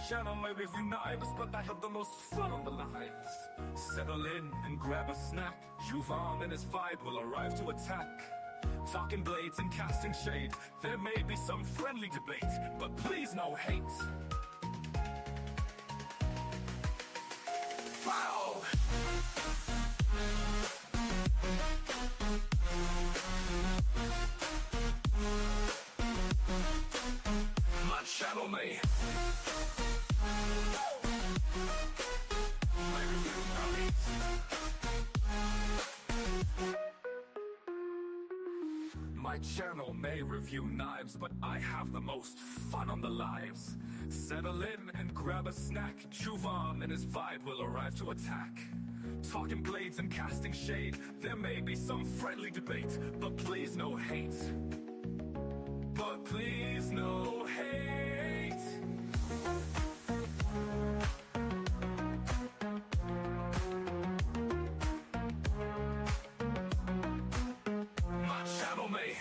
channel may be few knives, but I have the most fun on the lives. Settle in and grab a snack. Juvan and his vibe will arrive to attack. Talking blades and casting shade. There may be some friendly debate, but please no hate. Wow! My channel may My channel may review knives, but I have the most fun on the lives. Settle in and grab a snack. Juvan and his vibe will arrive to attack. Talking blades and casting shade. There may be some friendly debate, but please no hate. But please no hate. My channel may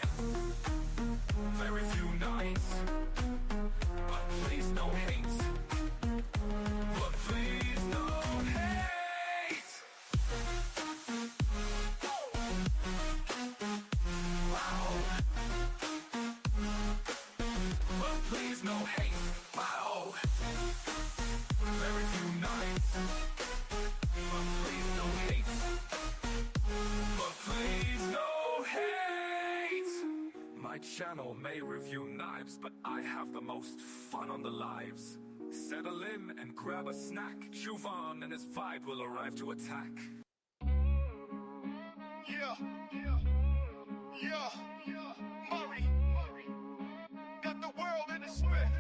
very few nights, but please no hate. But please no hate. Wow. But please no hate. Wow. Very few nights, but please no hate. But please no hate. My channel may review knives, but I have the most fun on the lives. Settle in and grab a snack. Juvan and his vibe will arrive to attack. Yeah, Murray, got the world in a spin.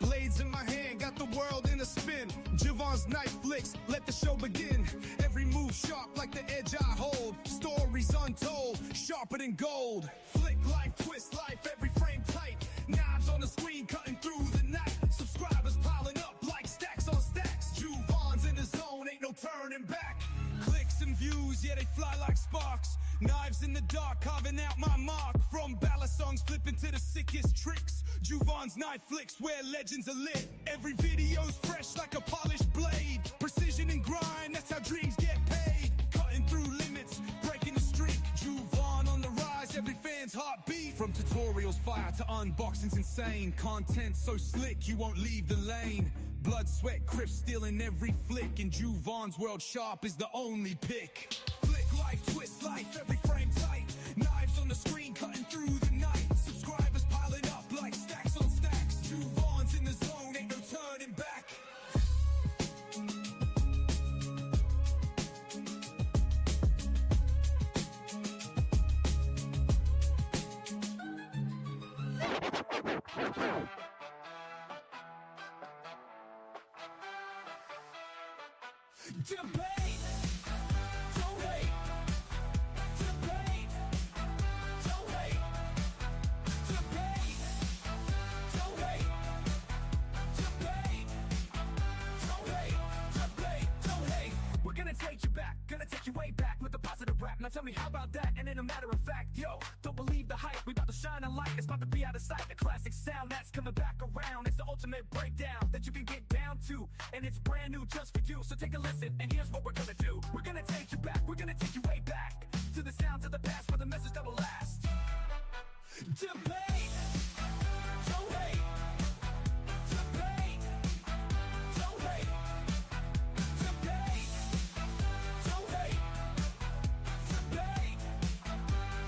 Blades in my hand, got the world in a spin. Juvan's knife flicks, let the show begin. Every move sharp like the edge I hold. Stories untold, sharper than gold. Flick life, twist life, every frame tight. Knives on the screen, cutting through the night. Subscribers piling up like stacks on stacks. Juvan's in the zone, ain't no turning back. Clicks and views, yeah, they fly like sparks. Knives in the dark, carving out my mark. From ballad songs, flipping to the sickest tricks. Juvan's knife flicks where legends are lit. Every video's fresh like a polished blade. Precision and grind, that's how dreams get paid. Cutting through limits, breaking the streak. Juvan on the rise, every fan's heartbeat. From tutorials fire to unboxings insane. Content so slick, you won't leave the lane. Blood, sweat, grip, stealing every flick. And Juvan's world sharp is the only pick. Flick life, twist life, every frame tight. Knives on the screen, cutting through the night. Subscribers piling up like stacks on stacks. Juvan's in the zone, ain't no turning back. Debate, don't hate. Debate, don't hate. Debate, don't hate. Debate, don't hate. Debate, don't hate. We're gonna take you back, gonna take you way back with the positive rap. Now tell me how about that? And in a matter of fact, yo, don't believe the hype. We about to shine a light, it's about to be out of sight. The classic sound that's coming back around. It's the ultimate breakdown that you can get down to, and it's brand new just for you. So take a listen, and here's what we're gonna do. We're gonna take you back, we're gonna take you way back to the sounds of the past for the message that will last. Debate, don't hate. Debate, don't hate. Debate, don't hate. Debate,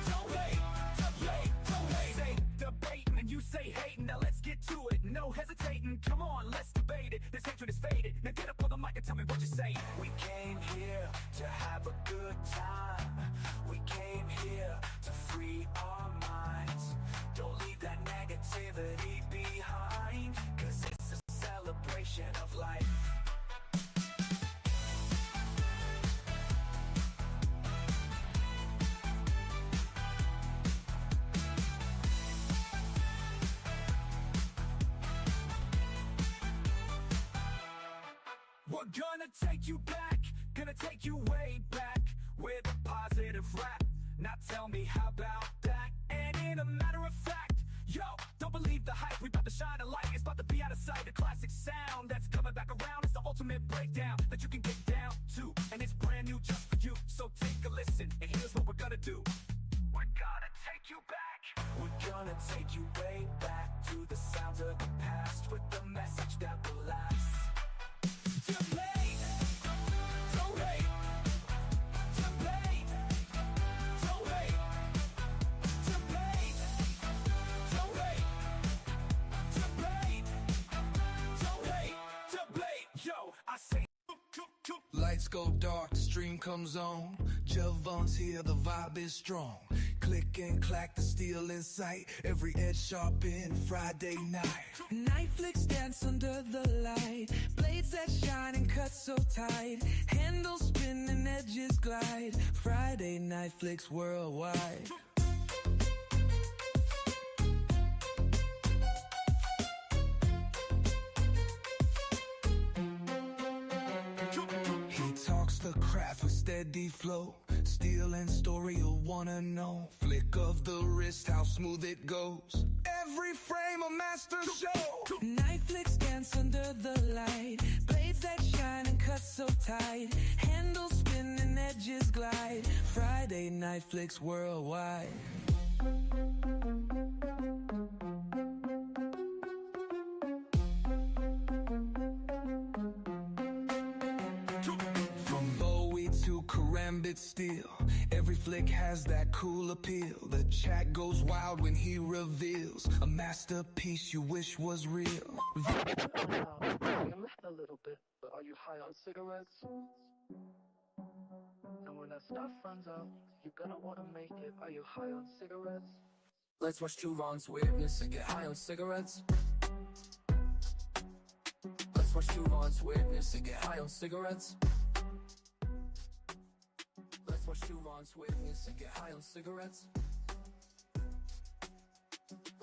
don't hate. Debate, don't hate. Say debating and you say hating. Now let's get to it, no hesitating. Come on, let's debate it. This hatred is faded. Now get up on the mic and tell me what you say. We came here to have a good time. We came here to free our minds. Don't leave that negativity behind, 'cause it's a celebration of life. We're gonna take you back, gonna take you way back with a positive rap. Now tell me how about that? And in a matter of fact, yo, don't believe the hype. We about to shine a light, it's about to be out of sight. A classic sound that's coming back around. It's the ultimate breakdown that you can get down to, and it's brand new just for you. So take a listen, and here's what we're gonna do. We're gonna take you back. We're gonna take you way back to the sounds of the past with the message that will last. Debate, don't hate. Debate, don't hate. Debate, don't hate. Debate, don't hate. Debate, Yo, I say Lights go dark, the stream comes on. Javon's here, the vibe is strong. Click and clack, the steel in sight. Every edge sharpened, Friday night. Night flicks dance under the light. Blades that shine and cut so tight. Handles spin and edges glide. Friday night flicks worldwide. He talks the craft with steady flow. Steel and story you'll wanna know. Flick of the wrist, how smooth it goes. Every frame a master show. Night flicks dance under the light. Blades that shine and cut so tight. Handles spin and edges glide. Friday night flicks worldwide. From Bowie to Karambit Steel, every flick has that cool appeal. The chat goes wild when he reveals a masterpiece you wish was real. I'm a little bit, but are you high on cigarettes? And when that stuff runs out, you're gonna wanna make it. Are you high on cigarettes? let's watch Juvon's witness and get high on cigarettes. Let's watch Juvon's witness and get high on cigarettes. Let's watch Juvon's witness and get high on cigarettes.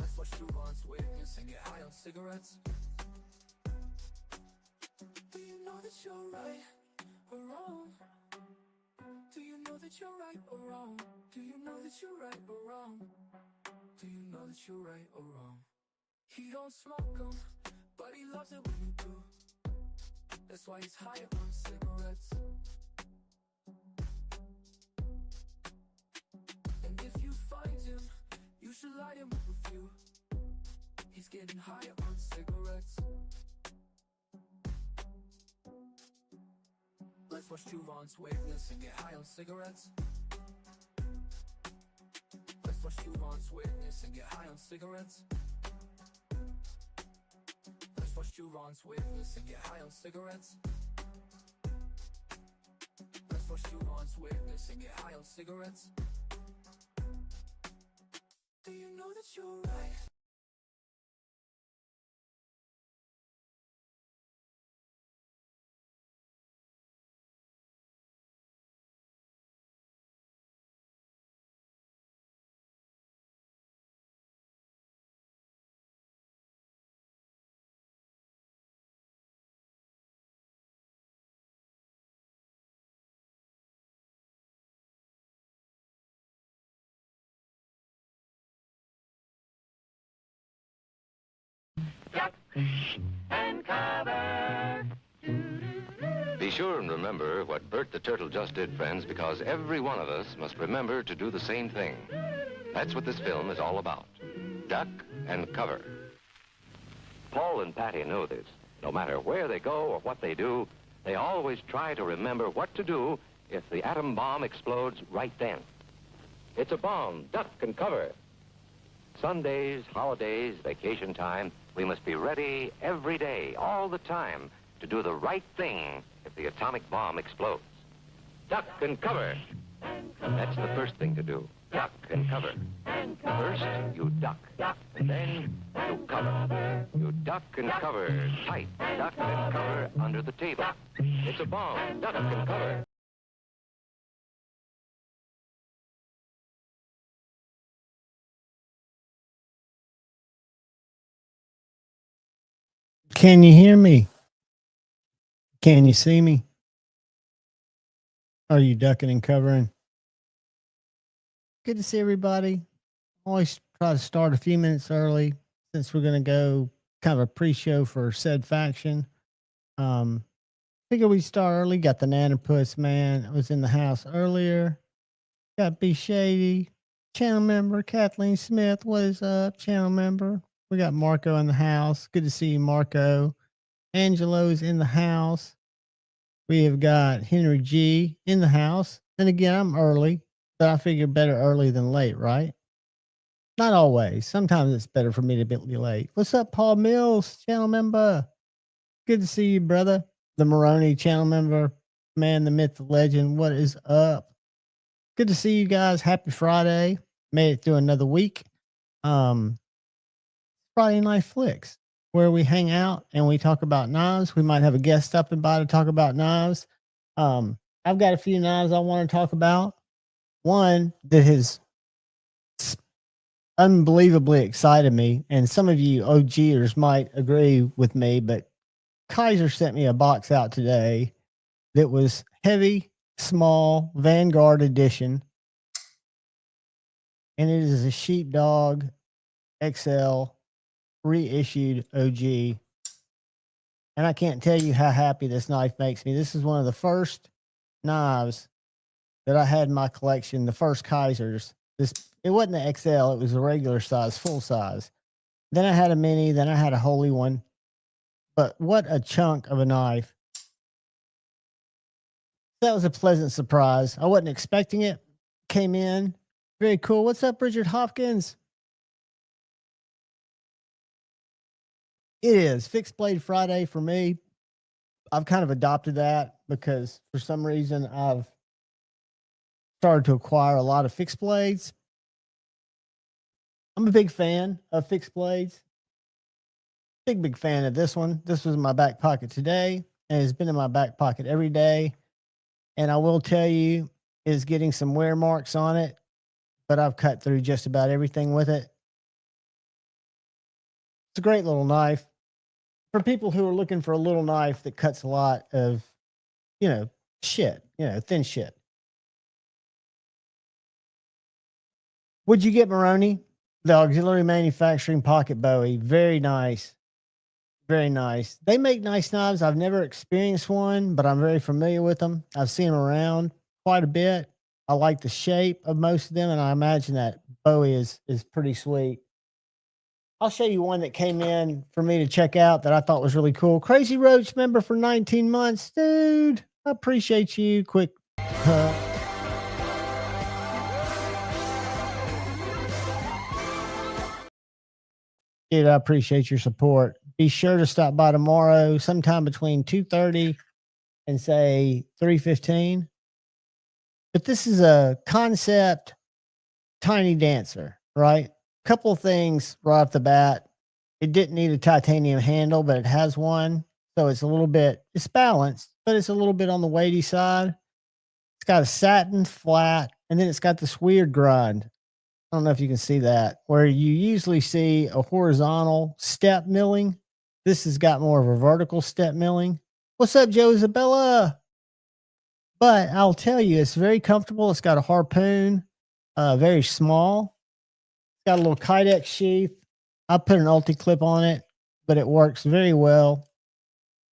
Let's watch Juvon's witness and get high on cigarettes. Do you know that you're right or wrong? Do you know that you're right or wrong? Do you know that you're right or wrong? Do you know that you're right or wrong? He don't smoke 'em, but he loves it when you do. That's why he's high on cigarettes. And if you find him, you should light him up a few. He's getting higher on cigarettes. Let's watch Juvon's witness and get high on cigarettes. Let's watch Juvon's witness and get high on cigarettes. Let's watch Juvon's witness and get high on cigarettes. Let's watch Juvon's witness and get high on cigarettes. Do you know that you're right? Be sure and remember what Bert the Turtle just did, friends, because every one of us must remember to do the same thing. That's what this film is all about. Duck and cover. Paul and Patty know this. No matter where they go or what they do, they always try to remember what to do if the atom bomb explodes right then. It's a bomb. Duck and cover. Sundays, holidays, vacation time, we must be ready every day, all the time, to do the right thing if the atomic bomb explodes. Duck and cover. That's the first thing to do. Duck and cover. First, you duck. Then, you cover. You duck and cover tight. Duck and cover under the table. It's a bomb. Duck and cover. Can you hear me? Can you see me? Are you ducking and covering? Good to see everybody. Always try to start a few minutes early since we're going to go kind of a pre-show for said faction. Figure we start early. Got the Nanopus man. I was in the house earlier. Got B Shady, channel member Kathleen Smith. What is up, channel member? We got Marco in the house. Good to see you, Marco. Angelo's in the house. We have got Henry G in the house. And again, I'm early, but I figure better early than late, right? Not always. Sometimes it's better for me to be late. What's up, Paul Mills, channel member? Good to see you, brother. The Maroney channel member, man, the myth, the legend. What is up? Good to see you guys. Happy Friday. Made it through another week. Friday Night Flicks, where we hang out and we talk about knives. We might have a guest stopping by to talk about knives. I've got a few knives I want to talk about. One that has unbelievably excited me, and some of you OGers might agree with me, but Kaiser sent me a box out today that was heavy, small, Vanguard edition, and it is a Sheepdog XL reissued OG. And I can't tell you how happy this knife makes me. This is one of the first knives that I had in my collection, the first Kaisers. It wasn't the XL, it was a regular size, full size. Then I had a mini, then I had a holy one. But what a chunk of a knife. That was a pleasant surprise. I wasn't expecting it. Came in. Very cool. What's up, Richard Hopkins? It is Fixed Blade Friday for me. I've kind of adopted that because for some reason I've started to acquire a lot of fixed blades. I'm a big fan of fixed blades. Big fan of this one. This was in my back pocket today, and it's been in my back pocket every day. And I will tell you, is getting some wear marks on it, but I've cut through just about everything with it. It's a great little knife for people who are looking for a little knife that cuts a lot of, shit, thin shit. Would you get Maroney? The auxiliary manufacturing pocket Bowie. Very nice. Very nice. They make nice knives. I've never experienced one, but I'm very familiar with them. I've seen them around quite a bit. I like the shape of most of them, and I imagine that Bowie is pretty sweet. I'll show you one that came in for me to check out that I thought was really cool. Crazy Roach member for 19 months. Dude, I appreciate you. Quick. Dude, I appreciate your support. Be sure to stop by tomorrow sometime between 2:30 and say 3:15. But this is a concept tiny dancer, right? Couple of things right off the bat. It didn't need a titanium handle, but it has one. So it's balanced, but it's a little bit on the weighty side. It's got a satin flat, and then it's got this weird grind. I don't know if you can see that, where you usually see a horizontal step milling. This has got more of a vertical step milling. What's up, Joe Isabella? But I'll tell you, it's very comfortable. It's got a harpoon, very small. It's got a little Kydex sheath. I put an ulti clip on it, but it works very well.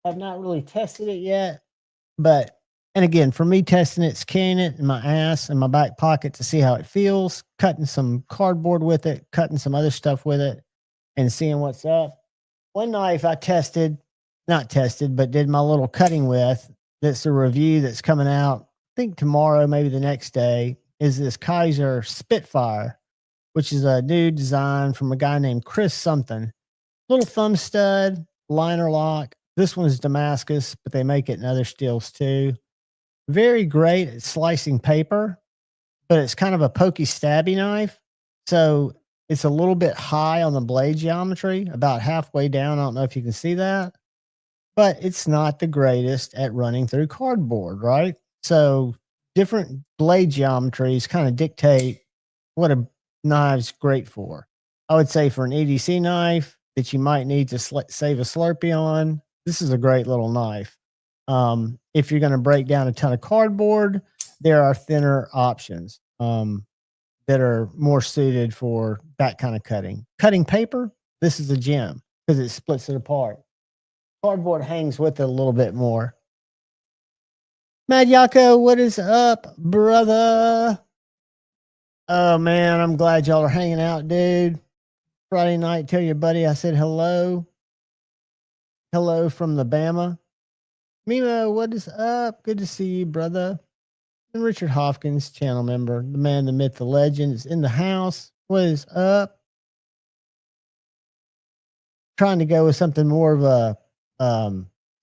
I've not really tested it yet, and again, for me testing it, it's carrying it in my ass and my back pocket to see how it feels, cutting some cardboard with it, cutting some other stuff with it, and seeing what's up. One knife I but did my little cutting with, that's a review that's coming out, I think tomorrow, maybe the next day, is this Kaiser Spitfire, which is a new design from a guy named Chris something. Little thumb stud, liner lock. This one is Damascus, but they make it in other steels too. Very great at slicing paper, but it's kind of a pokey, stabby knife. So it's a little bit high on the blade geometry, about halfway down. I don't know if you can see that, but it's not the greatest at running through cardboard, right? So different blade geometries kind of dictate what a knife's great for. I would say for an EDC knife that you might need to save a Slurpee on, this is a great little knife. If you're going to break down a ton of cardboard, there are thinner options that are more suited for that kind of cutting. Cutting paper, this is a gem. because it splits it apart. Cardboard hangs with it a little bit more. Mad Yako, what is up, brother? Oh man, I'm glad y'all are hanging out, dude. Friday night, tell your buddy I said hello. Hello from the Bama. Mimo, what is up? Good to see you, brother. And Richard Hopkins, channel member, the man, the myth, the legend, is in the house. What is up? Trying to go with something more of a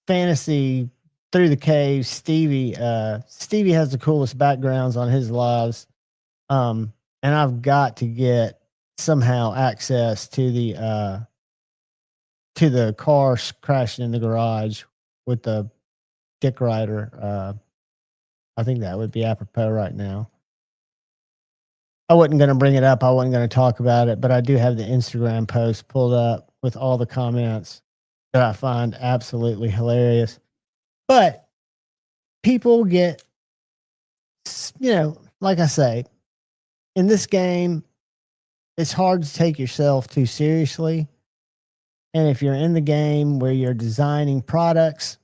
fantasy through the cave. Stevie has the coolest backgrounds on his lives. And I've got to get somehow access to the car crashing in the garage with the Dick Rider. I think that would be apropos right now. I wasn't going to bring it up. I wasn't going to talk about it, but I do have the Instagram post pulled up with all the comments that I find absolutely hilarious. But people get, like I say, in this game, it's hard to take yourself too seriously. And if you're in the game where you're designing products,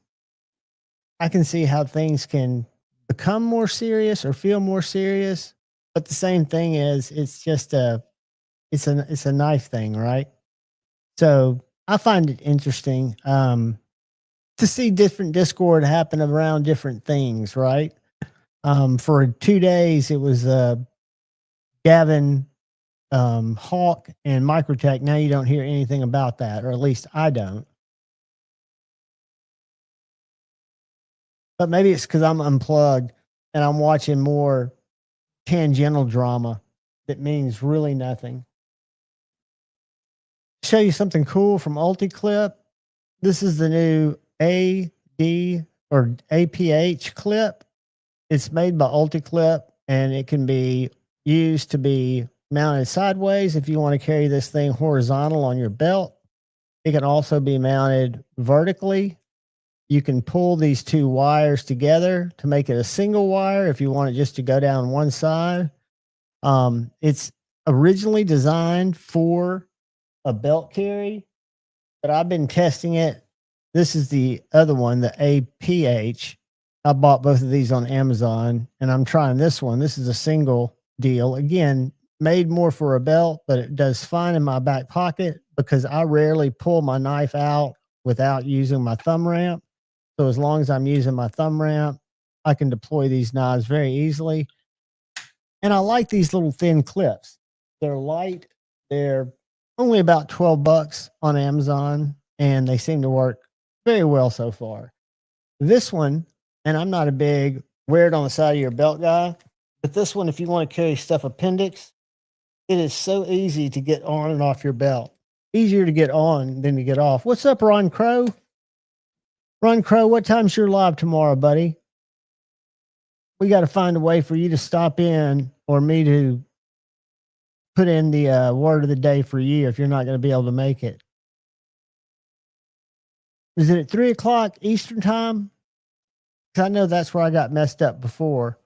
I can see how things can become more serious or feel more serious. But the same thing is, it's just it's a knife thing, right? So I find it interesting to see different discord happen around different things, right? For 2 days, it was Gavin, Hawk, and Microtech. Now you don't hear anything about that, or at least I don't. But maybe it's because I'm unplugged and I'm watching more tangential drama that means really nothing. Show you something cool from UltiClip. This is the new AD or APH clip. It's made by UltiClip, and it can be used to be mounted sideways if you want to carry this thing horizontal on your belt. It can also be mounted vertically. You can pull these two wires together to make it a single wire if you want it just to go down one side. It's originally designed for a belt carry, but I've been testing it. This is the other one, the APH. I bought both of these on Amazon, and I'm trying this one. This is a single deal. Again, made more for a belt, but it does fine in my back pocket because I rarely pull my knife out without using my thumb ramp. So as long as I'm using my thumb ramp, I can deploy these knives very easily. And I like these little thin clips. They're light. They're only about $12 on Amazon, and they seem to work very well so far. This one, and I'm not a big wear it on the side of your belt guy, but this one, if you want to carry stuff appendix, it is so easy to get on and off your belt. Easier to get on than to get off. What's up, Ron Crow? Ron Crow, what time's your live tomorrow, buddy? We got to find a way for you to stop in or me to put in the word of the day for you if you're not going to be able to make it. Is it at 3 o'clock Eastern time? Because I know that's where I got messed up before.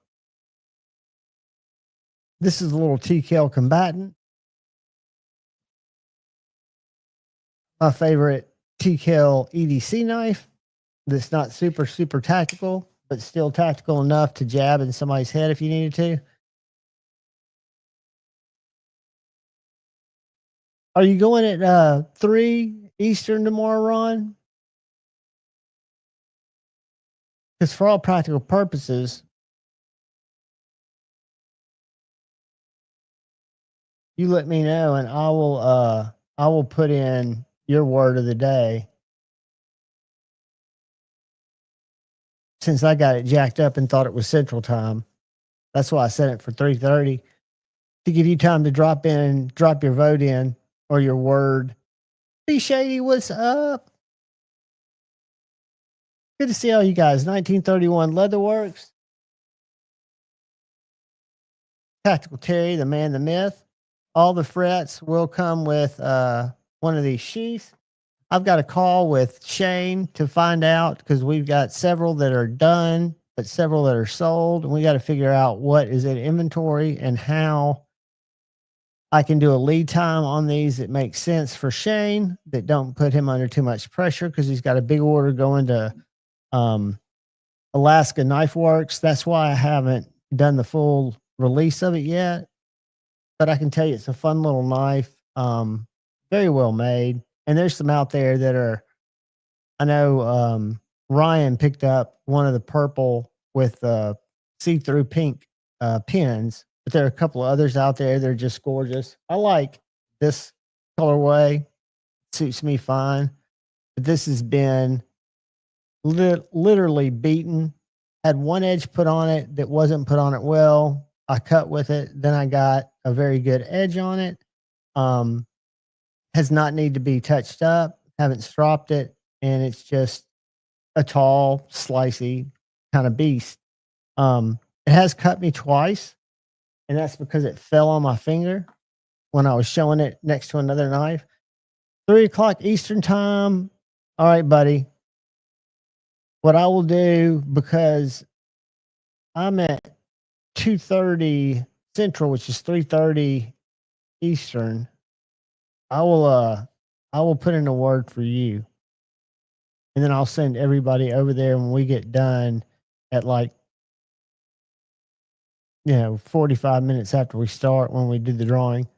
This is a little TKL combatant. My favorite TKL EDC knife that's not super, super tactical, but still tactical enough to jab in somebody's head if you needed to. Are you going at 3 Eastern tomorrow, Ron? Because for all practical purposes, you let me know and I will put in your word of the day. Since I got it jacked up and thought it was Central Time. That's why I set it for 3:30 to give you time to drop your vote in or your word. B Shady, what's up? Good to see all you guys. 1931 Leatherworks. Tactical Terry, the man, the myth. All the frets will come with one of these sheaths. I've got a call with Shane to find out because we've got several that are done, but several that are sold. And we got to figure out what is in inventory and how I can do a lead time on these that makes sense for Shane, that don't put him under too much pressure because he's got a big order going to um, Alaska Knife Works. That's why I haven't done the full release of it yet. But I can tell you it's a fun little knife, very well made. And there's some out there that are, I know Ryan picked up one of the purple with see-through pink pins, but there are a couple of others out there that are just gorgeous. I like this colorway, suits me fine. But this has been literally beaten. Had one edge put on it that wasn't put on it well. I cut with it. Then I got a very good edge on it. Has not need to be touched up. Haven't stropped it. And it's just a tall, slicey kind of beast. It has cut me twice. And that's because it fell on my finger when I was showing it next to another knife. 3:00 Eastern time. All right, buddy. What I will do, because I'm at 2:30 Central, which is 3:30 Eastern, I will put in a word for you. And then I'll send everybody over there when we get done at 45 minutes after we start when we do the drawing.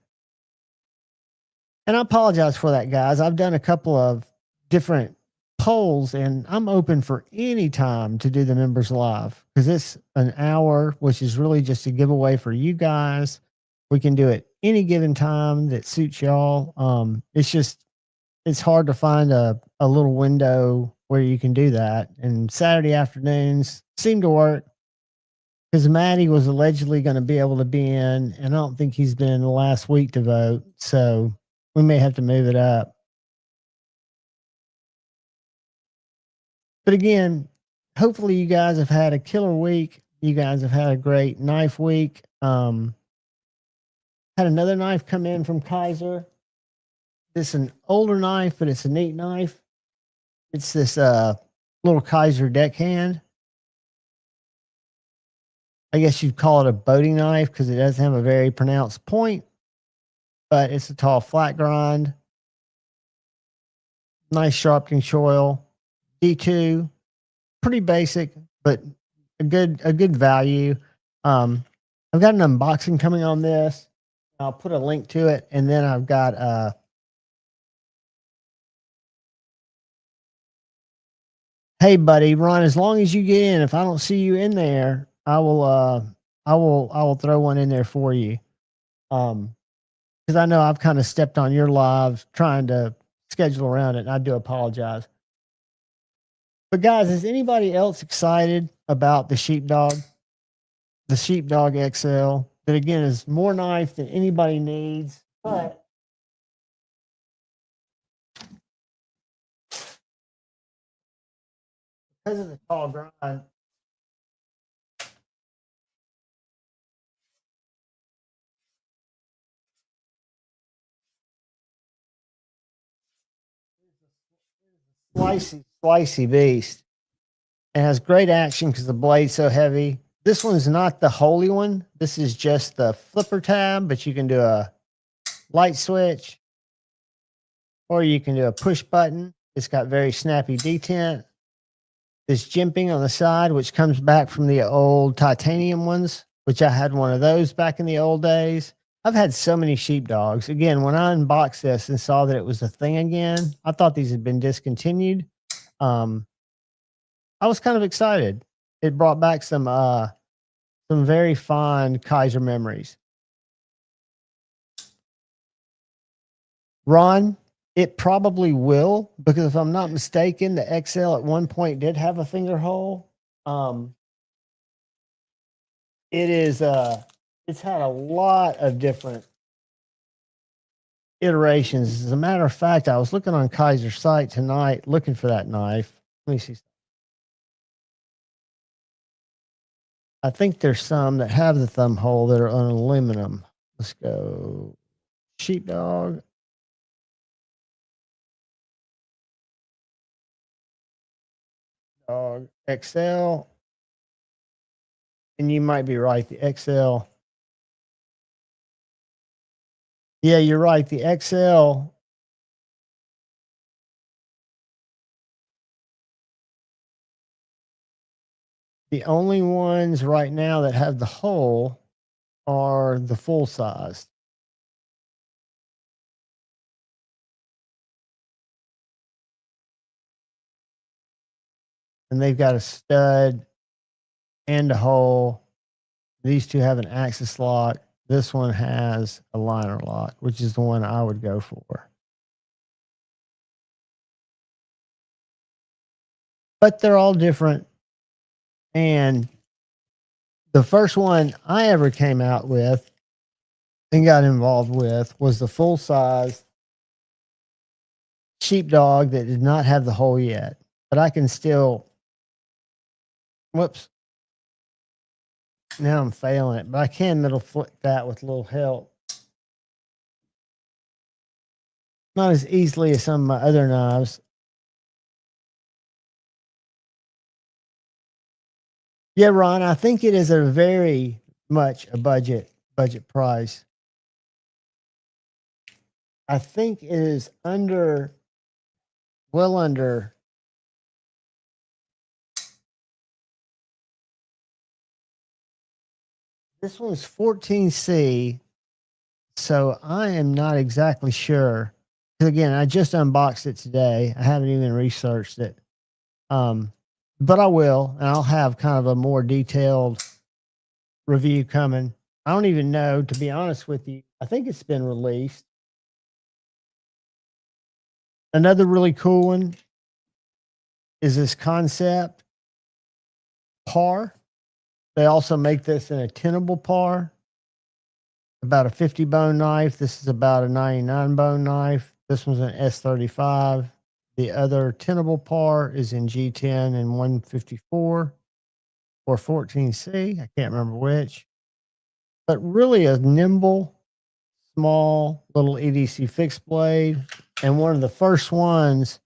And I apologize for that, guys. I've done a couple of different polls and I'm open for any time to do the members live because it's an hour, which is really just a giveaway for you guys. We can do it any given time that suits y'all. It's hard to find a little window where you can do that. And Saturday afternoons seem to work because Maddie was allegedly going to be able to be in, and I don't think he's been in the last week to vote. So we may have to move it up. But again, hopefully you guys have had a killer week. You guys have had a great knife week. Had another knife come in from Kaiser. This is an older knife, but it's a neat knife. It's this little Kaiser deckhand. I guess you'd call it a boating knife because it doesn't have a very pronounced point, but it's a tall flat grind. Nice sharpening choil. D2, pretty basic, but a good value. I've got an unboxing coming on this. I'll put a link to it, and then I've got hey buddy, Ron, as long as you get in, if I don't see you in there, I will throw one in there for you. Because I know I've kind of stepped on your live trying to schedule around it, and I do apologize. But guys, is anybody else excited about the Sheepdog? The Sheepdog XL, that again is more knife than anybody needs, but because of the tall grind, slicey beast. It has great action because the blade's so heavy. This one's not the holy one. This is just the flipper tab, but you can do a light switch or you can do a push button. It's got very snappy detent. This jimping on the side, which comes back from the old titanium ones, which I had one of those back in the old days. I've had so many Sheepdogs. Again, when I unboxed this and saw that it was a thing again, I thought these had been discontinued. I was kind of excited. It brought back some very fond Kaiser memories. Ron, it probably will, because if I'm not mistaken, the XL at one point did have a finger hole. It's had a lot of different iterations. As a matter of fact, I was looking on Kaiser's site tonight looking for that knife. Let me see. I think there's some that have the thumb hole that are on aluminum. Let's go. Sheepdog. Dog XL. And you might be right. The XL Yeah, you're right. The XL. The only ones right now that have the hole are the full size. And they've got a stud and a hole. These two have an axis lock. This one has a liner lock, which is the one I would go for. But they're all different. And the first one I ever came out with and got involved with was the full size sheepdog that did not have the hole yet. But I can still, whoops, now I'm failing it, but I can middle flick that with a little help. Not as easily as some of my other knives. Yeah, Ron, I think it is a very much a budget price. I think it is under, well under. This one's 14C, so I am not exactly sure. 'Cause again, I just unboxed it today. I haven't even researched it. But I will, and I'll have kind of a more detailed review coming. I don't even know, to be honest with you. I think it's been released. Another really cool one is this concept par. They also make this in a tenable par, about a 50 bone knife. This is about a 99 bone knife. This one's an S35. The other tenable par is in G10 and 154 or 14C. I can't remember which. But really a nimble, small little EDC fixed blade, and one of the first ones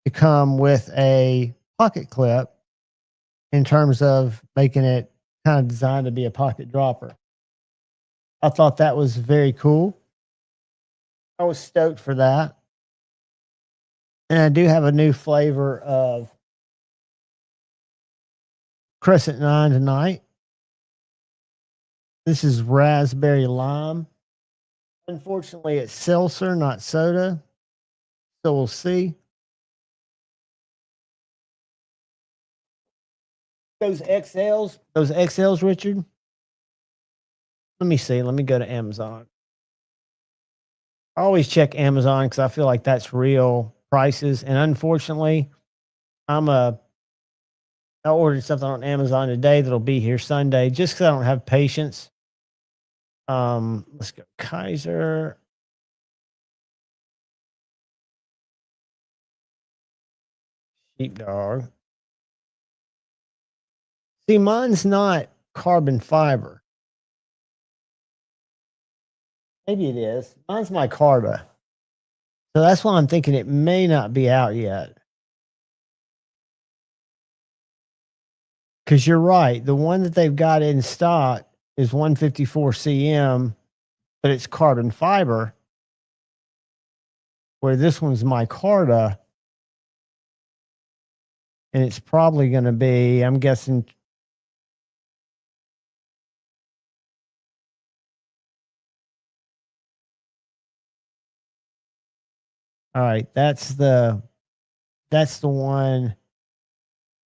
to come with a pocket clip in terms of making it kind of designed to be a pocket dropper. I thought that was very cool. I was stoked for that. And I do have a new flavor of Crescent 9 tonight. This is raspberry lime. Unfortunately, it's seltzer, not soda. So we'll see. Those XLs, Richard. Let me see. Let me go to Amazon. I always check Amazon because I feel like that's real prices. And unfortunately, I ordered something on Amazon today that'll be here Sunday just because I don't have patience. Let's go. Kaiser. Sheepdog. See, mine's not carbon fiber. Maybe it is. Mine's micarta. So that's why I'm thinking it may not be out yet. Because you're right. The one that they've got in stock is 154 cm, but it's carbon fiber, where this one's micarta. And it's probably going to be, I'm guessing, all right, that's the one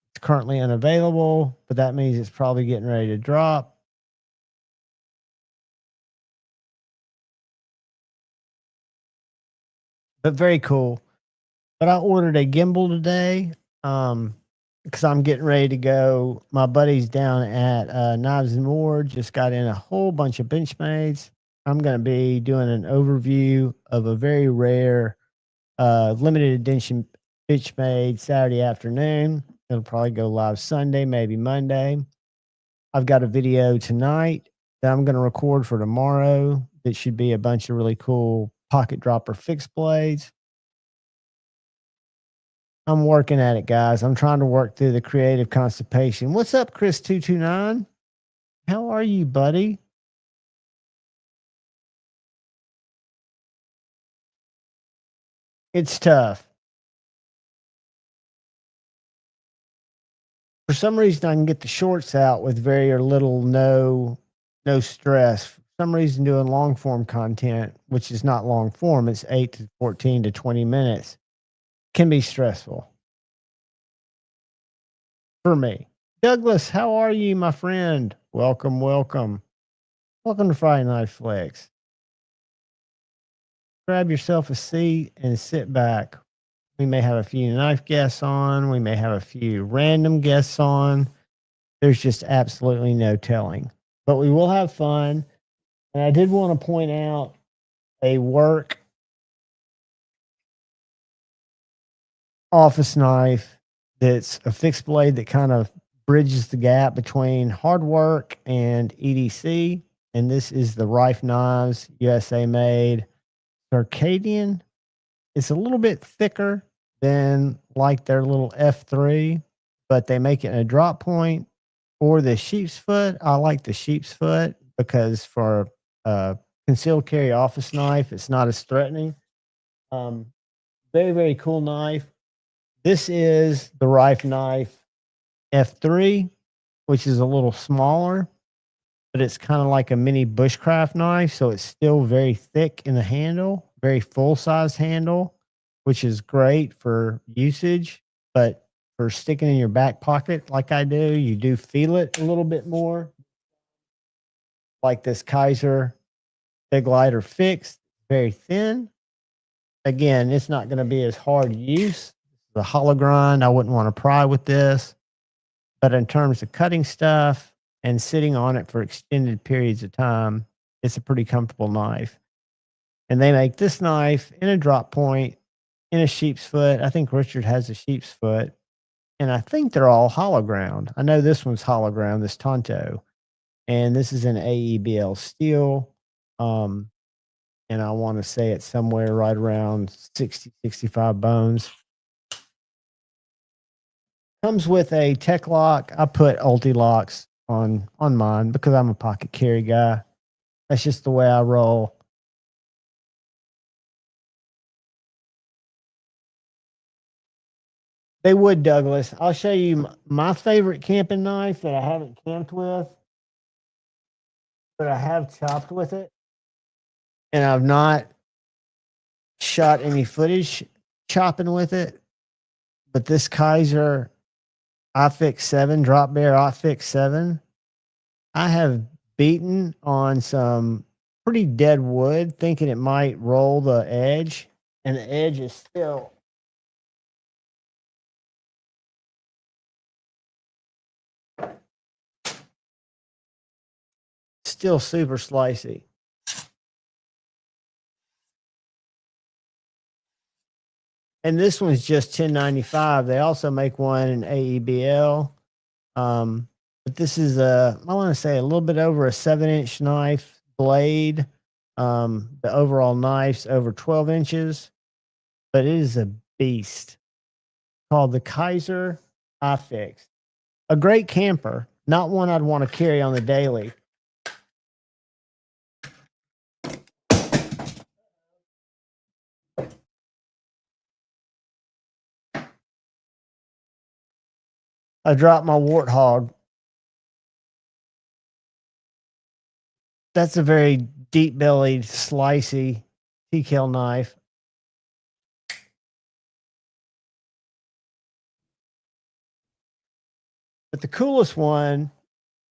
that's currently unavailable, but that means it's probably getting ready to drop. But very cool. But I ordered a gimbal today because I'm getting ready to go. My buddy's down at Knives and More just got in a whole bunch of Benchmades. I'm going to be doing an overview of a very rare limited edition Benchmade Saturday afternoon. It'll probably go live Sunday, maybe Monday. I've got a video tonight that I'm going to record for tomorrow. That should be a bunch of really cool pocket dropper fixed blades. I'm working at it, guys. I'm trying to work through the creative constipation. What's up, Chris229? How are you, buddy? It's tough. For some reason, I can get the shorts out with very or little, no stress. For some reason, doing long form content, which is not long form, it's 8 to 14 to 20 minutes, can be stressful for me. Douglas, how are you, my friend? Welcome, welcome. Welcome to Friday Night Flex. Grab yourself a seat and sit back. We may have a few knife guests on. We may have a few random guests on. There's just absolutely no telling. But we will have fun. And I did want to point out a work office knife that's a fixed blade that kind of bridges the gap between hard work and EDC. And this is the Rife Knives, USA made, Circadian. It's a little bit thicker than like their little F3, but they make it in a drop point or the sheep's foot. I like the sheep's foot because for a concealed carry office knife, it's not as threatening. Very, very cool knife. This is the Rife Knife F3, which is a little smaller, but it's kind of like a mini bushcraft knife. So it's still very thick in the handle, very full size handle, which is great for usage. But for sticking in your back pocket, like I do, you do feel it a little bit more. Like this Kaiser Big Lighter Fixed, very thin. Again, it's not going to be as hard use. The hollow grind, I wouldn't want to pry with this. But in terms of cutting stuff and sitting on it for extended periods of time, it's a pretty comfortable knife. And they make this knife in a drop point, in a sheep's foot. I think Richard has a sheep's foot. And I think they're all hollow ground. I know this one's hollow ground, this Tonto. And this is an AEBL steel. And I want to say it's somewhere right around 60, 65 bones. Comes with a tech lock. I put ulti locks on mine because I'm a pocket carry guy. That's just the way I roll. They would, Douglas. I'll show you my favorite camping knife that I haven't camped with, but I have chopped with it. And I've not shot any footage chopping with it. But this Kaiser iFix 7, drop bear iFix 7, I have beaten on some pretty dead wood, thinking it might roll the edge, and the edge is still super slicey. And this one's just $10.95. They also make one in AEBL. But this is I want to say a little bit over a 7-inch knife blade. The overall knife's over 12 inches, but it is a beast called the Kaiser iFix. A great camper, not one I'd want to carry on the daily. I dropped my warthog. That's a very deep bellied, slicey TKL knife. But the coolest one,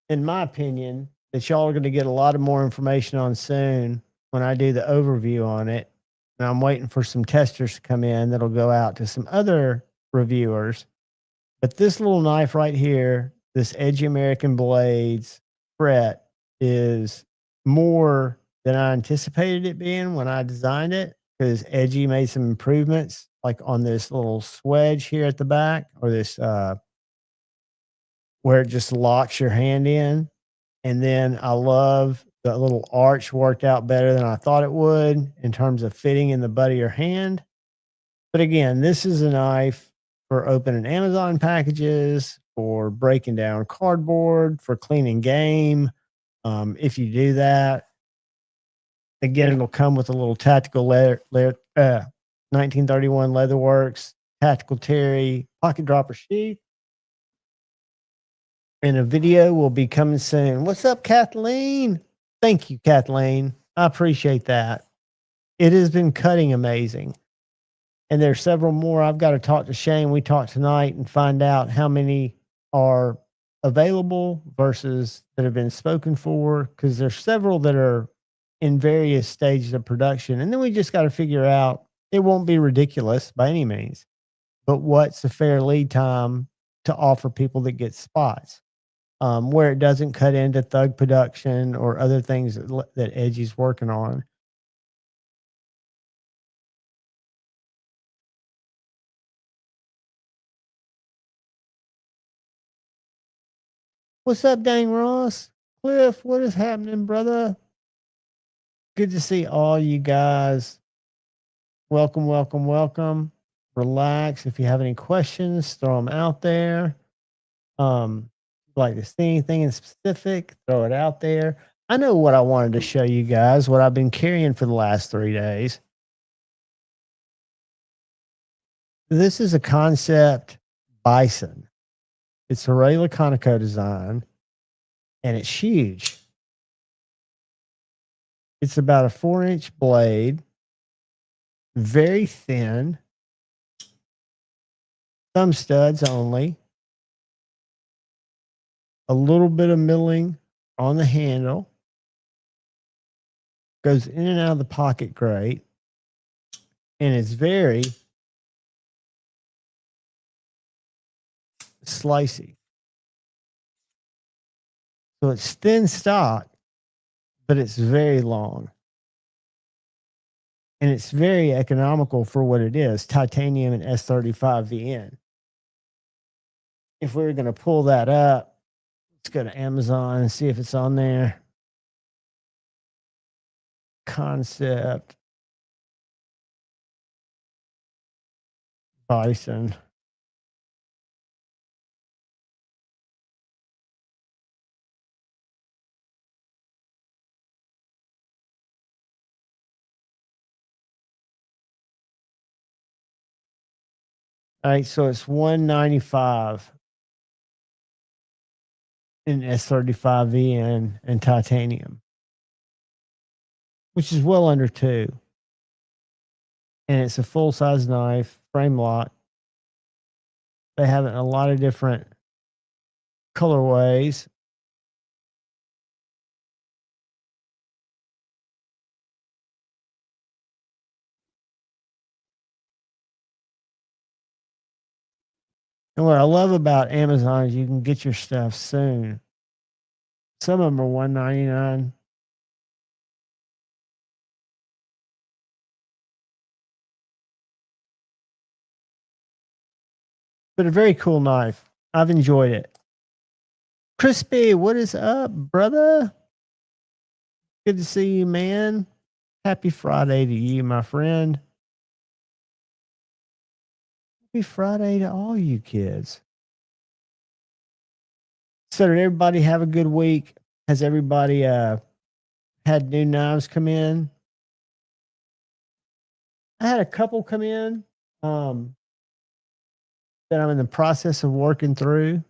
in my opinion, that y'all are going to get a lot of more information on soon when I do the overview on it. And I'm waiting for some testers to come in that'll go out to some other reviewers. But this little knife right here, this Edgy American Blades fret, is more than I anticipated it being when I designed it, because Edgy made some improvements like on this little swedge here at the back, or this where it just locks your hand in. And then I love the little arch worked out better than I thought it would in terms of fitting in the butt of your hand. But again, this is a knife for opening Amazon packages, for breaking down cardboard, for cleaning game. If you do that, again, it'll come with a little tactical 1931 Leatherworks Tactical Terry pocket dropper sheath. And a video will be coming soon. What's up, Kathleen? Thank you, Kathleen. I appreciate that. It has been cutting amazing. And there's several more. I've got to talk to Shane. We talked tonight and find out how many are available versus that have been spoken for, because there's several that are in various stages of production. And then we just got to figure out, it won't be ridiculous by any means, but what's a fair lead time to offer people that get spots, where it doesn't cut into Thug production or other things that Edgy's working on. What's up, Dang Ross? Cliff, what is happening, brother? Good to see all you guys. Welcome, welcome, welcome. Relax. If you have any questions, throw them out there. Like to see anything in specific, throw it out there. I know what I wanted to show you guys, what I've been carrying for the last 3 days. This is a concept bison. It's a Ray Laconico design, and it's huge. It's about a 4-inch blade, very thin, thumb studs only, a little bit of milling on the handle, goes in and out of the pocket great, and it's very slicey. So it's thin stock, but it's very long. And it's very economical for what it is, titanium and S35 VN. If we were going to pull that up, let's go to Amazon and see if it's on there. Concept bison. All right, so it's $195 in S35 VN and titanium, which is well under $2. And it's a full size knife, frame lock. They have it in a lot of different colorways. And what I love about Amazon is you can get your stuff soon. Some of them are $199. But a very cool knife. I've enjoyed it. Crispy, what is up, brother? Good to see you, man. Happy Friday to you, my friend. Happy Friday to all you kids. So did everybody have a good week? Has everybody had new knives come in? I had a couple come in that I'm in the process of working through.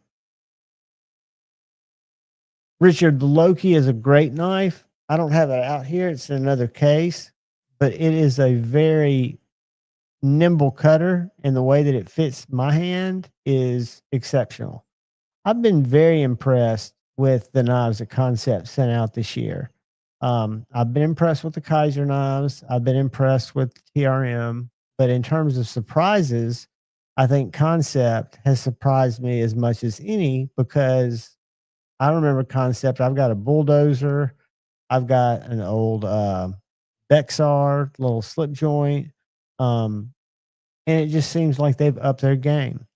Richard, the Loki is a great knife. I don't have it out here. It's in another case, but it is a very nimble cutter, and the way that it fits my hand is exceptional. I've been very impressed with the knives that Concept sent out this year. I've been impressed with the Kaiser knives. I've been impressed with TRM, but in terms of surprises, I think Concept has surprised me as much as any, because I remember Concept. I've got a bulldozer. I've got an old Bexar little slip joint. And it just seems like they've upped their game.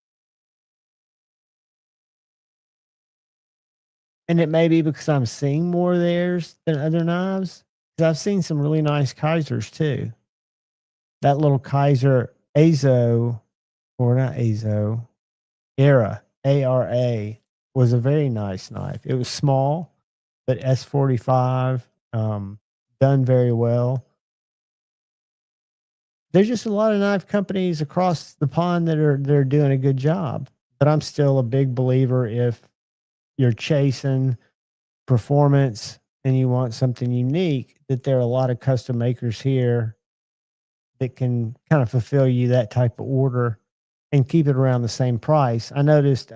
And it may be because I'm seeing more of theirs than other knives. Because I've seen some really nice Kaisers too. That little Kaiser Azo, or not Azo, Era, ARA, was a very nice knife. It was small, but S45, done very well. there's just a lot of knife companies across the pond that they're doing a good job. But I'm still a big believer if you're chasing performance and you want something unique, that there are a lot of custom makers here that can kind of fulfill you that type of order and keep it around the same price. I noticed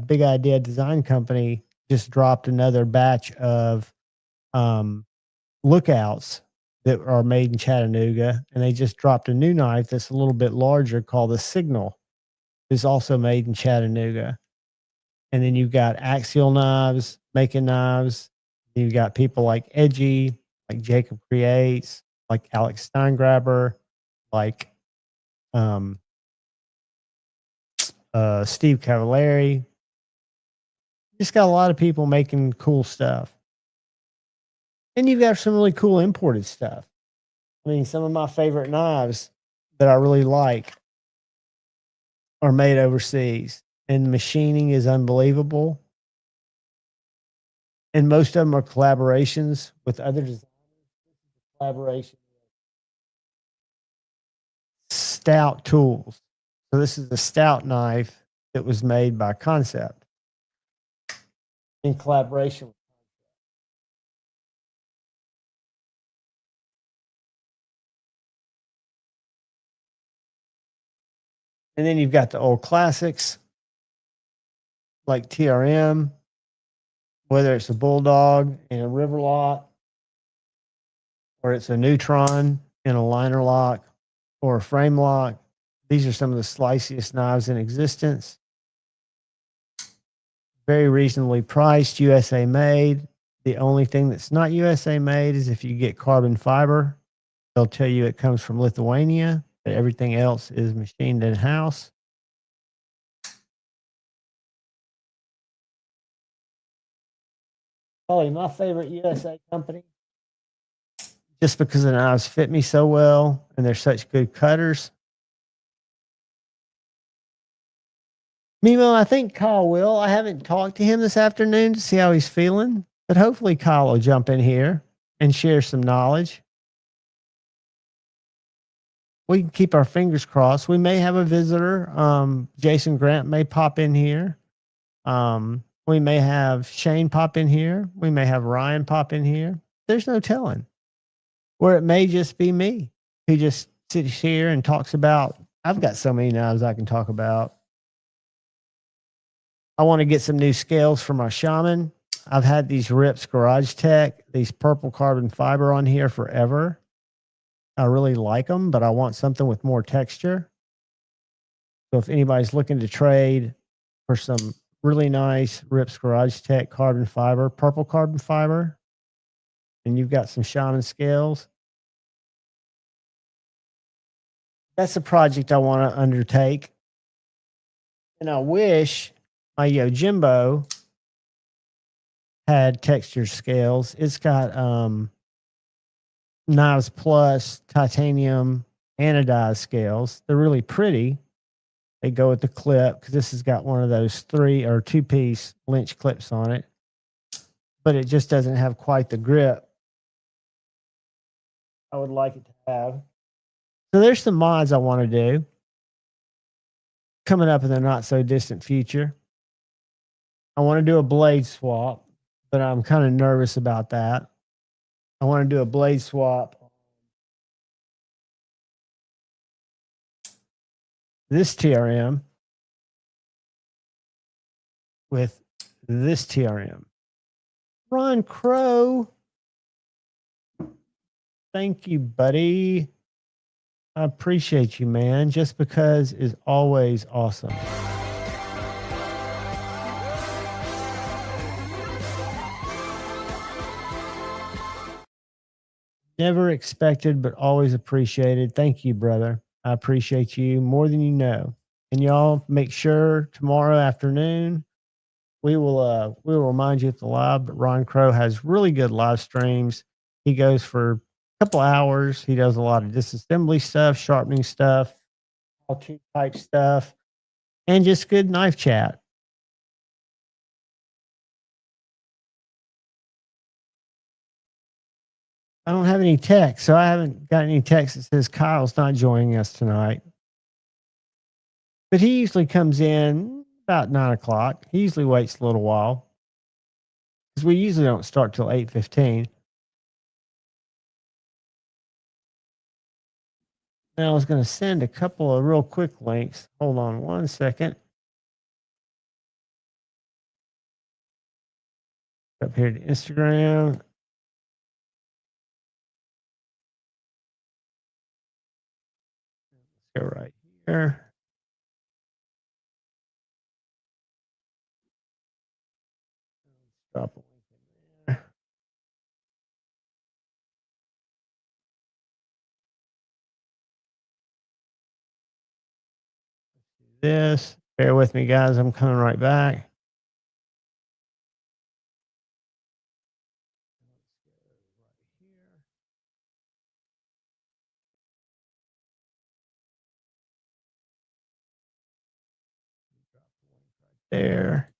Big Idea Design Company just dropped another batch of lookouts that are made in Chattanooga, and they just dropped a new knife that's a little bit larger called the Signal. It's also made in Chattanooga. And then you've got Axial Knives making knives. You've got people like Edgy, like Jacob Creates, like Alex Steingraber, like Steve Cavallari. Just got a lot of people making cool stuff. And you've got some really cool imported stuff. I mean, some of my favorite knives that I really like are made overseas, and the machining is unbelievable. And most of them are collaborations with other designers. Collaboration. Stout Tools. So this is a stout knife that was made by Concept in collaboration. And then you've got the old classics like TRM, whether it's a Bulldog in a river lock, or it's a Neutron in a liner lock, or a frame lock. These are some of the sliciest knives in existence. Very reasonably priced, USA made. The only thing that's not USA made is if you get carbon fiber. They'll tell you it comes from Lithuania, but everything else is machined in-house. Probably my favorite USA company, just because the knives fit me so well and they're such good cutters. Mimo, I think Kyle will. I haven't talked to him this afternoon to see how he's feeling, but hopefully Kyle will jump in here and share some knowledge. We can keep our fingers crossed. We may have a visitor. Jason Grant may pop in here. We may have Shane pop in here. We may have Ryan pop in here. There's no telling. Or it may just be me who just sits here and talks about, I've got so many knives I can talk about. I want to get some new scales for my Shaman. I've had these Rips Garage Tech, these purple carbon fiber on here forever. I really like them, but I want something with more texture. So if anybody's looking to trade for some really nice Rips Garage Tech carbon fiber, purple carbon fiber, and you've got some Shaman scales, that's a project I want to undertake. And I wish my Yojimbo had texture scales. It's got Knives Plus titanium anodized scales. They're really pretty. They go with the clip because this has got one of those 3 or 2-piece Lynch clips on it, but it just doesn't have quite the grip I would like it to have. So there's some mods I want to do coming up in the not so distant future. I want to do a blade swap, but I'm kind of nervous about that. I want to do a blade swap. This TRM with this TRM. Ron Crow. Thank you, buddy. I appreciate you, man. Just because is always awesome. Never expected, but always appreciated. Thank you, brother. I appreciate you more than you know. And y'all make sure tomorrow afternoon we will remind you at the live, but Ron Crow has really good live streams. He goes for a couple hours. He does a lot of disassembly stuff, sharpening stuff, how-to type stuff, and just good knife chat. I don't have any text, so I haven't got any text that says Kyle's not joining us tonight. But he usually comes in about 9 o'clock. He usually waits a little while because we usually don't start till 8:15. Now I was going to send a couple of real quick links. Hold on one second. Up here to Instagram. Let's go right here. Drop a link in there. This. Bear with me, guys. I'm coming right back. There.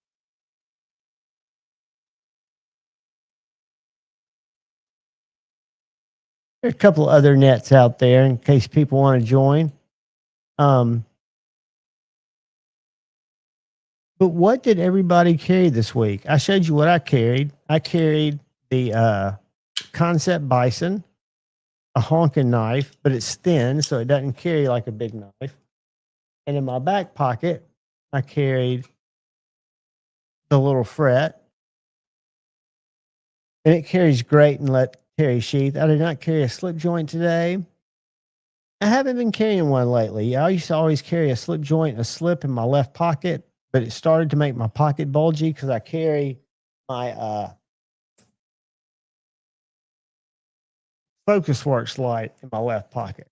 There's a couple other nets out there in case people want to join. But what did everybody carry this week? I showed you what I carried. I carried the Concept Bison, a honking knife, but it's thin, so it doesn't carry like a big knife. And in my back pocket, I carried the little fret. And it carries great and let carry sheath. I did not carry a slip joint today. I haven't been carrying one lately. I used to always carry a slip joint and a slip in my left pocket, but it started to make my pocket bulgy because I carry my Focus Works light in my left pocket.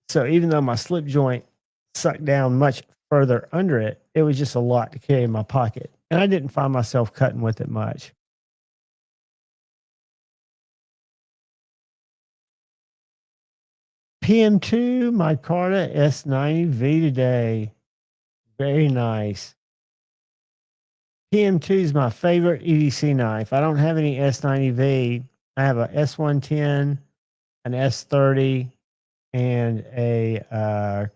So even though my slip joint sucked down much further under it, it was just a lot to carry in my pocket. And I didn't find myself cutting with it much. PM2 micarta S90V today. Very nice. PM2 is my favorite EDC knife. I don't have any S90V. I have a S110, an S30, and a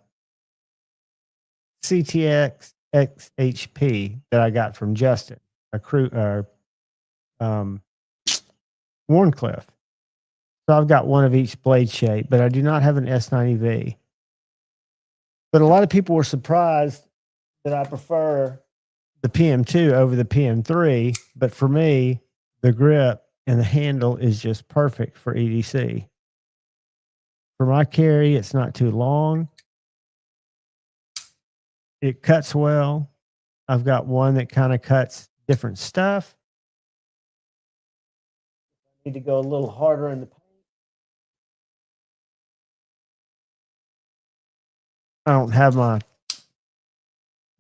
CTX XHP that I got from Justin, Warncliffe. So I've got one of each blade shape, but I do not have an S90V. But a lot of people were surprised that I prefer the PM2 over the PM3. But for me, the grip and the handle is just perfect for EDC. For my carry, it's not too long. It cuts well. I've got one that kind of cuts different stuff. I need to go a little harder in the paint. I don't have my,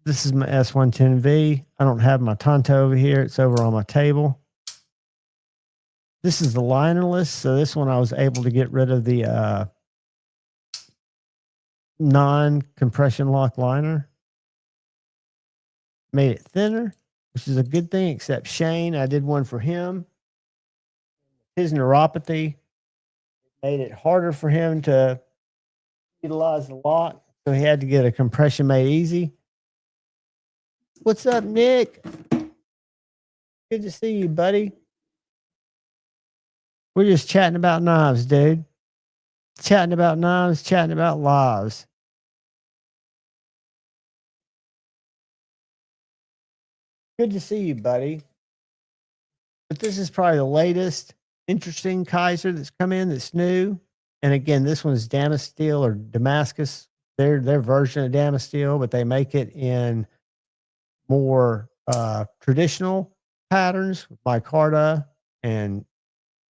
this is my S110V. I don't have my Tonto over here. It's over on my table. This is the linerless. So this one I was able to get rid of the non-compression lock liner. Made it thinner, which is a good thing, except Shane, I did one for him. His neuropathy made it harder for him to utilize the lock. So he had to get a compression made easy. What's up, Nick? Good to see you, buddy. We're just chatting about knives, dude. Chatting about knives, chatting about lives. Good to see you, buddy. But this is probably the latest interesting Kaiser that's come in that's new. And again, this one's Damasteel or Damascus. Their version of Damasteel, but they make it in more traditional patterns, micarta and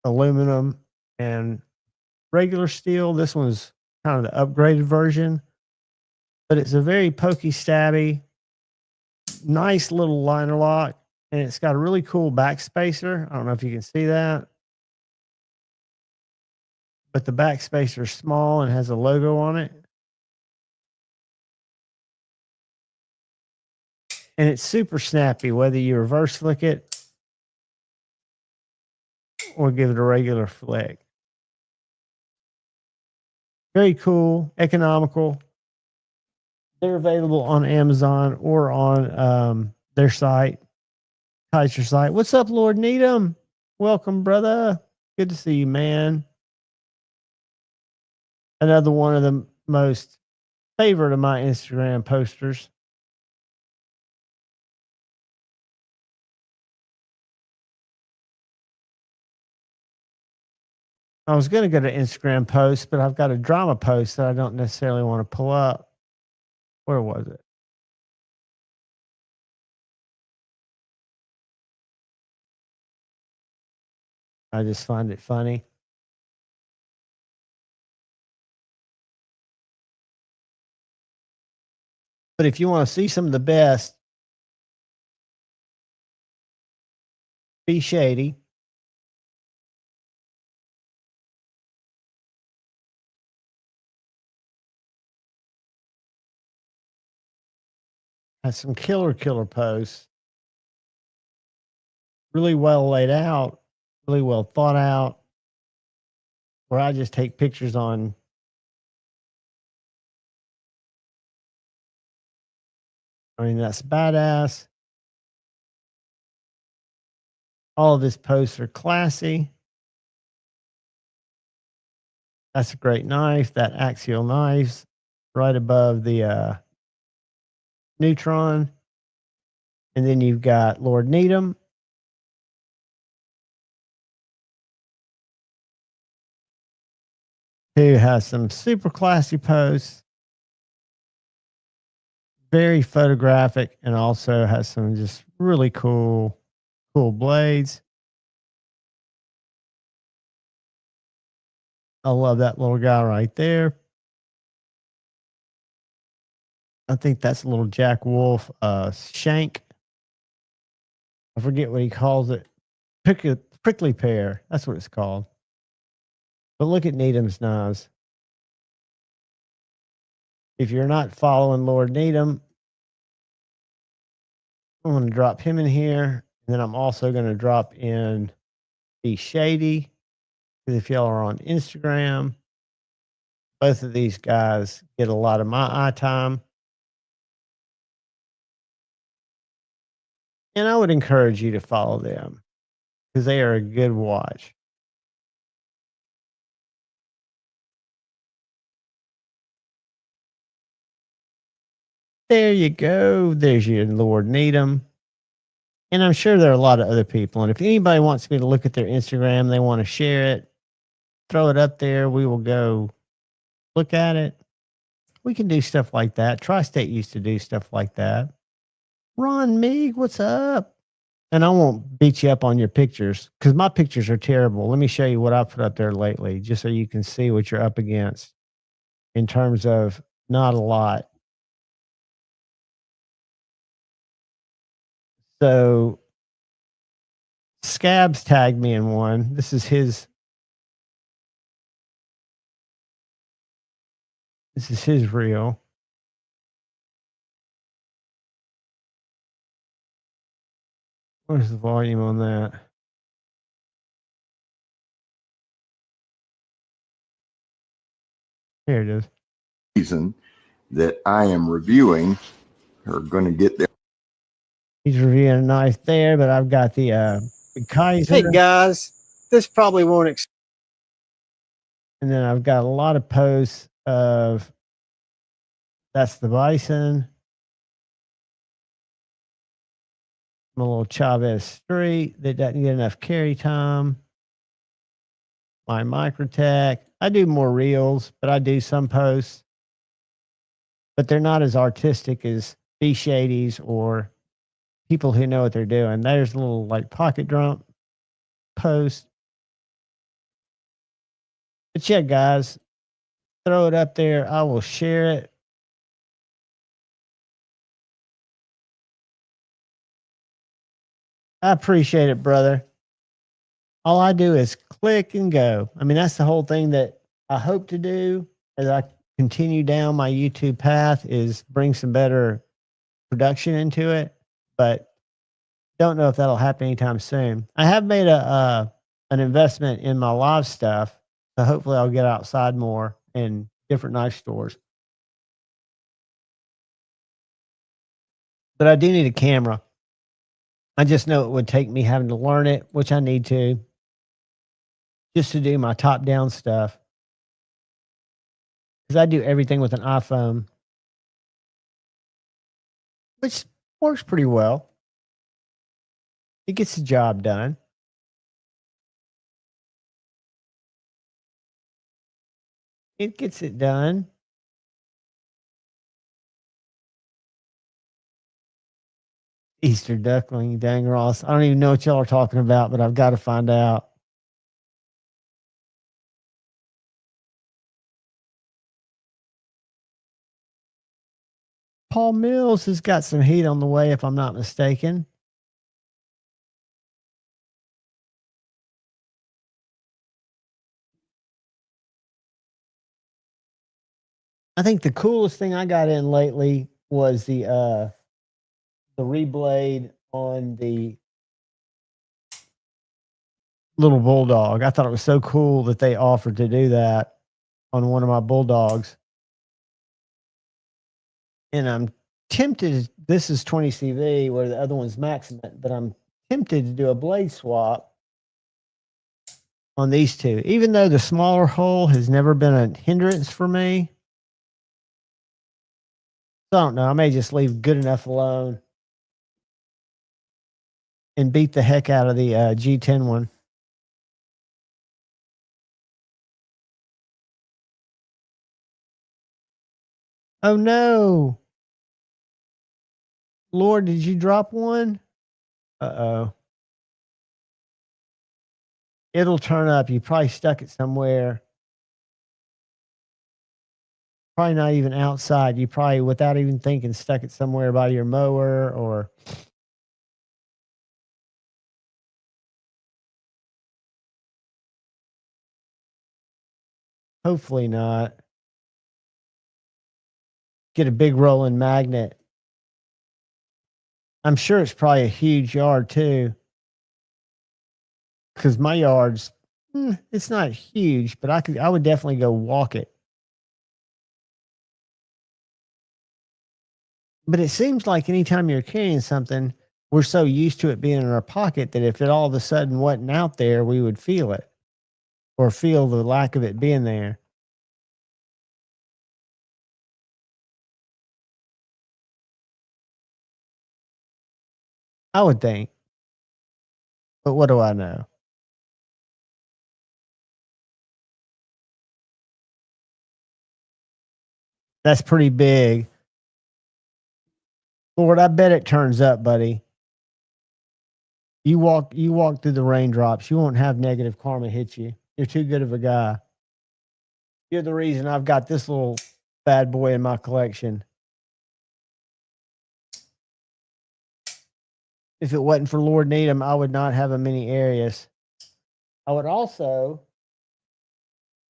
aluminum and regular steel. This one's kind of the upgraded version, but it's a very pokey, stabby, nice little liner lock, and it's got a really cool back spacer. I don't know if you can see that, but the back spacer is small and has a logo on it. And it's super snappy, whether you reverse flick it or give it a regular flick. Very cool, economical. They're available on Amazon or on their site, Kaiser site. What's up, Lord Needham? Welcome, brother. Good to see you, man. Another one of the most favorite of my Instagram posters. I was going to go to Instagram post, but I've got a drama post that I don't necessarily want to pull up. Where was it? I just find it funny. But if you want to see some of the best, be shady. Has some killer posts. Really well laid out, really well thought out. Where I just take pictures on that's badass. All of his posts are classy. That's a great knife. That axial knife's right above the Neutron. And then you've got Lord Needham. Who has some super classy posts. Very photographic and also has some just really cool blades. I love that little guy right there. I think that's a little Jack Wolf shank. I forget what he calls it. Prickly pear. That's what it's called. But look at Needham's knives. If you're not following Lord Needham, I'm going to drop him in here. And then I'm also going to drop in Be Shady. Because if y'all are on Instagram, both of these guys get a lot of my eye time. And I would encourage you to follow them because they are a good watch. There you go. There's your Lord Needham. And I'm sure there are a lot of other people. And if anybody wants me to look at their Instagram, they want to share it, throw it up there, we will go look at it. We can do stuff like that. Tri-State used to do stuff like that. Ron Meeg, what's up? And I won't beat you up on your pictures because my pictures are terrible. Let me show you what I put up there lately, just so you can see what you're up against in terms of not a lot. So Scabs tagged me in one. This is his reel. Where's the volume on that? Here it is. Reason that I am reviewing are going to get there. He's reviewing a knife there, but I've got the Kaiser. Hey guys, this probably won't. And then I've got a lot of posts of that's the Bison. My little Chavez Street that doesn't get enough carry time. My Microtech. I do more reels, but I do some posts. But they're not as artistic as Be Shadies or people who know what they're doing. There's a little like pocket drum post. But yeah, guys, throw it up there. I will share it. I appreciate it, brother. All I do is click and go. I mean, that's the whole thing that I hope to do as I continue down my YouTube path is bring some better production into it, but don't know if that'll happen anytime soon. I have made an investment in my live stuff, so hopefully I'll get outside more and different knife stores. But I do need a camera. I just know it would take me having to learn it, which I need to, just to do my top down stuff. Because I do everything with an iPhone, which works pretty well. It gets the job done. It gets it done. Easter duckling, dang Ross. I don't even know what y'all are talking about, but I've got to find out. Paul Mills has got some heat on the way, if I'm not mistaken. I think the coolest thing I got in lately was the reblade on the little bulldog. I thought it was so cool that they offered to do that on one of my bulldogs. And I'm tempted, this is 20 CV where the other one's Maximate, but I'm tempted to do a blade swap on these two. Even though the smaller hole has never been a hindrance for me. So I don't know. I may just leave good enough alone and beat the heck out of the G10 one. Oh no. Lord, did you drop one? Uh-oh. It'll turn up. You probably stuck it somewhere. Probably not even outside. You probably, without even thinking, stuck it somewhere by your mower or... Hopefully not. Get a big rolling magnet. I'm sure it's probably a huge yard too. Because my yard's, it's not huge, but I would definitely go walk it. But it seems like anytime you're carrying something, we're so used to it being in our pocket that if it all of a sudden wasn't out there, we would feel it or feel the lack of it being there. I would think. But what do I know? That's pretty big. Lord, I bet it turns up, buddy. You walk through the raindrops. You won't have negative karma hit you. You're too good of a guy. You're the reason I've got this little bad boy in my collection. If it wasn't for Lord Needham, I would not have a mini Arius. I would also,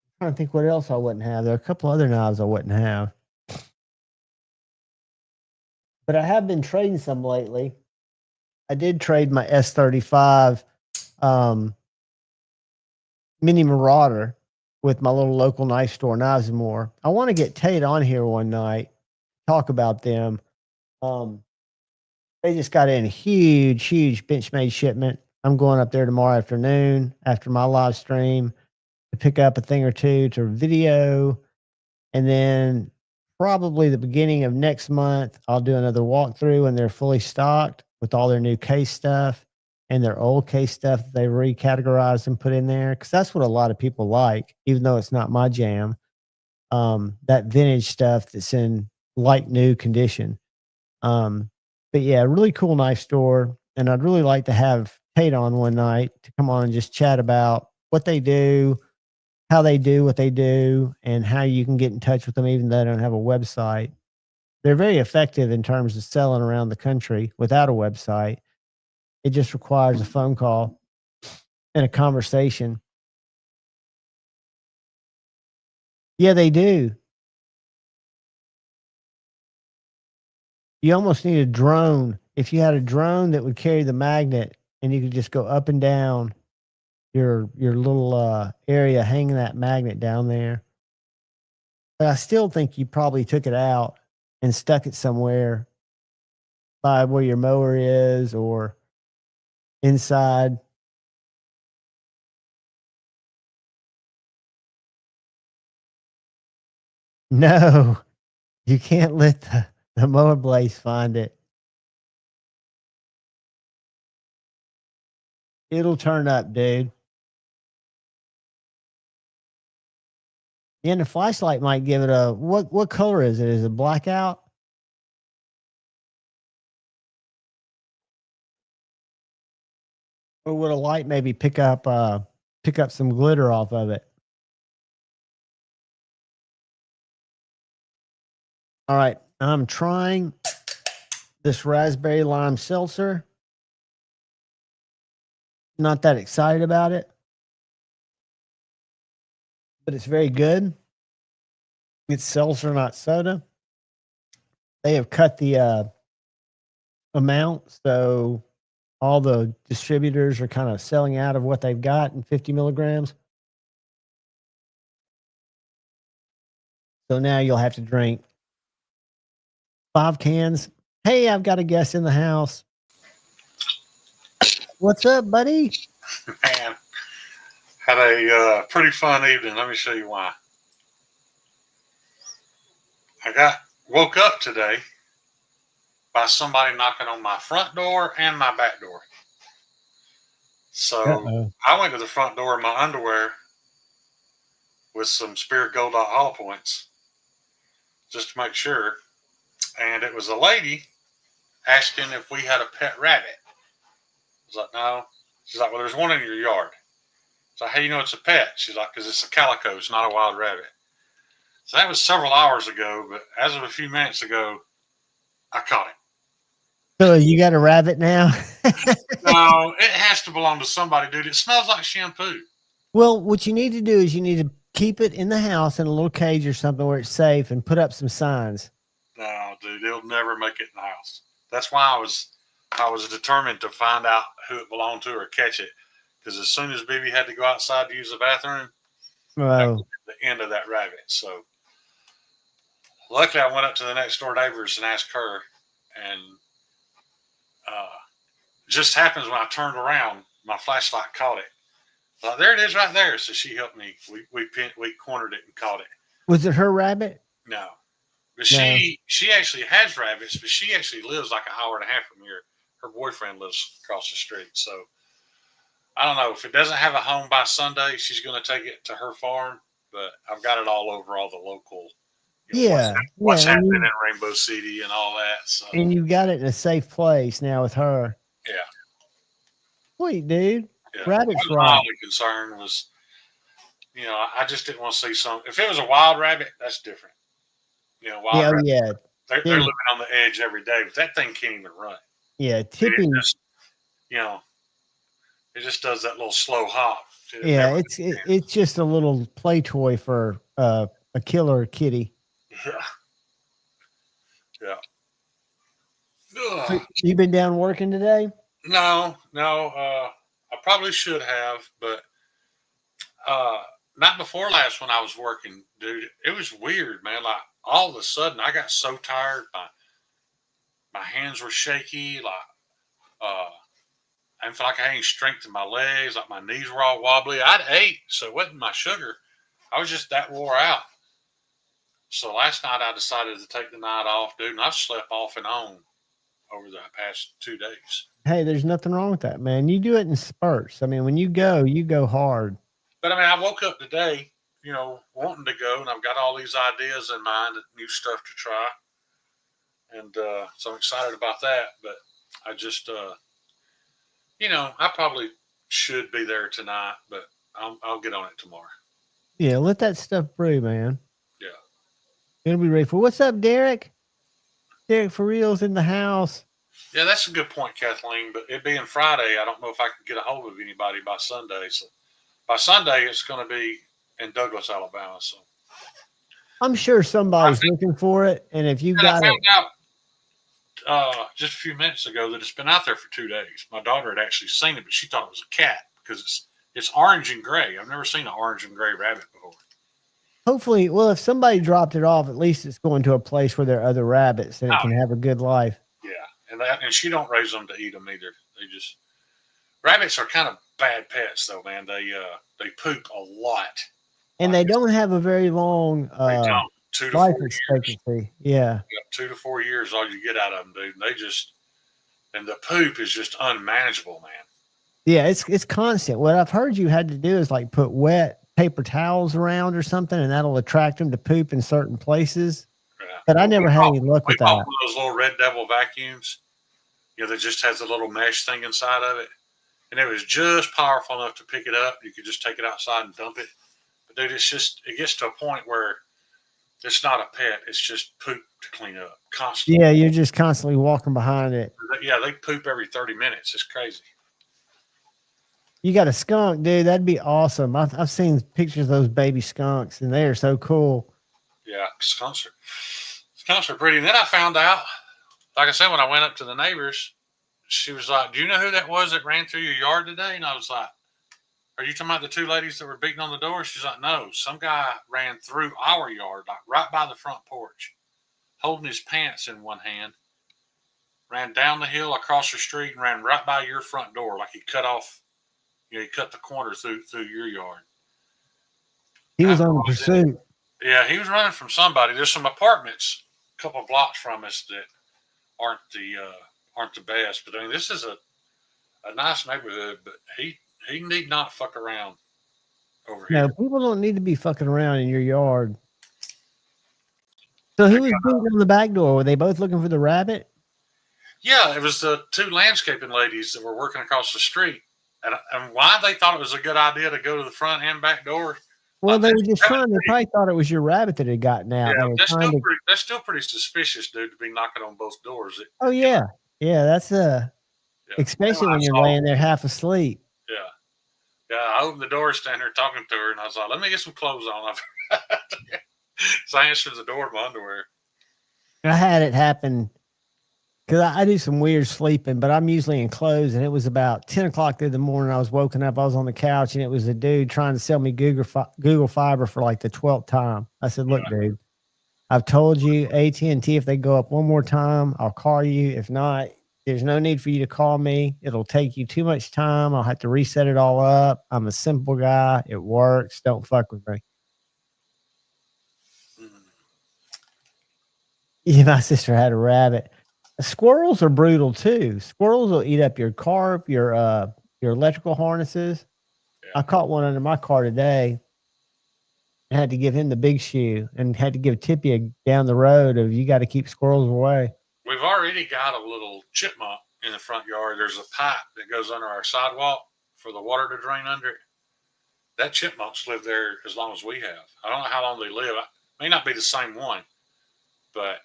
I'm trying to think what else I wouldn't have. There are a couple other knives I wouldn't have. But I have been trading some lately. I did trade my S35 Mini Marauder with my little local knife store, Knives and More. I want to get Tate on here one night, talk about them. They just got in a huge Benchmade shipment. I'm going up there tomorrow afternoon after my live stream to pick up a thing or two to video. And then probably the beginning of next month, I'll do another walkthrough and they're fully stocked with all their new case stuff and their old case stuff that they recategorized and put in there. Cause that's what a lot of people like, even though it's not my jam. That vintage stuff that's in like new condition. But yeah, really cool knife store. And I'd really like to have Tate on one night to come on and just chat about what they do, how they do what they do, and how you can get in touch with them even though they don't have a website. They're very effective in terms of selling around the country without a website. It just requires a phone call and a conversation. Yeah, they do. You almost need a drone. If you had a drone that would carry the magnet and you could just go up and down your little area hanging that magnet down there. But I still think you probably took it out and stuck it somewhere by where your mower is or inside. No, you can't let the mower blades find it. It'll turn up, dude. And the flashlight might give it a what color is it? Is it blackout? Or would a light maybe pick up some glitter off of it? All right, I'm trying this raspberry lime seltzer. Not that excited about it, but it's very good. It's seltzer, not soda. They have cut the amount, so all the distributors are kind of selling out of what they've got in 50 milligrams. So now you'll have to drink 5 cans. Hey, I've got a guest in the house. What's up, buddy? Man, had a pretty fun evening. Let me show you why. I woke up today by somebody knocking on my front door and my back door. So I went to the front door in my underwear with some Spirit Gold Hollow Points just to make sure. And it was a lady asking if we had a pet rabbit. I was like, no. She's like, well, there's one in your yard. So how do you know it's a pet? She's like, because it's a calico. It's not a wild rabbit. So that was several hours ago, but as of a few minutes ago, I caught it. So you got a rabbit now? No, it has to belong to somebody, dude. It smells like shampoo. Well, what you need to do is you need to keep it in the house in a little cage or something where it's safe and put up some signs. No, dude, it'll never make it in the house. That's why I was determined to find out who it belonged to or catch it. Because as soon as BB had to go outside to use the bathroom, that was the end of that rabbit. So luckily, I went up to the next door neighbors and asked her, and just happens when I turned around, my flashlight caught it. Like, there it is right there. So she helped me. We cornered it and caught it. Was it her rabbit? No. But she actually has rabbits, but she actually lives like an hour and a half from here. Her boyfriend lives across the street. So I don't know. If it doesn't have a home by Sunday, she's going to take it to her farm. But I've got it all over all the local. What's happening in Rainbow City and all that. So. And you got it in a safe place now with her. Yeah. Sweet, dude. Yeah. Rabbit's right. My only concern was, I just didn't want to see some. If it was a wild rabbit, that's different. Wild rabbit. They're living on the edge every day, but that thing can't even run. Yeah, tipping. It just does that little slow hop. It's just a little play toy for a killer kitty. Yeah. You been down working today? No. I probably should have, but not before last when I was working, dude. It was weird, man. Like all of a sudden, I got so tired. My hands were shaky. Like I didn't feel like I had any strength in my legs. Like my knees were all wobbly. I'd ate, so it wasn't my sugar. I was just that wore out. So last night I decided to take the night off, dude, and I've slept off and on over the past 2 days. Hey, there's nothing wrong with that, man. You do it in spurts. I mean, when you go hard. But I mean, I woke up today, wanting to go, and I've got all these ideas in mind, new stuff to try. And so I'm excited about that. But I just, I probably should be there tonight, but I'll get on it tomorrow. Yeah, let that stuff brew, man. Yeah. It'll be ready for. What's up, Derek? Derek for real's in the house. Yeah, that's a good point, Kathleen. But it being Friday, I don't know if I can get a hold of anybody by Sunday. So by Sunday, it's going to be in Douglas, Alabama. So I'm sure somebody's looking for it, and if you got it, I found out just a few minutes ago that it's been out there for 2 days. My daughter had actually seen it, but she thought it was a cat because it's orange and gray. I've never seen an orange and gray rabbit before. Hopefully, well, if somebody dropped it off, at least it's going to a place where there are other rabbits and it can have a good life. Yeah, and she don't raise them to eat them either. They just rabbits are kind of bad pets though, man. They poop a lot, and they don't have a very long 2 to life 4 expectancy. years. Yeah, 2 to 4 years, all you get out of them, dude. And and the poop is just unmanageable, man. Yeah, it's constant. What I've heard you had to do is like put wet paper towels around or something, and that'll attract them to poop in certain places. Yeah. But I never had any luck with that. One of those little Red Devil vacuums, that just has a little mesh thing inside of it, and it was just powerful enough to pick it up. You could just take it outside and dump it. But dude, it gets to a point where it's not a pet; it's just poop to clean up constantly. Yeah, you're just constantly walking behind it. Yeah, they poop every 30 minutes. It's crazy. You got a skunk, dude. That'd be awesome. I've seen pictures of those baby skunks, and they are so cool. Yeah, skunks are pretty. And then I found out, like I said, when I went up to the neighbors, she was like, "Do you know who that was that ran through your yard today?" And I was like, "Are you talking about the 2 ladies that were beating on the door?" She's like, "No, some guy ran through our yard, like right by the front porch, holding his pants in one hand, ran down the hill across the street and ran right by your front door, like he cut off." He cut the corner through your yard. He was on the pursuit. Yeah, he was running from somebody. There's some apartments a couple of blocks from us that aren't the best. But I mean, this is a nice neighborhood. But he need not fuck around over here. No, people don't need to be fucking around in your yard. So who was beating on the back door? Were they both looking for the rabbit? Yeah, it was the 2 landscaping ladies that were working across the street. And why they thought it was a good idea to go to the front and back door? Well, they were just trying. They probably thought it was your rabbit that had gotten out. Yeah, that's still pretty suspicious, dude, to be knocking on both doors. Oh yeah, that's especially when you're laying there half asleep. Yeah. I opened the door, standing there talking to her, and I was like, "Let me get some clothes on." So I answered the door in my underwear. I had it happen because I do some weird sleeping, but I'm usually in clothes. And it was about 10 o'clock in the morning. I was woken up. I was on the couch, and it was a dude trying to sell me Google Fiber for like the 12th time. I said, "Look, dude, I've told you AT&T, if they go up one more time, I'll call you. If not, there's no need for you to call me. It'll take you too much time. I'll have to reset it all up. I'm a simple guy. It works. Don't fuck with me." Yeah, my sister had a rabbit. Squirrels are brutal too. Squirrels will eat up your carp, your electrical harnesses. Yeah. I caught one under my car today. I had to give him the big shoe and had to give Tippy down the road of, you got to keep squirrels away. We've already got a little chipmunk in the front yard. There's a pipe that goes under our sidewalk for the water to drain under it. That chipmunk's lived there as long as we have. I don't know how long they live. It may not be the same one, but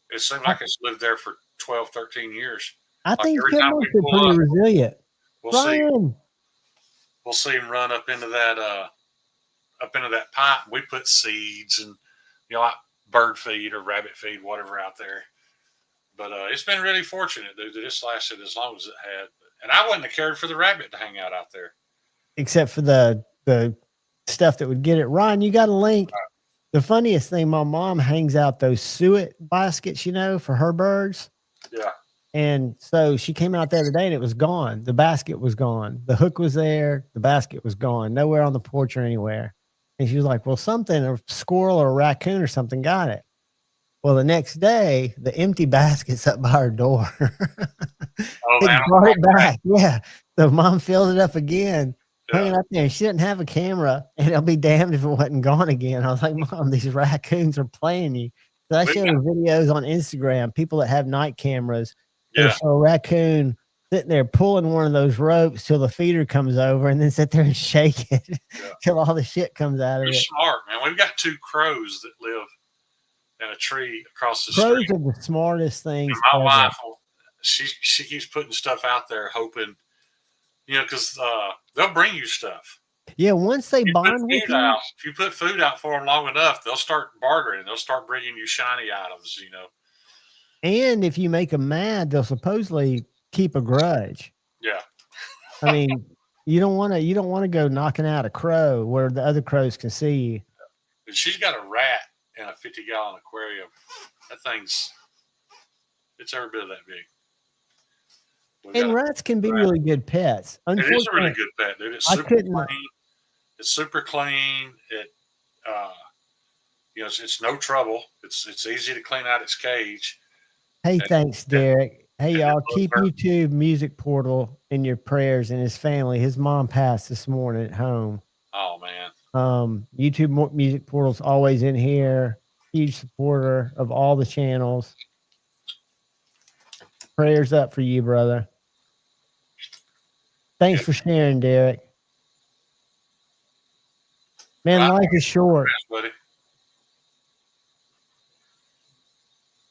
it seems like it's lived there for 12, 13 years. I think chipmunks are pretty resilient. We'll see him run up into that pipe. We put seeds and like bird feed or rabbit feed, whatever out there. But it's been really fortunate, dude, that it's lasted as long as it had. And I wouldn't have cared for the rabbit to hang out there, except for the stuff that would get it. Ryan, you got a link. The funniest thing, my mom hangs out those suet baskets, for her birds. Yeah. And so she came out there today and it was gone. The basket was gone. The hook was there. The basket was gone. Nowhere on the porch or anywhere. And she was like, well, a squirrel or a raccoon or something got it. Well, the next day, the empty basket's up by her door. It brought it back. Yeah. So mom filled it up again. Hanging up there, and she didn't have a camera, and it'll be damned if it wasn't gone again. I was like, Mom, these raccoons are playing you. So I showed her videos on Instagram, people that have night cameras. Yeah. So a raccoon sitting there pulling one of those ropes till the feeder comes over, and then sit there and shake it till all the shit comes out of it. Smart, man. We've got 2 crows that live in a tree across the street. Crows are the smartest things. And my wife, she keeps putting stuff out there, hoping, because they'll bring you stuff. Yeah, once they bond with you. If you put food out for them long enough, they'll start bartering. They'll start bringing you shiny items, And if you make them mad, they'll supposedly keep a grudge. Yeah. I mean, you don't want to go knocking out a crow where the other crows can see you. And she's got a rat in a 50-gallon aquarium. That thing's, it's every bit of that big. And rats can be really good pets. It is a really Unfortunately, good pet, dude. It's I super couldn't. clean. It's super clean. It, you know, it's no trouble. It's easy to clean out its cage. Hey, thanks, Derek. Hey, and y'all, it keep loves her. YouTube Music Portal in your prayers and his family. His mom passed this morning at home. Oh man. YouTube Music Portal's always in here. Huge supporter of all the channels. Prayers up for you, brother. Thanks for sharing, Derek. Man, life is short. Buddy.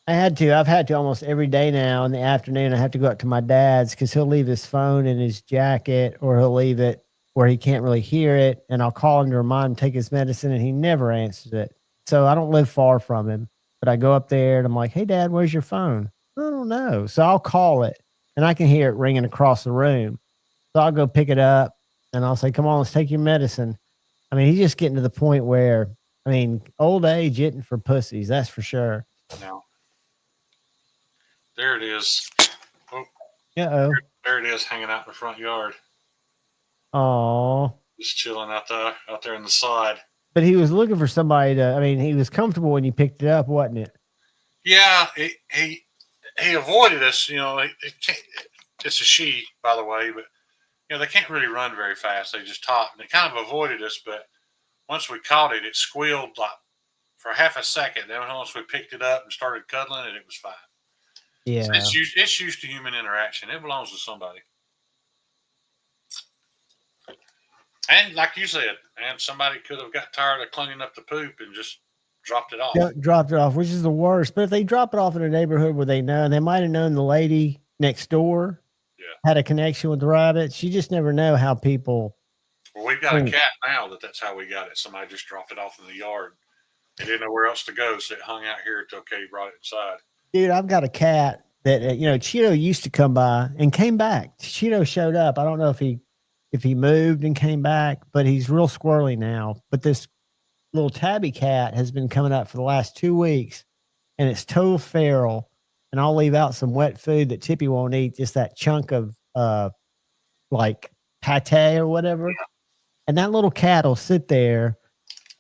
I've had to almost every day now in the afternoon. I have to go up to my dad's because he'll leave his phone in his jacket or he'll leave it where he can't really hear it. And I'll call him to remind him to take his medicine and he never answers it. So I don't live far from him, but I go up there and I'm like, hey, Dad, where's your phone? I don't know. So I'll call it and I can hear it ringing across the room. So I'll go pick it up and I'll say, come on, let's take your medicine. I mean, he's just getting to the point where, I mean, old age isn't for pussies. That's for sure. No. There it is. Oh. Uh-oh. There it is, hanging out in the front yard. Oh. Just chilling out there in the side. But he was looking for somebody to. I mean, he was comfortable when you picked it up, wasn't it? Yeah, he avoided us. You know, it's a she, by the way, but you know they can't really run very fast. They just talk, and they kind of avoided us. But once we caught it, it squealed like for half a second. Then once we picked it up and started cuddling it, it was fine. Yeah, so it's used to human interaction. It belongs to somebody. And like you said, and somebody could have got tired of cleaning up the poop and just dropped it off. Dropped it off, which is the worst. But if they drop it off in a neighborhood where they know, they might have known the lady next door had a connection with the rabbits. You just never know how people. Well, we've got a cat now that's how we got it. Somebody just dropped it off in the yard. They didn't know where else to go, so it hung out here until Katie brought it inside. Dude, I've got a cat that, Cheeto used to come by and came back. Cheeto showed up. I don't know if he moved and came back, but he's real squirrely now. But this little tabby cat has been coming up for the last 2 weeks, and it's total feral. And I'll leave out some wet food that Tippy won't eat, just that chunk of like pate or whatever. And that little cat will sit there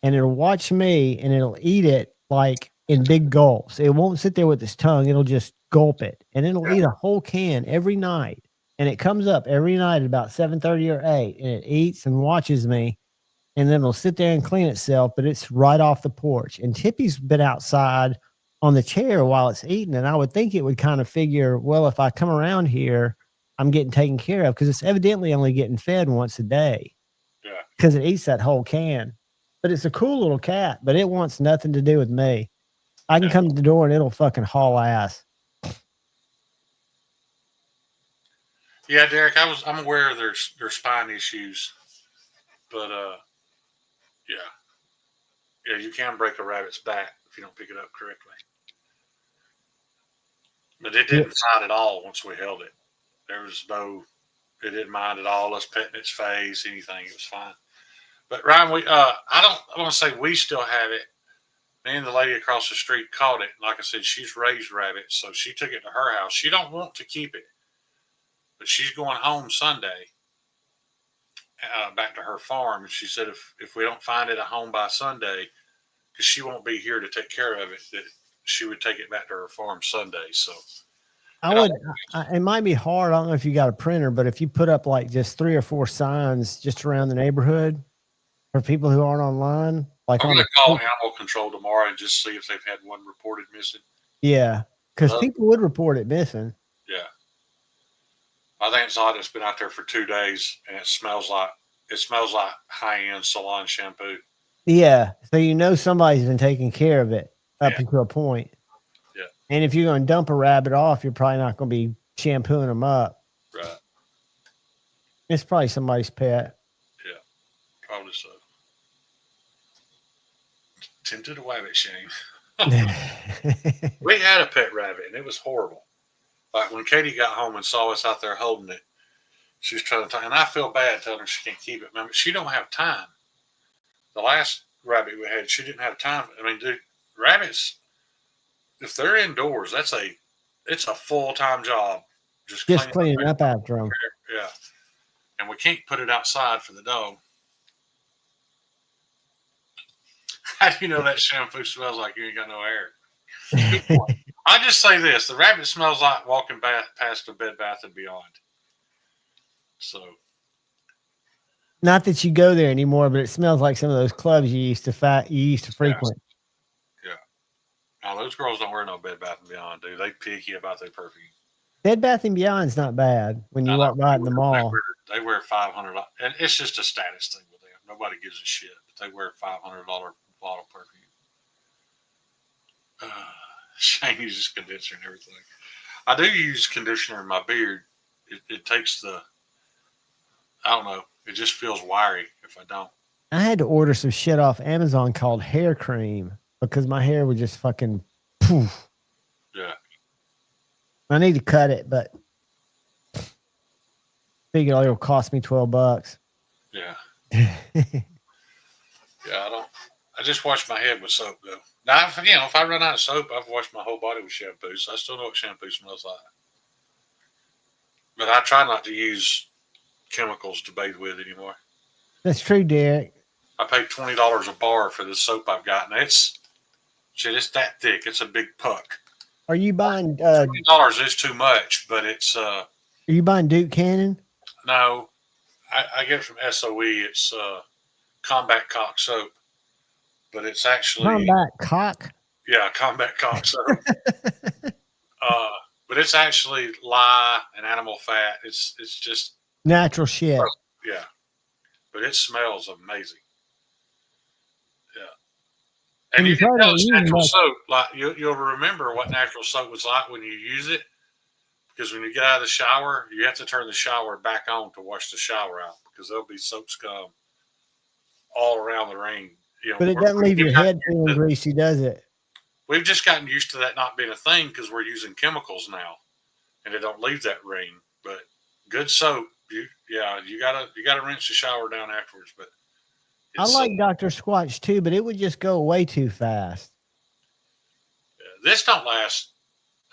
and it'll watch me and it'll eat it like in big gulps. It won't sit there with its tongue. It'll just gulp it. And it'll eat a whole can every night. And it comes up every night at about 7:30 or 8. And it eats and watches me. And then it'll sit there and clean itself. But it's right off the porch. And Tippy's been outside on the chair while it's eating. And I would think it would kind of figure, well, if I come around here, I'm getting taken care of. Because it's evidently only getting fed once a day. Yeah. Because it eats that whole can. But it's a cool little cat. But it wants nothing to do with me. I can come to the door and it'll fucking haul ass. Yeah, Derek, I'm aware of their spine issues, but yeah, you can break a rabbit's back if you don't pick it up correctly. But it didn't fight at all once we held it. It didn't mind at all us petting its face, anything. It was fine. But Ryan, I want to say we still have it. Me and the lady across the street caught it. Like I said, she's raised rabbits, so she took it to her house. She don't want to keep it. But she's going home Sunday back to her farm. And she said if we don't find it a home by Sunday, because she won't be here to take care of it, that she would take it back to her farm Sunday. So it might be hard. I don't know if you got a printer, but if you put up like just 3 or 4 signs just around the neighborhood for people who aren't online. Like I'm going to call animal control tomorrow and just see if they've had one reported missing. Yeah, because people would report it missing. Yeah. I think it's odd. It's been out there for 2 days, and it smells like high-end salon shampoo. Yeah, so somebody's been taking care of it up until a point. Yeah, and if you're going to dump a rabbit off, you're probably not going to be shampooing them up. Right. It's probably somebody's pet. Yeah, probably so. Tempted to wave at Shane. We had a pet rabbit, and it was horrible. Like when Katie got home and saw us out there holding it, she was trying to talk, and I feel bad telling her she can't keep it. Remember, she don't have time. The last rabbit we had, she didn't have time. I mean, dude, rabbits, if they're indoors, it's a full-time job. Just cleaning up after them. Yeah. And we can't put it outside for the dog. How do you know that shampoo smells like you ain't got no hair? I just say this: the rabbit smells like walking past a Bed Bath and Beyond. So, not that you go there anymore, but it smells like some of those clubs you used to frequent. Yeah. Now those girls don't wear no Bed Bath and Beyond, do they? Picky about their perfume. Bed Bath and Beyond's not bad when you walk by in the mall. They wear $500, and it's just a status thing with them. Nobody gives a shit, but they wear a $500 bottle perfume. Shane uses conditioner and everything. I do use conditioner in my beard. It takes I don't know. It just feels wiry if I don't. I had to order some shit off Amazon called hair cream because my hair would just fucking poof. Yeah. I need to cut it, but figure it'll cost me $12. Yeah. Yeah, I just wash my head with soap though. Now, if I run out of soap, I've washed my whole body with shampoo, so I still know what shampoo smells like. But I try not to use chemicals to bathe with anymore. That's true, Derek. I paid $20 a bar for the soap I've got, and it's that thick. It's a big puck. Are you buying $20 is too much, but it's Are you buying Duke Cannon? No, I get it from SOE. It's Combat Cock soap, but it's actually Combat Cock. Yeah, Combat Cock soap. But it's actually lye and animal fat. It's just natural shit. Yeah, but it smells amazing. Yeah, and you can tell it's natural soap. Like you'll remember what natural soap was like when you use it. Because when you get out of the shower, you have to turn the shower back on to wash the shower out because there'll be soap scum all around the ring. But it doesn't leave your head feeling greasy, does it? We've just gotten used to that not being a thing because we're using chemicals now, and it don't leave that ring. But good soap, you gotta rinse the shower down afterwards. But I like Dr. Squatch too, but it would just go away too fast. This don't last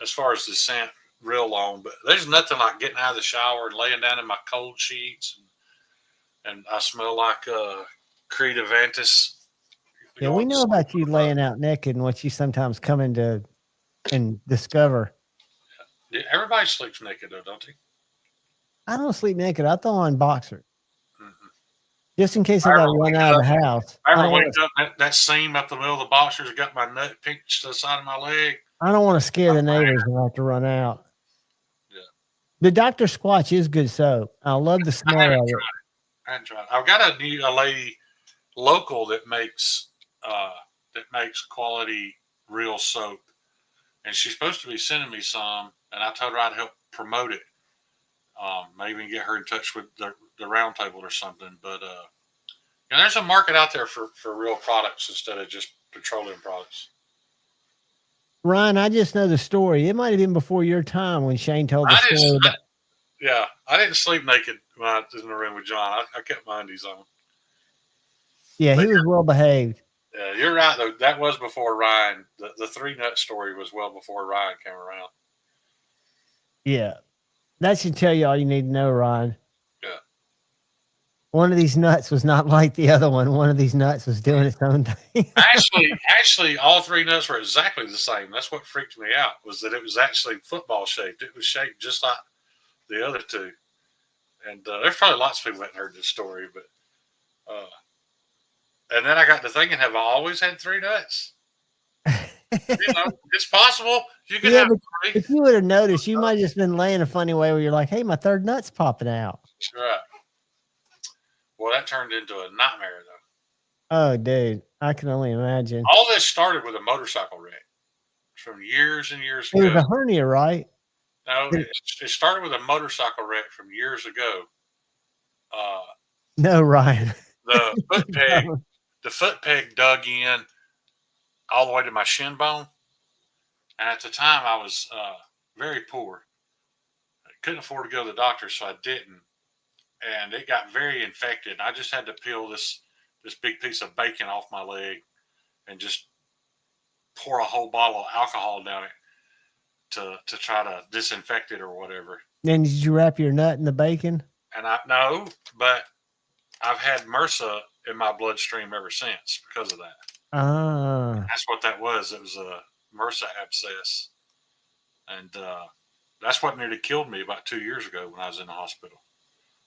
as far as the scent real long, but there's nothing like getting out of the shower and laying down in my cold sheets and I smell like Creed Avantis. Yeah, we know about you laying out naked and what you sometimes come into and discover. Yeah, everybody sleeps naked though, don't they? I don't sleep naked. I throw on boxers. Mm-hmm. Just in case I got to run out of the house. I ever wake up that seam up the middle of the boxers got my nut pinched to the side of my leg. I don't want to scare the neighbors and have to run out. The Dr. Squatch is good soap. I love the smell of it. I haven't tried. I've got a lady local that makes quality real soap, and she's supposed to be sending me some. And I told her I'd help promote it. Maybe get her in touch with the round table or something. But there's a market out there for real products instead of just petroleum products. Ryan, I just know the story. It might have been before your time when Shane told the story. I didn't sleep naked when I was in the room with John. I kept my undies on. Yeah, he was well behaved. Yeah, you're right, though. That was before Ryan. The 3-nut story was well before Ryan came around. Yeah. That should tell you all you need to know, Ryan. Yeah. One of these nuts was not like the other one. One of these nuts was doing its own thing. Actually, all 3 nuts were exactly the same. That's what freaked me out, was that it was actually football shaped. It was shaped just like the other 2. And there's probably lots of people that haven't heard this story, but and then I got to thinking, have I always had 3 nuts? It's possible. You could have 3. If you would have noticed, you might have just been laying a funny way where you're like, hey, my 3rd nut's popping out. That's right. Well, that turned into a nightmare, though. Oh, dude. I can only imagine. All this started with a motorcycle wreck from years and years ago. It was a hernia, right? No, it started with a motorcycle wreck from years ago. No, Ryan. The foot peg dug in all the way to my shin bone. And at the time, I was very poor. I couldn't afford to go to the doctor, so I didn't. And it got very infected. I just had to peel this this big piece of bacon off my leg and just pour a whole bottle of alcohol down it to try to disinfect it or whatever. Then did you wrap your nut in the bacon? And I no, but I've had MRSA in my bloodstream ever since because of that. Ah. That's what that was. It was a MRSA abscess. And that's what nearly killed me about 2 years ago when I was in the hospital.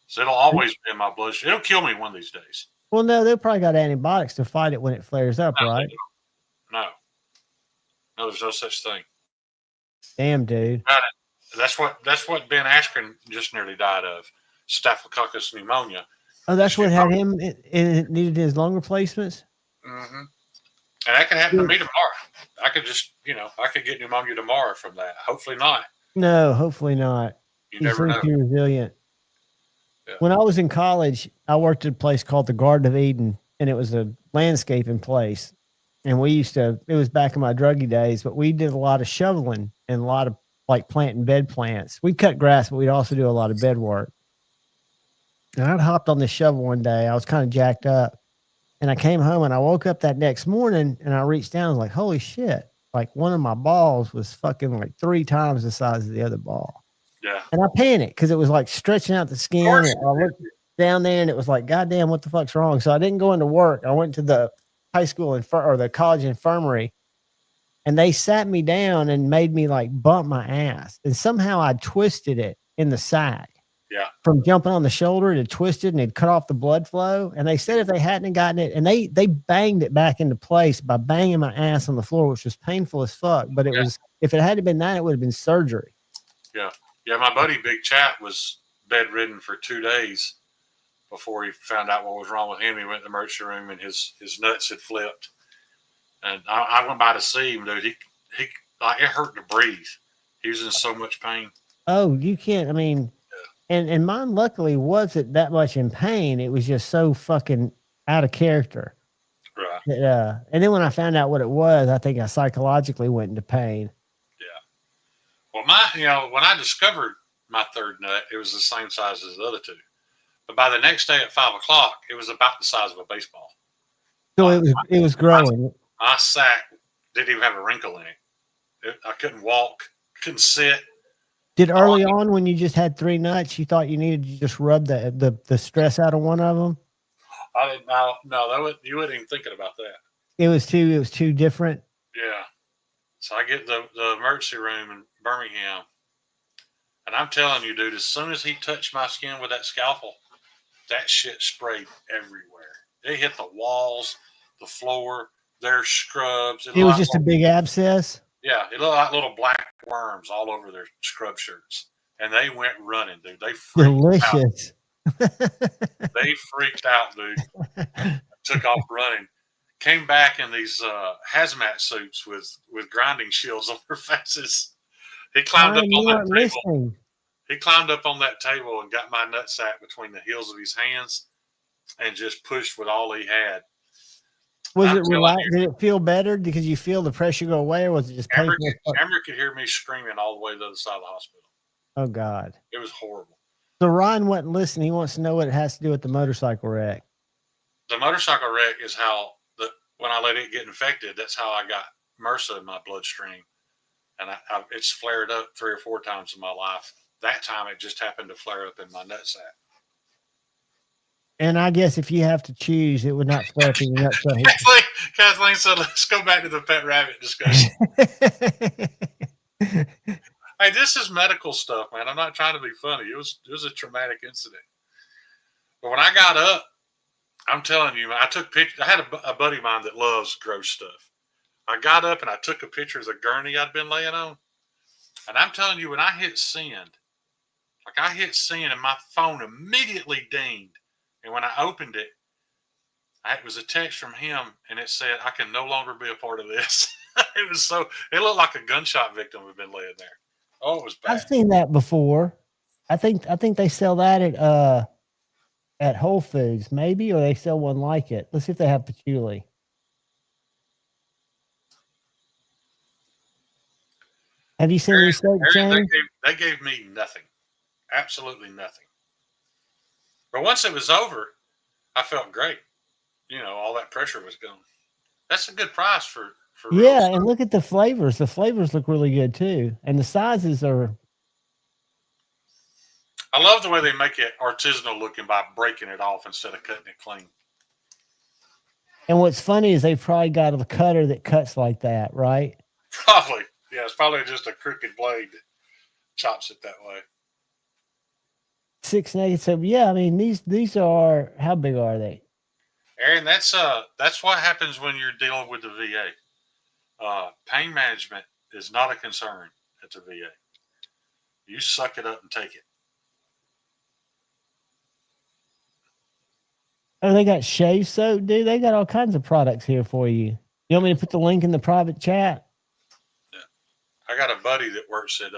So it'll always be in my bloodstream. It'll kill me one of these days. Well, no, they've probably got antibiotics to fight it when it flares up, No, right? No, there's no such thing. Damn, dude. That's what Ben Askren just nearly died of, Staphylococcus pneumonia. Oh, that's what had him. It needed his lung replacements. Mm-hmm. And that can happen to me tomorrow. I could just, I could get pneumonia tomorrow from that. Hopefully not. No, hopefully not. You never know. Too resilient. Yeah. When I was in college, I worked at a place called the Garden of Eden, and it was a landscaping place. And it was back in my druggy days, but we did a lot of shoveling and a lot of like planting bed plants. We cut grass, but we'd also do a lot of bed work. And I'd hopped on the shovel one day. I was kind of jacked up. And I came home and I woke up that next morning and I reached down and was like, holy shit. Like one of my balls was fucking like 3 times the size of the other ball. Yeah. And I panicked because it was like stretching out the skin. And I looked down there and it was like, goddamn, what the fuck's wrong? So I didn't go into work. I went to the high school or the college infirmary, and they sat me down and made me like bump my ass. And somehow I twisted it in the side. Yeah. From jumping on the shoulder, it had twisted and it cut off the blood flow. And they said if they hadn't gotten it, and they banged it back into place by banging my ass on the floor, which was painful as fuck. But it was, if it hadn't been that, it would have been surgery. Yeah. Yeah. My buddy, Big Chat, was bedridden for 2 days before he found out what was wrong with him. He went to the emergency room and his nuts had flipped. And I went by to see him, dude. He like, it hurt to breathe. He was in so much pain. Oh, you can't, I mean, and mine luckily wasn't that much in pain. It was just so fucking out of character. Right. That, and then when I found out what it was, I think I psychologically went into pain. Yeah. Well, when I discovered my third nut, it was the same size as the other two. But by the next day at 5 o'clock, it was about the size of a baseball. So it was growing. My sack didn't even have a wrinkle in it. I couldn't walk, couldn't sit. Did early on, when you just had 3 nuts, you thought you needed to just rub the stress out of one of them? I didn't know. No, you wasn't even thinking about that. It was too different. Yeah. So I get the emergency room in Birmingham, and I'm telling you, dude, as soon as he touched my skin with that scalpel, that shit sprayed everywhere. It hit the walls, the floor, their scrubs. It was just a big abscess. Yeah, it looked like little black worms all over their scrub shirts. And they went running, dude. They freaked out. They freaked out, dude. Took off running. Came back in these hazmat suits with grinding shields on their faces. He climbed up on that table. He climbed up on that table and got my nutsack between the heels of his hands and just pushed with all he had. Was it relaxed? Did it feel better because you feel the pressure go away, or was it just painful? Amber could hear me screaming all the way to the other side of the hospital. Oh, God. It was horrible. So Ryan wasn't listening. He wants to know what it has to do with the motorcycle wreck. The motorcycle wreck is how, when I let it get infected, that's how I got MRSA in my bloodstream. And it's flared up 3 or 4 times in my life. That time it just happened to flare up in my nutsack. And I guess if you have to choose, it would not flare up in your nutsack. Kathleen said, let's go back to the pet rabbit discussion. Hey, this is medical stuff, man. I'm not trying to be funny. It was a traumatic incident. But when I got up, I'm telling you, I took pictures. I had a buddy of mine that loves gross stuff. I got up and I took a picture of the gurney I'd been laying on. And I'm telling you, when I hit send, and my phone immediately dinged. And when I opened it, it was a text from him, and it said, I can no longer be a part of this. It looked like a gunshot victim had been laying there. Oh, it was bad. I've seen that before. I think they sell that at Whole Foods, maybe, or they sell one like it. Let's see if they have patchouli. Have you seen these steaks, Shane? They gave me nothing. Absolutely nothing. But once it was over, I felt great. all that pressure was gone. That's a good price for Yeah, real. and look at the flavors. The flavors look really good too, and the sizes are. I love the way they make it artisanal looking by breaking it off instead of cutting it clean. And what's funny is they probably got a cutter that cuts like that, right? Probably. Yeah, it's probably just a crooked blade that chops it that way. 6 nuggets. So yeah, I mean these are, how big are they? Aaron, that's what happens when you're dealing with the VA. Pain management is not a concern at the VA. You suck it up and take it. Oh, they got shave soap, dude. They got all kinds of products here for you. You want me to put the link in the private chat? Yeah. I got a buddy that works at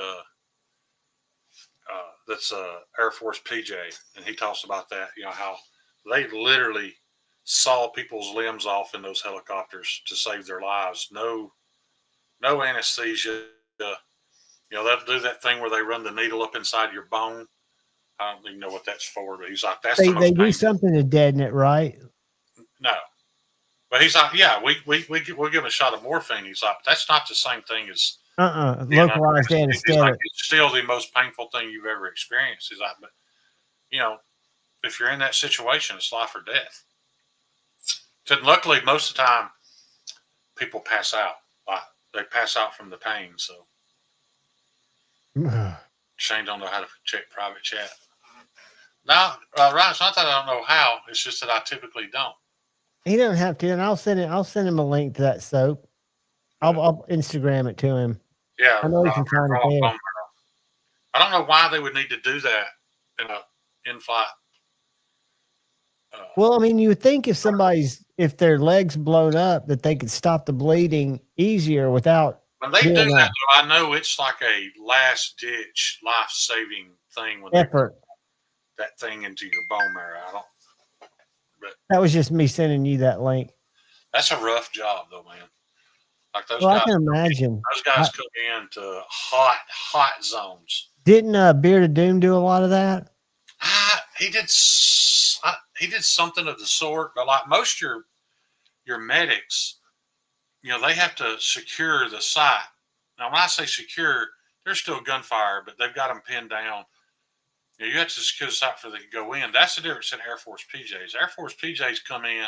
that's Air Force PJ, and he talks about that. How they literally saw people's limbs off in those helicopters to save their lives. No anesthesia. They'll do that thing where they run the needle up inside your bone. I don't even know what that's for, but he's like, that's the most They do painful. something to deaden it, right? No. But he's like, yeah, we'll give him a shot of morphine. He's like, that's not the same thing as Localized anesthetic. He's like, it's still the most painful thing you've ever experienced. He's like, but if you're in that situation, it's life or death. And luckily, most of the time, people pass out. Like, they pass out from the pain. So Shane don't know how to check private chat. No, Ryan, it's not that I don't know how. It's just that I typically don't. He doesn't have to, and I'll send him a link to that soap. I'll Instagram it to him. Yeah, I know he can find it there. I don't know why they would need to do that in a in-flight. Well, I mean, you would think if their leg's blown up, that they could stop the bleeding easier without. When they do that, though, I know it's like a last-ditch, life-saving thing when effort. They put that thing into your bone marrow. That was just me sending you that link. That's a rough job, though, man. Like those Well, guys, I can imagine. Those guys come into hot zones. Didn't Beard of Doom do a lot of that? He did something of the sort, but like most your medics, they have to secure the site. Now, when I say secure, there's still gunfire, but they've got them pinned down. You have to secure the site for they can go in. That's the difference in Air Force PJs. Air Force PJs come in,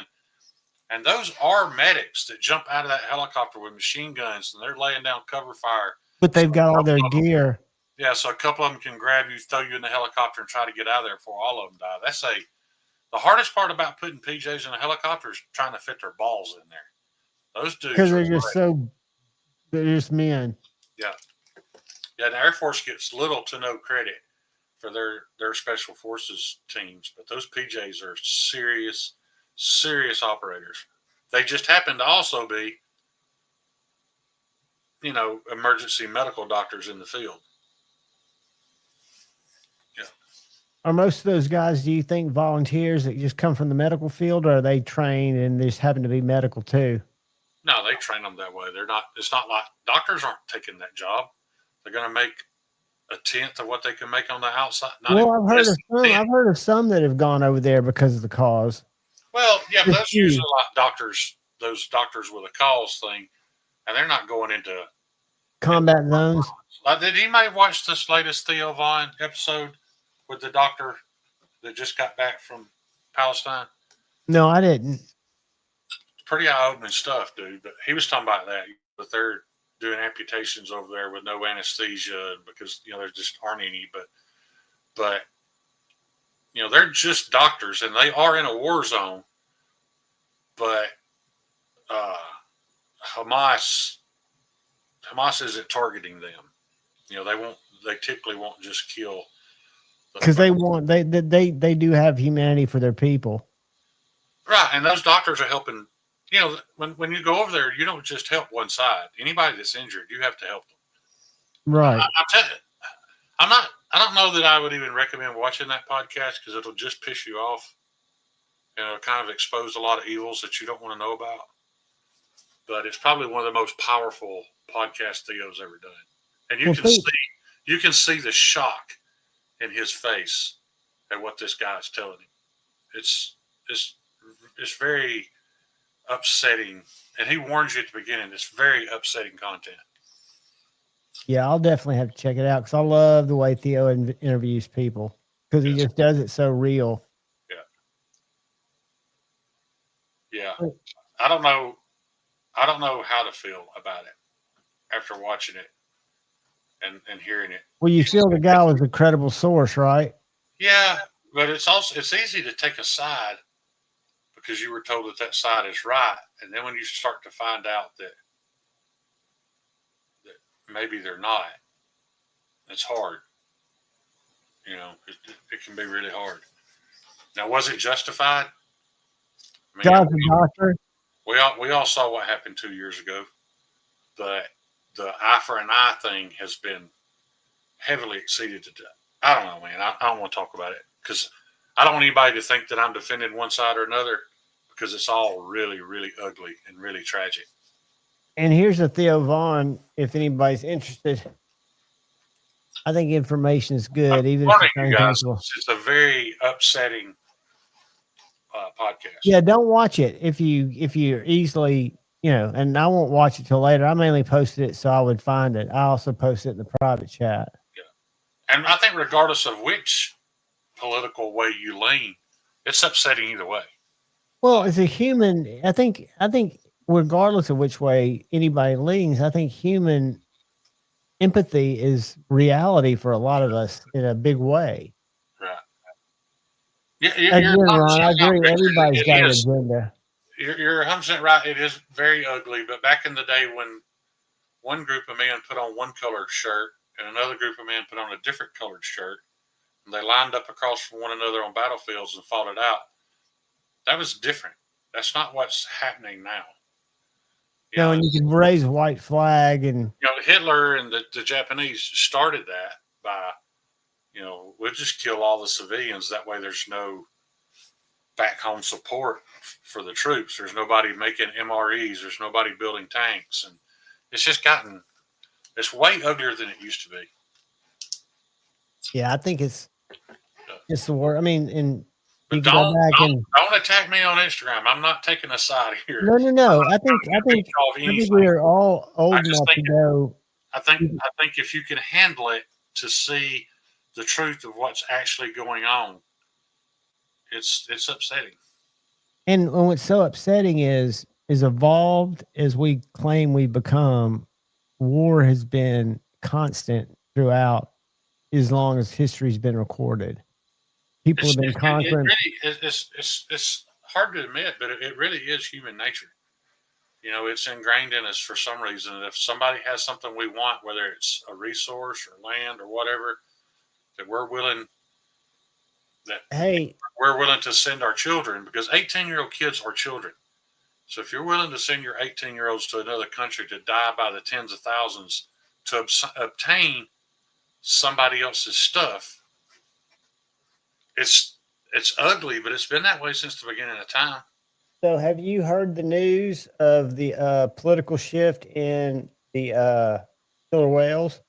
and those are medics that jump out of that helicopter with machine guns, and they're laying down cover fire. But they've got all their gear. Yeah, so a couple of them can grab you, throw you in the helicopter, and try to get out of there before all of them die. The hardest part about putting PJs in a helicopter is trying to fit their balls in there. Those dudes, because they're just men. Yeah. The Air Force gets little to no credit for their special forces teams, but those PJs are serious operators. They just happen to also be, emergency medical doctors in the field. Yeah. Are most of those guys, do you think, volunteers that just come from the medical field, or are they trained and they just happen to be medical too? No, they train them that way. They're not. It's not like doctors aren't taking that job. They're going to make a tenth of what they can make on the outside. Well, I've heard of some that have gone over there because of the cause. Well, yeah, but those usually like doctors, those doctors with a cause thing, and they're not going into combat zones. Did anybody watch this latest Theo Vaughn episode with the doctor that just got back from Palestine? No, I didn't. Pretty eye-opening stuff, dude. But he was talking about that they're doing amputations over there with no anesthesia because there just aren't any. But they're just doctors and they are in a war zone. But Hamas isn't targeting them. They typically won't just kill because they do have humanity for their people. Right, and those doctors are helping. When you go over there, you don't just help one side. Anybody that's injured, you have to help them. Right. I'll tell you, I don't know that I would even recommend watching that podcast because it'll just piss you off. It'll kind of expose a lot of evils that you don't want to know about. But it's probably one of the most powerful podcasts Theo's ever done. And you can see the shock in his face at what this guy's telling him. it's very upsetting. And he warns you at the beginning. It's very upsetting content. Yeah, I'll definitely have to check it out because I love the way Theo interviews people because he just does it so real. Yeah. I don't know how to feel about it after watching it and hearing it. Well, you feel the guy was a credible source, right? Yeah, but it's easy to take a side because you were told that side is right, and then when you start to find out that maybe they're not, it's hard. You know, it can be really hard. Now, was it justified? I mean, God's a doctor. We all saw what happened 2 years ago. The eye for an eye thing has been heavily exceeded to death. I don't know, man. I don't want to talk about it because I don't want anybody to think that I'm defending one side or another because it's all really, really ugly and really tragic. And here's a Theo Vaughn, if anybody's interested. I think information is good, even if it's uncomfortable. It's a very upsetting podcast. Yeah, don't watch it if you're easily, and I won't watch it till later. I mainly posted it so I would find it. I also posted it in the private chat. Yeah. And I think regardless of which political way you lean, it's upsetting either way. Well, as a human, I think regardless of which way anybody leans, I think human empathy is reality for a lot of us in a big way. Right. Yeah, Ron, I agree. Everybody's got an agenda. You're 100% right. It is very ugly. But back in the day when one group of men put on one colored shirt and another group of men put on a different colored shirt, and they lined up across from one another on battlefields and fought it out, that was different. That's not what's happening now. And you can raise a white flag, and Hitler and the Japanese started that by, we'll just kill all the civilians. That way, there's no back home support for the troops. There's nobody making MREs. There's nobody building tanks, and it's just it's way uglier than it used to be. Yeah, I think it's the word. I mean, and but don't attack me on Instagram. I'm not taking a side here. No. I think we are all old enough to know. I think if you can handle it to see the truth of what's actually going on, it's upsetting. And what's so upsetting is evolved as we claim we've become, war has been constant throughout as long as history's been recorded. People have been conquering. It's hard to admit, but it really is human nature. It's ingrained in us for some reason. And if somebody has something we want, whether it's a resource or land or whatever, that we're willing to send our children, because 18-year-old kids are children. So if you're willing to send your 18-year-olds to another country to die by the tens of thousands to obtain somebody else's stuff, it's ugly, but it's been that way since the beginning of time. So have you heard the news of the political shift in the killer whales?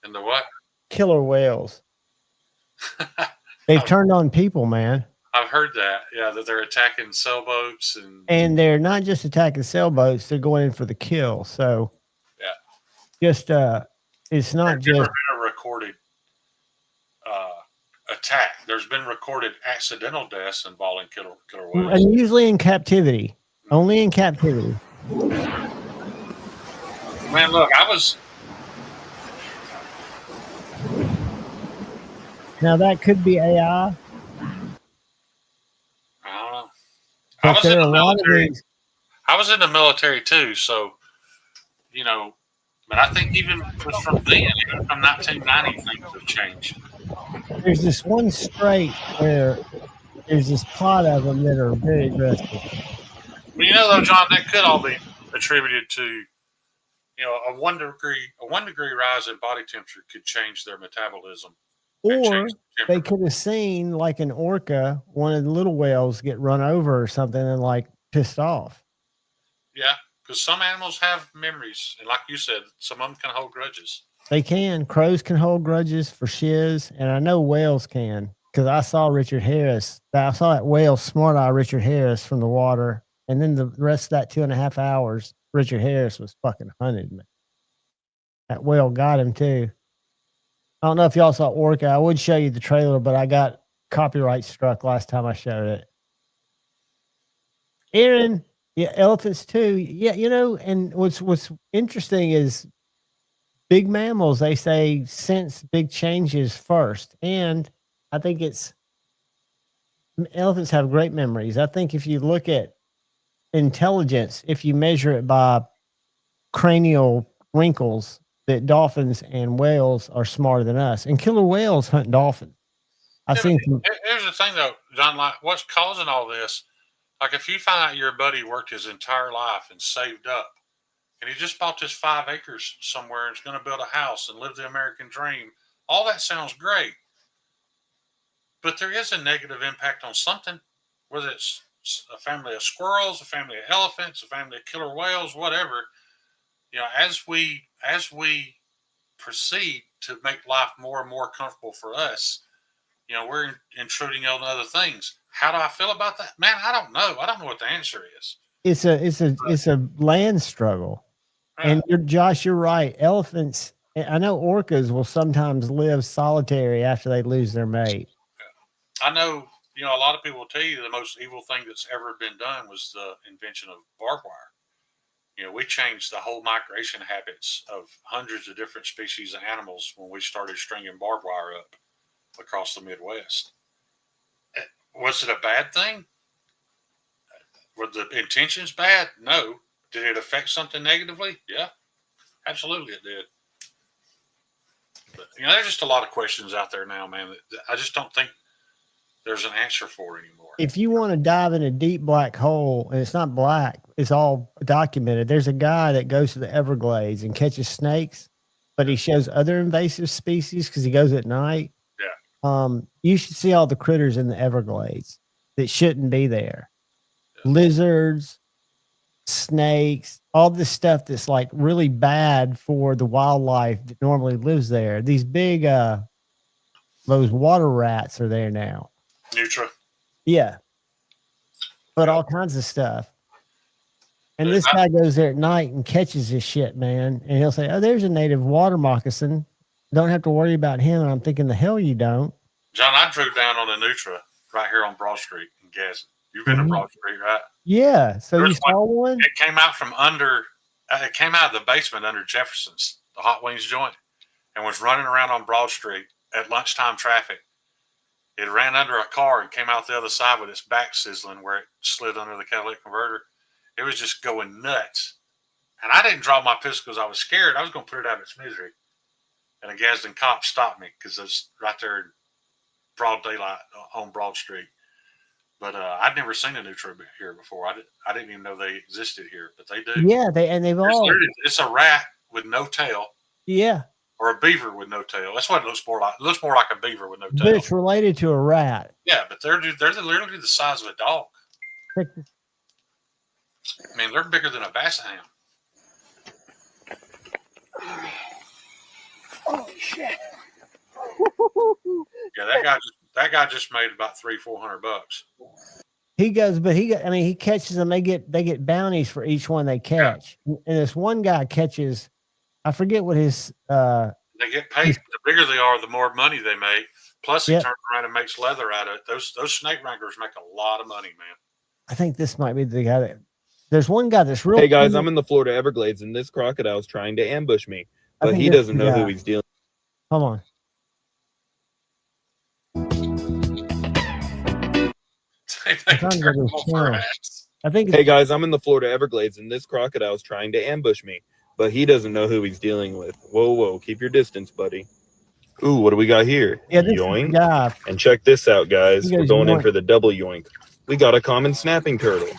In the what? Killer whales. They've turned on people, man. I've heard that. Yeah, that they're attacking sailboats and they're not just attacking sailboats; they're going in for the kill. So, just it's not just been a recorded attack. There's been recorded accidental deaths involving killer whales, and usually in captivity. Only in captivity. Man, look, Now that could be AI. I don't know. But there are a lot of things. I was in the military too, so but I think even from then, even from 1990, things have changed. There's this one strait where there's this pot of them that are very aggressive. Well, though, John, that could all be attributed to a 1 degree rise in body temperature could change their metabolism. Or they could have seen like an orca, one of the little whales get run over or something and pissed off. Yeah, because some animals have memories. And like you said, some of them can hold grudges. They can. Crows can hold grudges for shiz. And I know whales can. because I saw Richard Harris. I saw that whale smart eye Richard Harris from the water, and then the rest of that 2.5 hours, Richard Harris was fucking hunted, man. That whale got him too. I don't know if y'all saw Orca. I would show you the trailer, but I got copyright struck last time I showed it. Aaron, yeah, elephants too. Yeah, you know, and what's interesting is big mammals, they say, sense big changes first. And I think elephants have great memories. I think if you look at intelligence, if you measure it by cranial wrinkles, that dolphins and whales are smarter than us. And killer whales hunt dolphins. I think. Here's the thing, though, John. Like, what's causing all this? Like, if you find out your buddy worked his entire life and saved up, and he just bought this 5 acres somewhere and is going to build a house and live the American dream, all that sounds great. But there is a negative impact on something, whether it's a family of squirrels, a family of elephants, a family of killer whales, whatever. You know, as we proceed to make life more and more comfortable for us, you know, we're intruding on other things. How do I feel about that? Man, I don't know. I don't know what the answer is. It's a land struggle. And Josh, you're right. Elephants, I know orcas will sometimes live solitary after they lose their mate. I know, you know, a lot of people will tell you the most evil thing that's ever been done was the invention of barbed wire. You know, we changed the whole migration habits of hundreds of different species of animals when we started stringing barbed wire up across the Midwest. Was it a bad thing? Were the intentions bad? No. Did it affect something negatively? Yeah, absolutely it did. But, you know, there's just a lot of questions out there now, man, that I just don't think there's an answer for anymore. If you want to dive in a deep black hole, and it's not black, it's all documented. There's a guy that goes to the Everglades and catches snakes, but he shows other invasive species because he goes at night. Yeah. You should see all the critters in the Everglades that shouldn't be there. Yeah. Lizards, snakes, all this stuff that's like really bad for the wildlife that normally lives there. These big, those water rats are there now. Nutra. Yeah. But all kinds of stuff. And this guy goes there at night and catches this shit, man. And he'll say, oh, there's a native water moccasin. Don't have to worry about him. And I'm thinking, the hell you don't. John, I drew down on the Nutra right here on Broad Street in Gadsden. You've been to Broad Street, right? Yeah. So you saw one? It came out from under, it came out of the basement under Jefferson's, the Hot Wings joint, and was running around on Broad Street at lunchtime traffic. It ran under a car and came out the other side with its back sizzling where it slid under the catalytic converter. It was just going nuts. And I didn't draw my pistol because I was scared. I was going to put it out of its misery. And a Gadsden cop stopped me because it was right there in broad daylight on Broad Street. But I'd never seen a Nutra here before. I didn't even know they existed here, but they do. Yeah, they've all. It's a rat with no tail. Yeah. Or a beaver with no tail. That's what it looks more like. It looks more like a beaver with no tail. But it's related to a rat. Yeah, but they're literally the size of a dog. I mean, they're bigger than a basset hound. Oh shit! Yeah, that guy just made about $300-400. He goes, but he catches them. They get bounties for each one they catch. Yeah. And this one guy catches, I forget what his. They get paid. The bigger they are, the more money they make. Plus, he turns around and makes leather out of it. Those snake wranglers make a lot of money, man. I think this might be the guy that. There's one guy that's real. Hey guys, I'm in the Florida Everglades, and this crocodile's trying to ambush me, but he doesn't know who he's dealing. Hold on. I think. Hey guys, I'm in the Florida Everglades, and this crocodile's trying to ambush me, but he doesn't know who he's dealing with. Whoa, keep your distance, buddy. Ooh, what do we got here? Yeah, yoink. And check this out, guys. We're going in for the double yoink. We got a common snapping turtle.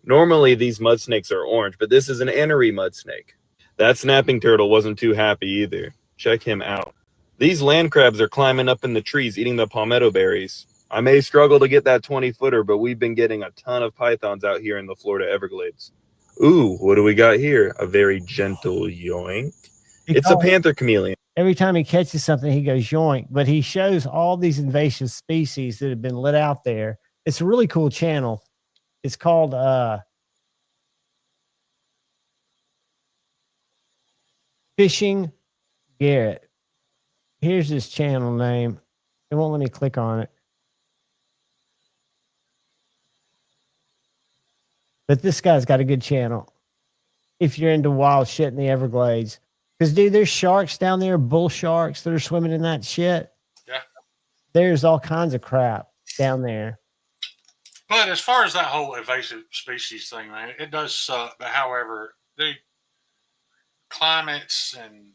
Normally, these mud snakes are orange, but this is an Enery mud snake. That snapping turtle wasn't too happy either. Check him out. These land crabs are climbing up in the trees, eating the palmetto berries. I may struggle to get that 20-footer, but we've been getting a ton of pythons out here in the Florida Everglades. Ooh, what do we got here? A very gentle yoink. It's a panther chameleon. Every time he catches something, he goes yoink. But he shows all these invasive species that have been let out there. It's a really cool channel. It's called Fishing Garrett. Here's his channel name. It won't let me click on it. But this guy's got a good channel if you're into wild shit in the Everglades. Because, dude, there's sharks down there, bull sharks that are swimming in that shit. Yeah. There's all kinds of crap down there. But as far as that whole invasive species thing, man, it does suck. But however, the climates and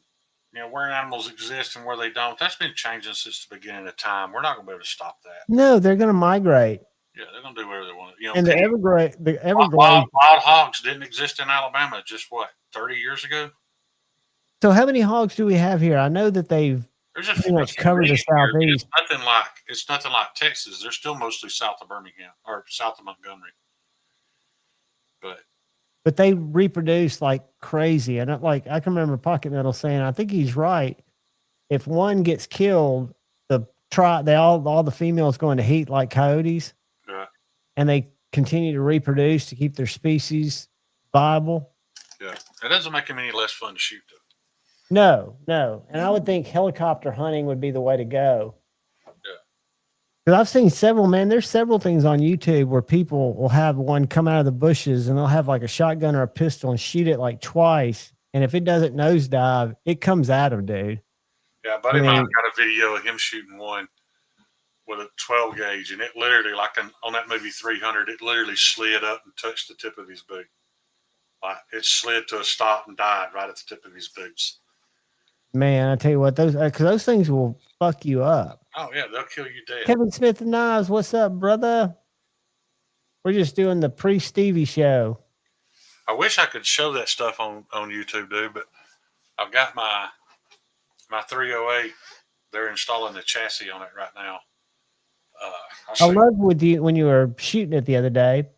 where animals exist and where they don't, that's been changing since the beginning of time. We're not going to be able to stop that. No, they're going to migrate. Yeah, they're going to do whatever they want. And the Everglades, wild hogs didn't exist in Alabama just 30 years ago. So how many hogs do we have here? I know that they've pretty much covered the southeast. It's nothing like Texas. They're still mostly south of Birmingham or south of Montgomery. But they reproduce like crazy. And I can remember Pocket Metal saying, I think he's right. If one gets killed, all the females go into heat like coyotes. Yeah. And they continue to reproduce to keep their species viable. Yeah. It doesn't make them any less fun to shoot though. No. And I would think helicopter hunting would be the way to go. Yeah. Because I've seen there's several things on YouTube where people will have one come out of the bushes and they'll have like a shotgun or a pistol and shoot it like twice. And if it doesn't nosedive, it comes at them, dude. Yeah, buddy of mine got a video of him shooting one with a 12 gauge, and it literally, like on that movie 300, it literally slid up and touched the tip of his boot. Like it slid to a stop and died right at the tip of his boots. Man, I tell you what, those things will fuck you up. Oh yeah, they'll kill you dead. Kevin Smith and Knives, what's up, brother? We're just doing the pre-Stevie show. I wish I could show that stuff on YouTube, dude, but I've got my 308. They're installing the chassis on it right now. I loved when you were shooting it the other day.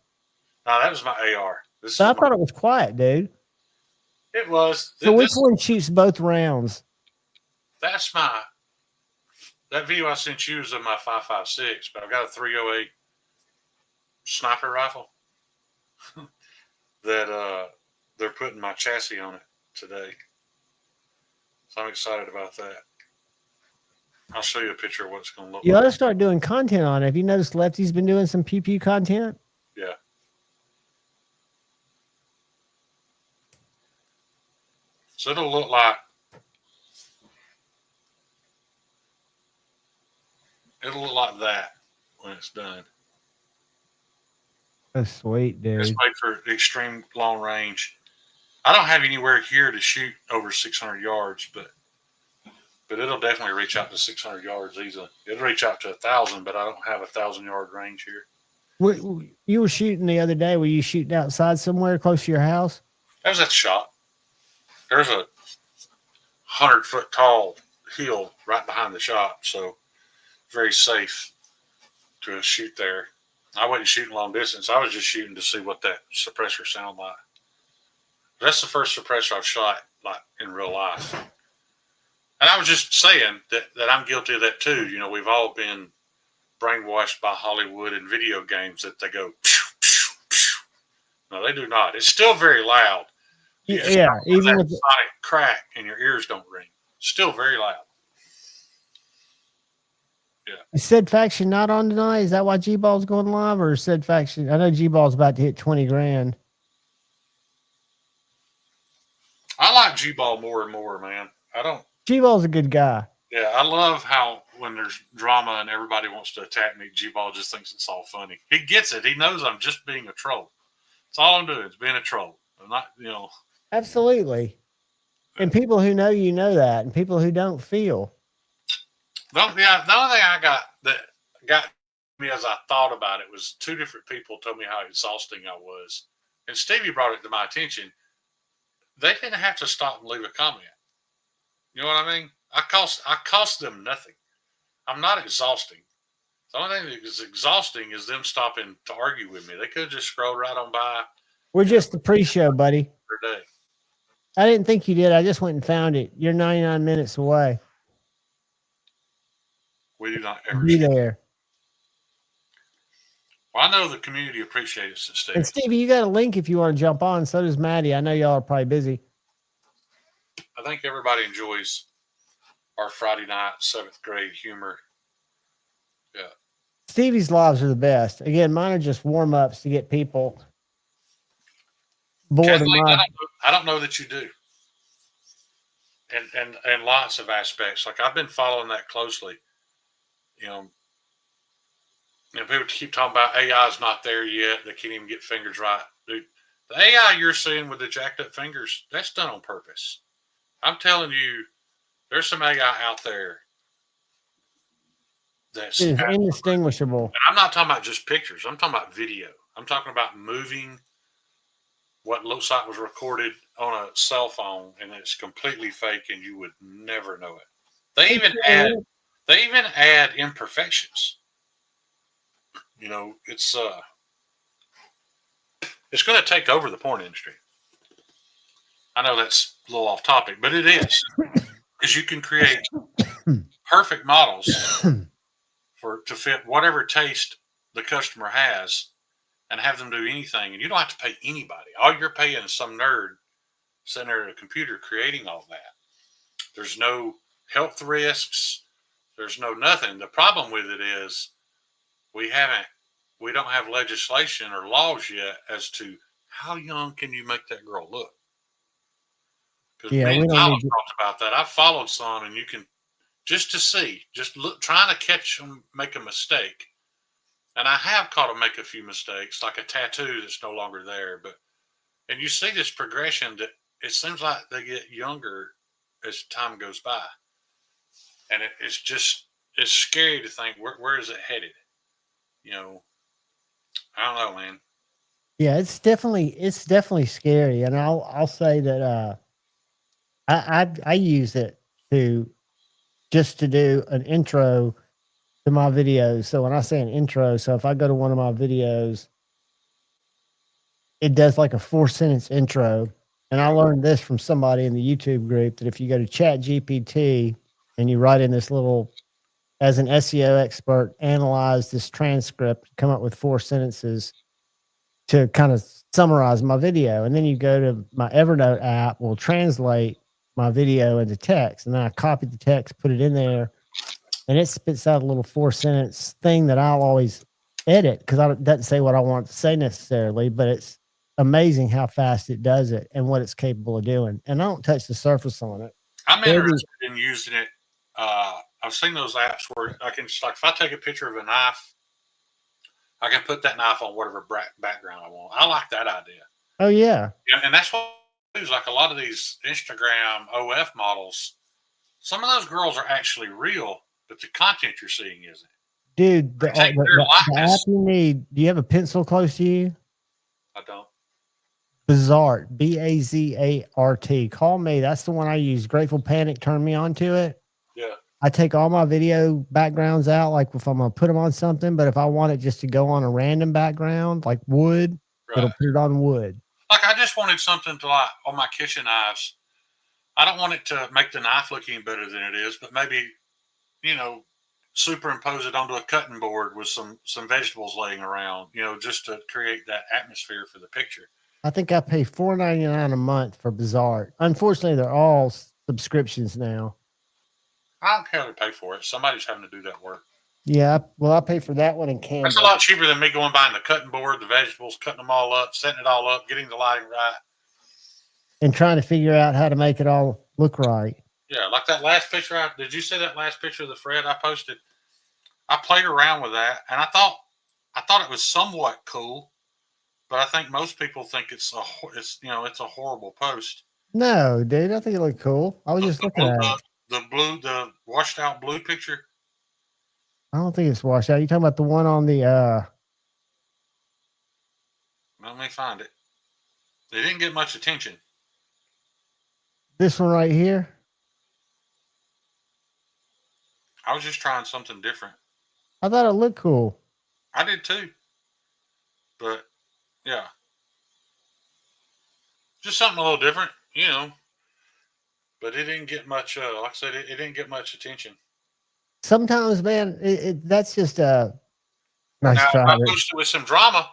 No, that was my AR. I thought it was quiet, dude. It was. So which one shoots both rounds? That video I sent you is of my 5.56, but I've got a 308 sniper rifle that they're putting my chassis on it today. So I'm excited about that. I'll show you a picture of what it's going to look like. You ought to start doing content on it. Have you noticed Lefty's been doing some PP content? Yeah. So it'll look like that when it's done. That's sweet, dude. It's made for extreme long range. I don't have anywhere here to shoot over 600 yards, but it'll definitely reach out to 600 yards easily. It'll reach out to 1,000, but I don't have 1,000-yard range here. You were shooting the other day. Were you shooting outside somewhere close to your house? That was at the shop. There's a 100-foot tall hill right behind the shop, so very safe to shoot there. I wasn't shooting long distance. I was just shooting to see what that suppressor sounded like. That's the first suppressor I've shot like in real life. And I was just saying that I'm guilty of that too. You know, we've all been brainwashed by Hollywood and video games that they go, pew, pew, pew. No, they do not. It's still very loud. Yeah, even with the sonic crack and your ears don't ring. Still very loud. Yeah. Is Said Faction not on tonight? Is that why G-Ball's going live, or Said Faction? I know G-Ball's about to hit 20 grand. I like G-Ball more and more, man. G-Ball's a good guy. Yeah, I love how when there's drama and everybody wants to attack me, G-Ball just thinks it's all funny. He gets it. He knows I'm just being a troll. That's all I'm doing is being a troll. I'm not, Absolutely. And people who know you know that, and people who don't feel. The only thing I got me as I thought about it was two different people told me how exhausting I was. And Stevie brought it to my attention. They didn't have to stop and leave a comment. You know what I mean? I cost them nothing. I'm not exhausting. The only thing that is exhausting is them stopping to argue with me. They could have just scrolled right on by. We're just the pre-show, buddy. Per day. I didn't think you did. I just went and found it. You're 99 minutes away. We do not ever Be skip. there. Well, I know the community appreciates it, Steve. And Stevie, you got a link if you want to jump on. So does Maddie. I know y'all are probably busy. I think everybody enjoys our Friday night 7th grade humor. Yeah. Stevie's lives are the best. Again, mine are just warm ups to get people bored of Kathleen, mine. I don't know that you do. And lots of aspects. Like I've been following that closely. You know, people keep talking about AI's not there yet. They can't even get fingers right. Dude, the AI you're seeing with the jacked up fingers, that's done on purpose. I'm telling you, there's some AI out there that's It is indistinguishable. And I'm not talking about just pictures. I'm talking about video. I'm talking about moving what looks like was recorded on a cell phone, and it's completely fake, and you would never know it. They even add imperfections. You know, it's going to take over the porn industry. I know that's a little off topic, but it is, because you can create perfect models to fit whatever taste the customer has, and have them do anything, and you don't have to pay anybody. All you're paying is some nerd sitting there at a computer creating all that. There's no health risks. There's no nothing. The problem with it is we don't have legislation or laws yet as to how young can you make that girl look. Because me and Tyler talked about that. I've followed some, and you can just look, trying to catch them make a mistake. And I have caught them make a few mistakes, like a tattoo that's no longer there. And you see this progression that it seems like they get younger as time goes by. And it's scary to think, where is it headed? You know, I don't know, man. Yeah, it's definitely scary. And I'll say that I use it to do an intro to my videos. So when I say an intro, so if I go to one of my videos, it does like a 4-sentence intro. And I learned this from somebody in the YouTube group that if you go to Chat GPT and you write in this little, as an SEO expert, analyze this transcript, come up with 4 sentences to kind of summarize my video. And then you go to my Evernote app, will translate my video into text. And then I copy the text, put it in there, and it spits out a little 4-sentence thing that I'll always edit because it doesn't say what I want to say necessarily, but it's amazing how fast it does it and what it's capable of doing. And I don't touch the surface on it. I'm interested in using it. I've seen those apps where I can just, like, if I take a picture of a knife, I can put that knife on whatever background I want. I like that idea. Oh, yeah. And that's what I use. Like a lot of these Instagram OF models, some of those girls are actually real, but the content you're seeing isn't. Dude, the app you need, do you have a pencil close to you? I don't. Bazart, Bazart. Call me. That's the one I use. Grateful Panic turned me on to it. Yeah. I take all my video backgrounds out, like if I'm going to put them on something, but if I want it just to go on a random background, like wood, it'll put it on wood. Like I just wanted something to, like, on my kitchen knives. I don't want it to make the knife look any better than it is, but maybe, you know, superimpose it onto a cutting board with some vegetables laying around, you know, just to create that atmosphere for the picture. I think I pay $4.99 a month for Bazart. Unfortunately, they're all subscriptions now. I don't care to pay for it. Somebody's having to do that work. Yeah, well, I pay for that one in Canva. That's a lot cheaper than me going buying the cutting board, the vegetables, cutting them all up, setting it all up, getting the lighting right. And trying to figure out how to make it all look right. Yeah, like that last picture. Did you see that last picture of the Fred I posted? I played around with that, and I thought it was somewhat cool, but I think most people think it's a horrible post. No, dude, I think it looked cool. I was just looking at it. The washed out blue picture. I don't think it's washed out. You talking about the one on the Let me find it. They didn't get much attention. This one right here. I was just trying something different. I thought it looked cool. I did too. But yeah. Just something a little different, you know. but it didn't get much. Like I said, it didn't get much attention. Sometimes, man, that's just a nice Now, try. I posted with some drama.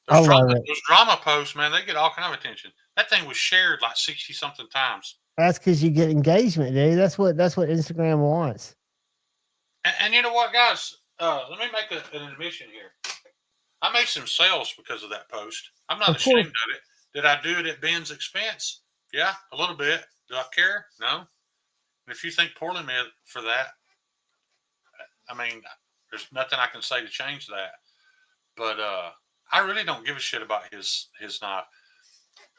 I love it. Those drama posts, man, they get all kind of attention. That thing was shared like 60 something times. That's because you get engagement, dude. That's what Instagram wants. And you know what, guys? Let me make an admission here. I made some sales because of that post. I'm not ashamed of it. Did I do it at Ben's expense? Yeah, a little bit. Do I care? No. And if you think poorly of me for that, I mean, there's nothing I can say to change that. But I really don't give a shit about his knife.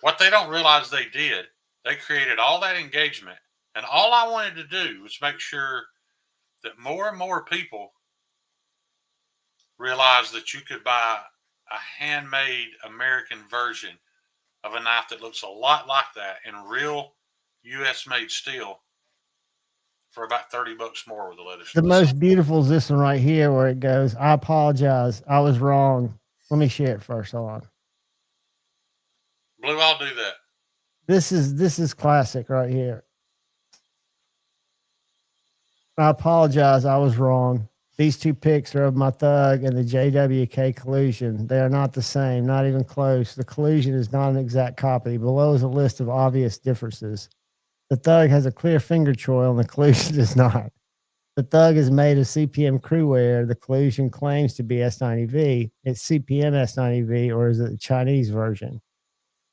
What they don't realize they did, they created all that engagement. And all I wanted to do was make sure that more and more people realize that you could buy a handmade American version of a knife that looks a lot like that in real U.S. made steel for about $30 more with a leather strap. The most beautiful is this one right here where it goes, I apologize. I was wrong. Let me share it first. Hold on. Blue, I'll do that. This is classic right here. I apologize. I was wrong. These two pics are of my Thug and the JWK collusion. They are not the same, not even close. The collusion is not an exact copy. Below is a list of obvious differences. The Thug has a clear finger choil and the collusion does not. The Thug is made of CPM crewware. The collusion claims to be S90V. It's CPM S90V, or is it the Chinese version?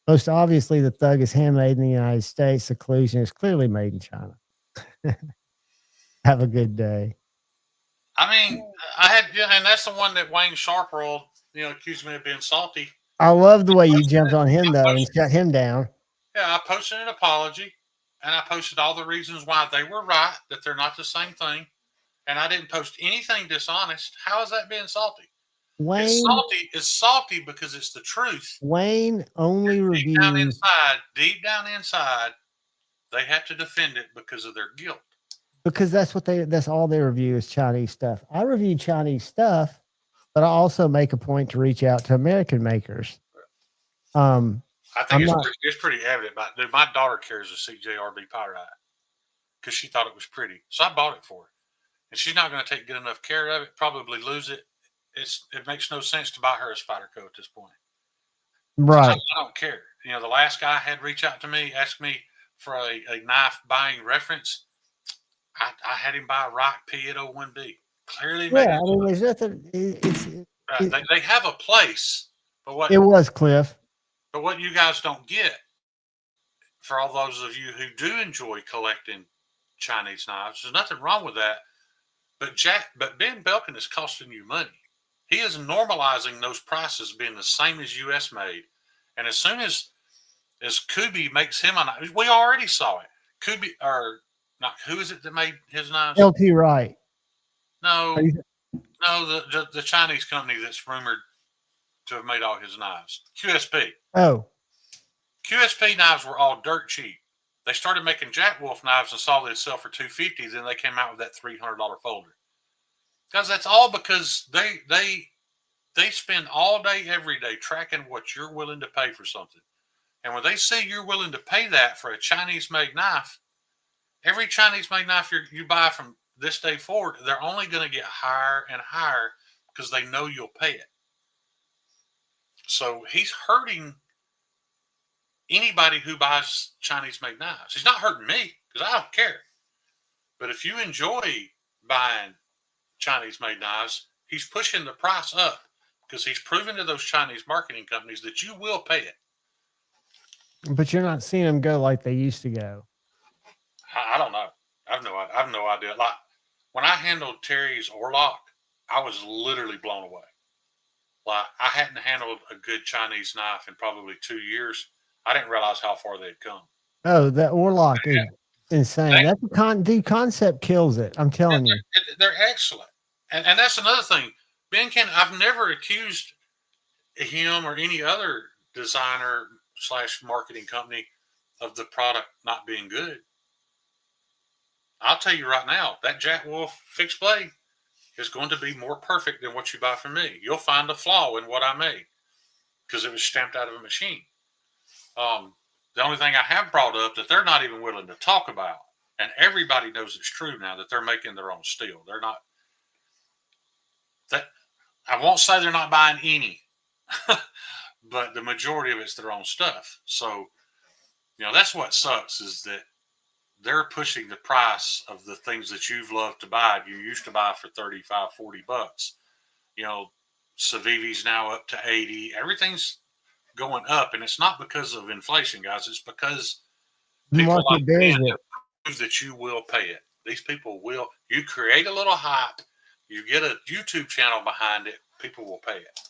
Most obviously, the Thug is handmade in the United States. The collusion is clearly made in China. Have a good day. I mean, and that's the one that Wayne Sharperold, accused me of being salty. I love the way you jumped on him, though, and shut him down. Yeah, I posted an apology, and I posted all the reasons why they were right, that they're not the same thing, and I didn't post anything dishonest. How is that being salty? Wayne, it's salty because it's the truth. Wayne only reviewed. Deep down inside, they have to defend it because of their guilt. Because that's all they review is Chinese stuff. I review Chinese stuff, but I also make a point to reach out to American makers. I think it's pretty evident. Dude, my daughter carries a CJRB Pyrite because she thought it was pretty. So I bought it for her. And she's not going to take good enough care of it, probably lose it. It makes no sense to buy her a Spyderco at this point. Right. I don't care. The last guy had reached out to me, asked me for a knife buying reference. I had him buy a Rock P801B. Clearly, yeah. I mean, there's nothing. They have a place, but what it was, Cliff. But what you guys don't get, for all those of you who do enjoy collecting Chinese knives, there's nothing wrong with that. But Ben Belkin is costing you money. He is normalizing those prices being the same as U.S. made, and as soon as Kubi makes him a knife, we already saw it. Kubi or. Not, who is it that made his knives? LT Wright. No, the Chinese company that's rumored to have made all his knives. QSP. Oh. QSP knives were all dirt cheap. They started making Jack Wolf knives and saw they'd sell for $250. Then they came out with that $300 folder. Guys, that's all because they spend all day, every day tracking what you're willing to pay for something. And when they see you're willing to pay that for a Chinese-made knife, every Chinese-made knife you buy from this day forward, they're only going to get higher and higher because they know you'll pay it. So he's hurting anybody who buys Chinese-made knives. He's not hurting me because I don't care. But if you enjoy buying Chinese-made knives, he's pushing the price up because he's proven to those Chinese marketing companies that you will pay it. But you're not seeing them go like they used to go. I don't know. I have no idea. Like when I handled Terry's Orlock, I was literally blown away. Like I hadn't handled a good Chinese knife in probably 2 years. I didn't realize how far they'd come. Oh, that Orlock is insane. The concept kills it. I'm telling you. They're excellent. And that's another thing. Ben Ken, I've never accused him or any other designer / marketing company of the product not being good. I'll tell you right now, that Jack Wolf fixed blade is going to be more perfect than what you buy from me. You'll find a flaw in what I made because it was stamped out of a machine. The only thing I have brought up that they're not even willing to talk about, and everybody knows it's true now, that they're making their own steel. They're not. That I won't say they're not buying any, but the majority of it's their own stuff. So, that's what sucks, is that they're pushing the price of the things that you've loved to buy. You used to buy for $35, $40. Civivi's now up to 80. Everything's going up, and it's not because of inflation, guys. It's because people like Ben prove that you will pay it. These people will. You create a little hype, you get a YouTube channel behind it, people will pay it.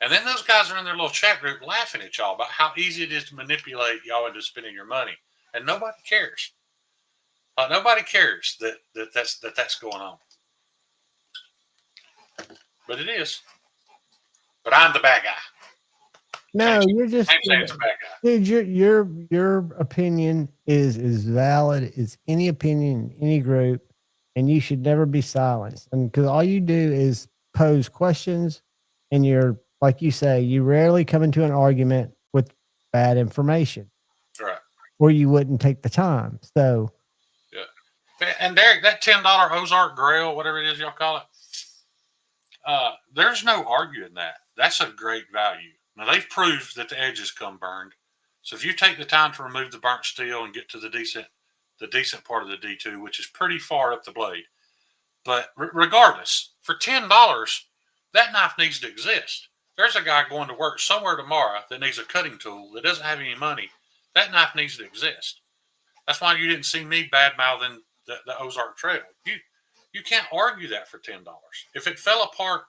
And then those guys are in their little chat group laughing at y'all about how easy it is to manipulate y'all into spending your money, and nobody cares. Nobody cares that's going on. But it is. But I'm the bad guy. No, you're just, dude, your opinion is as valid as any opinion in any group, and you should never be silenced. And because all you do is pose questions, and you're, like you say, you rarely come into an argument with bad information, right? Or you wouldn't take the time. So, yeah. And Derek, that $10 Ozark Grail, whatever it is y'all call it, there's no arguing that. That's a great value. Now, they've proved that the edges come burned. So if you take the time to remove the burnt steel and get to the decent part of the D2, which is pretty far up the blade. But regardless, for $10, that knife needs to exist. There's a guy going to work somewhere tomorrow that needs a cutting tool that doesn't have any money. That knife needs to exist. That's why you didn't see me bad-mouthing the Ozark Trail. You can't argue that for $10. If it fell apart,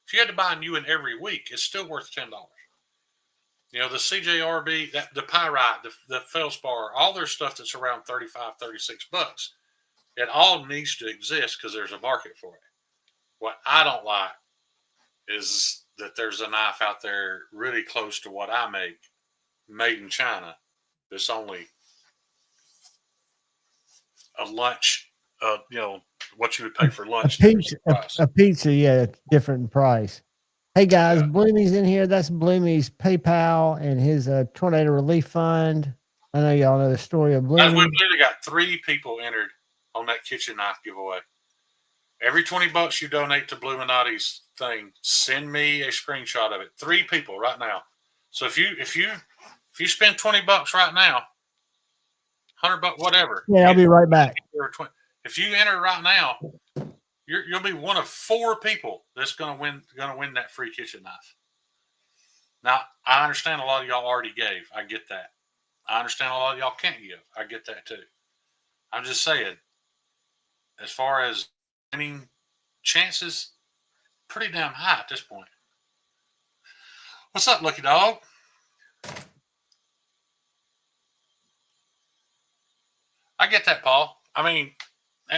if you had to buy a new one every week, it's still worth $10. The CJRB, the Pyrite, the Feldspar, all their stuff that's around $35, $36. It all needs to exist because there's a market for it. What I don't like is that there's a knife out there really close to what I make, made in China, that's only a lunch, what you would pay for lunch. A pizza, yeah, different price. Hey guys, yeah. Bloomy's in here. That's Bloomy's PayPal and his tornado relief fund. I know y'all know the story of Bloomy. We've literally got 3 people entered on that kitchen knife giveaway. Every $20 you donate to Bluminati's thing, send me a screenshot of it. 3 people right now. So if you spend $20 right now, $100, whatever. Yeah, I'll be right back. If you enter right now, you'll be one of 4 people that's gonna win that free kitchen knife. Now, I understand a lot of y'all already gave. I get that. I understand a lot of y'all can't give. I get that too. I'm just saying, as far as winning chances, pretty damn high at this point. What's up, Lucky Dog? I get that, Paul. I mean,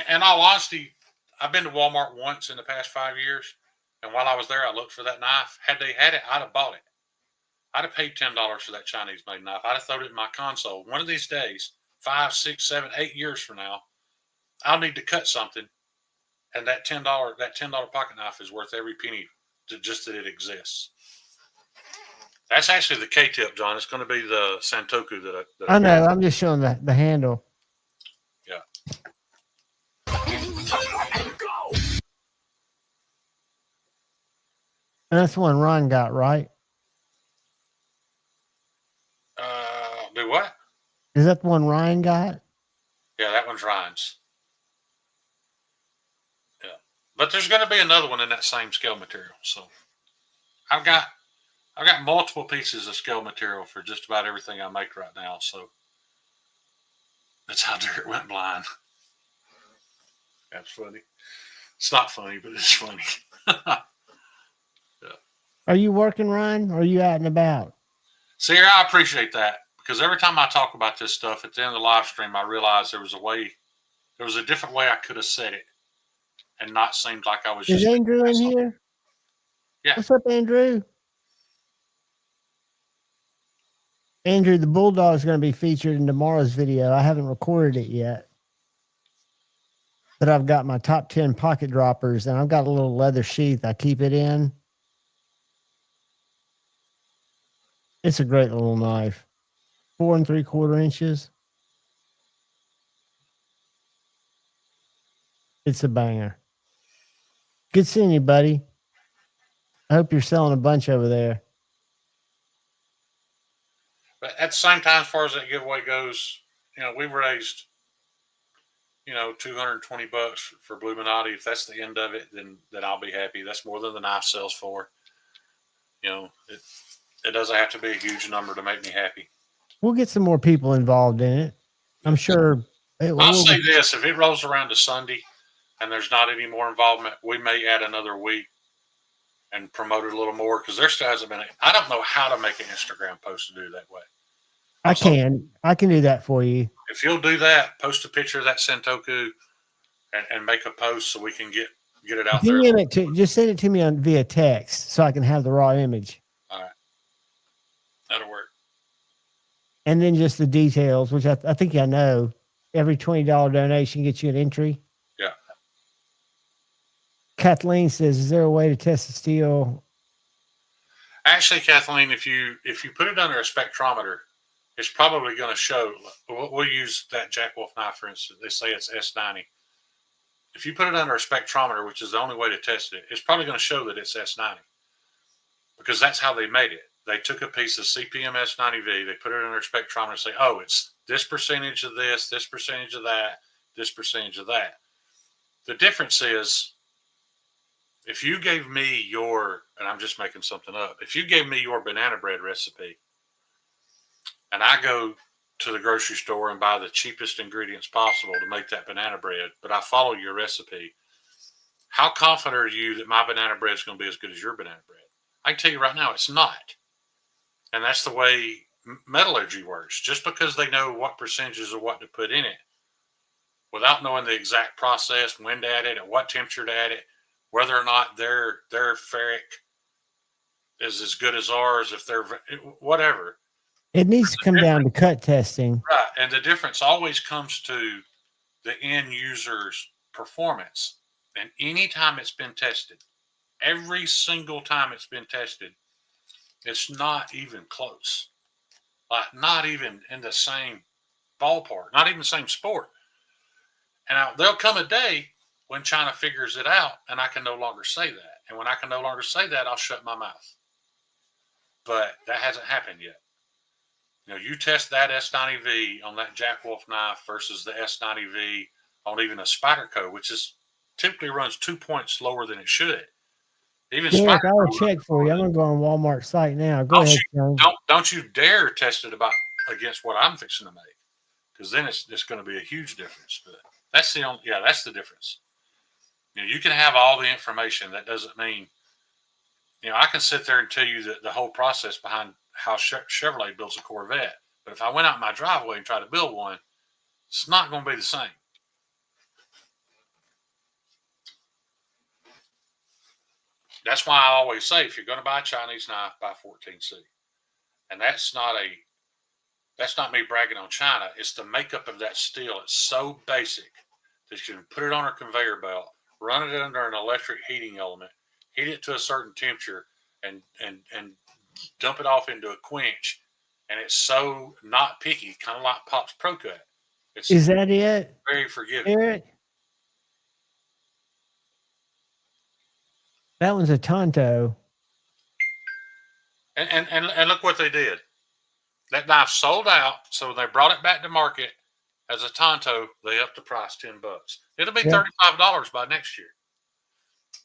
in all honesty, I've been to Walmart once in the past 5 years, and while I was there, I looked for that knife. Had they had it, I'd have bought it. I'd have paid $10 for that Chinese-made knife. I'd have thrown it in my console. One of these days, 5, 6, 7, 8 years from now, I'll need to cut something, and that $10 pocket knife is worth every penny just that it exists. That's actually the K-tip, John. It's going to be the Santoku that I know. I'm just showing the handle. Yeah. And that's the one Ron got, right? Do what? Is that the one Ryan got? Yeah, that one's Ryan's. Yeah. But there's going to be another one in that same scale material. So I've got multiple pieces of scale material for just about everything I make right now. So that's how Derek went blind. That's funny. It's not funny, but it's funny. Yeah. Are you working, Ryan? Or are you out and about? See, I appreciate that, because every time I talk about this stuff at the end of the live stream, I realize there was a different way I could have said it and not seemed like I was just. Is Andrew in here? Yeah. What's up, Andrew? Andrew, the Bulldog is going to be featured in tomorrow's video. I haven't recorded it yet, but I've got my top 10 pocket droppers, and I've got a little leather sheath I keep it in. It's a great little knife. 4 3/4 inches. It's a banger. Good seeing you, buddy. I hope you're selling a bunch over there. But at the same time, as far as that giveaway goes, we've raised, $220 for Blue Minotti. If that's the end of it, then I'll be happy. That's more than the knife sells for. It doesn't have to be a huge number to make me happy. We'll get some more people involved in it. I'm sure. I'll say this: if it rolls around to Sunday and there's not any more involvement, we may add another week and promote it a little more, because there still hasn't been. I don't know how to make an Instagram post to do that way. I can do that for you. If you'll do that, post a picture of that Sentoku and make a post so we can get it out there. Just send it to me via text so I can have the raw image. All right. That'll work. And then just the details, which I think I know. Every $20 donation gets you an entry. Yeah. Kathleen says, is there a way to test the steel? Actually, Kathleen, if you put it under a spectrometer, it's probably going to show. We'll use that Jack Wolf knife, for instance. They say it's S90. If you put it under a spectrometer, which is the only way to test it, it's probably going to show that it's S90, because that's how they made it. They took a piece of CPM S90V, they put it under a spectrometer and say, oh, it's this percentage of this percentage of that, this percentage of that. The difference is, if you gave me and I'm just making something up, if you gave me your banana bread recipe, and I go to the grocery store and buy the cheapest ingredients possible to make that banana bread, but I follow your recipe, how confident are you that my banana bread is going to be as good as your banana bread? I can tell you right now, it's not. And that's the way metallurgy works. Just because they know what percentages of what to put in it, without knowing the exact process, when to add it, at what temperature to add it, whether or not their ferric is as good as ours, if they're whatever. It needs to come down to cut testing. Right. And the difference always comes to the end user's performance. And anytime it's been tested, every single time it's been tested, it's not even close. Like, not even in the same ballpark, not even the same sport. And there'll come a day when China figures it out and I can no longer say that. And when I can no longer say that, I'll shut my mouth. But that hasn't happened yet. You test that S90V on that Jack Wolf knife versus the S90V on even a Spyderco, which is typically runs 2 points lower than it should. Even Derek, I will check for you. I'm going to go on Walmart site now. Go ahead, John. Don't you dare test it against what I'm fixing to make, because then it's going to be a huge difference. But that's the difference. You can have all the information. That doesn't mean, I can sit there and tell you the whole process behind how Chevrolet builds a Corvette. But if I went out in my driveway and tried to build one, it's not going to be the same. That's why I always say, if you're going to buy a Chinese knife, buy 14C. And that's not me bragging on China. It's the makeup of that steel. It's so basic that you can put it on a conveyor belt, run it under an electric heating element, heat it to a certain temperature, and dump it off into a quench. And it's so not picky, kind of like Pop's Pro Cut. Is that it? Very forgiving. Eric? That one's a Tonto. And look what they did. That knife sold out, so they brought it back to market as a Tonto. They upped the price $10. It'll be $35 by next year.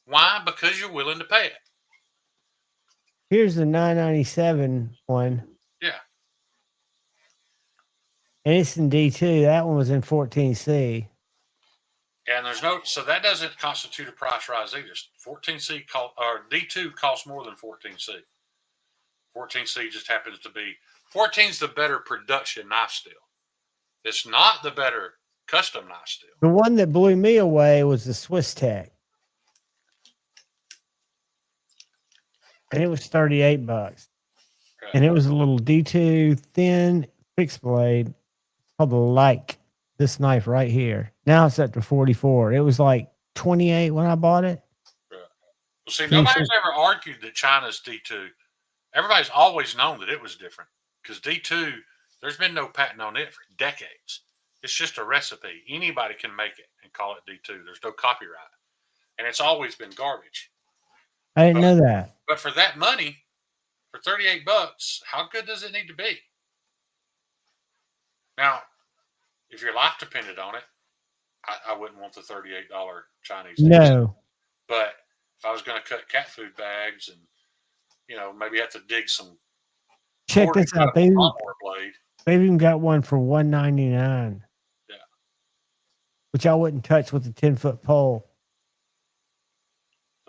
Why? Because you're willing to pay it. Here's the 997 one. Yeah. And it's in D2. That one was in 14C. And so that doesn't constitute a price rise either. 14C or D2 costs more than 14C. 14C just happens to be 14's the better production knife steel. It's not the better custom knife steel. The one that blew me away was the Swiss Tech. And it was $38. Okay. And it was a little D2 thin fixed blade called the Like. This knife right here. Now it's up to 44. It was like 28 when I bought it. Right. Well, see, nobody's ever argued that China's D2. Everybody's always known that it was different, because D2, There's been no patent on it for decades. It's just a recipe. Anybody can make it and call it D2. There's no copyright. And it's always been garbage. I didn't know that. But for that money, for $38, how good does it need to be? Now, if your life depended on it, I wouldn't want the $38 Chinese dish. No. But if I was going to cut cat food bags and, maybe have to dig some. Check this out. They've even got one for $199. Yeah. Which I wouldn't touch with a 10-foot pole.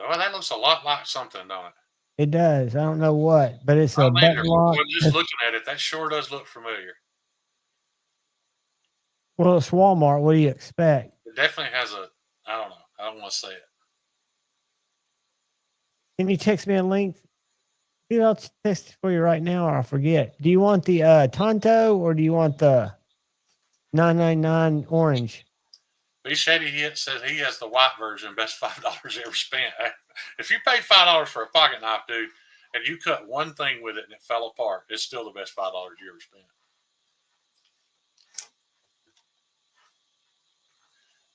Oh, that looks a lot like something, don't it? It does. I don't know what, but it's a button lock. Well, just looking at it, that sure does look familiar. Well, it's Walmart. What do you expect? It definitely has I don't know. I don't want to say it. Can you text me a link? Dude, I'll text it for you right now or I'll forget. Do you want the Tonto or do you want the $9.99 orange? B. Shady says he has the white version, best $5 ever spent. If you paid $5 for a pocket knife, dude, and you cut one thing with it and it fell apart, it's still the best $5 you ever spent.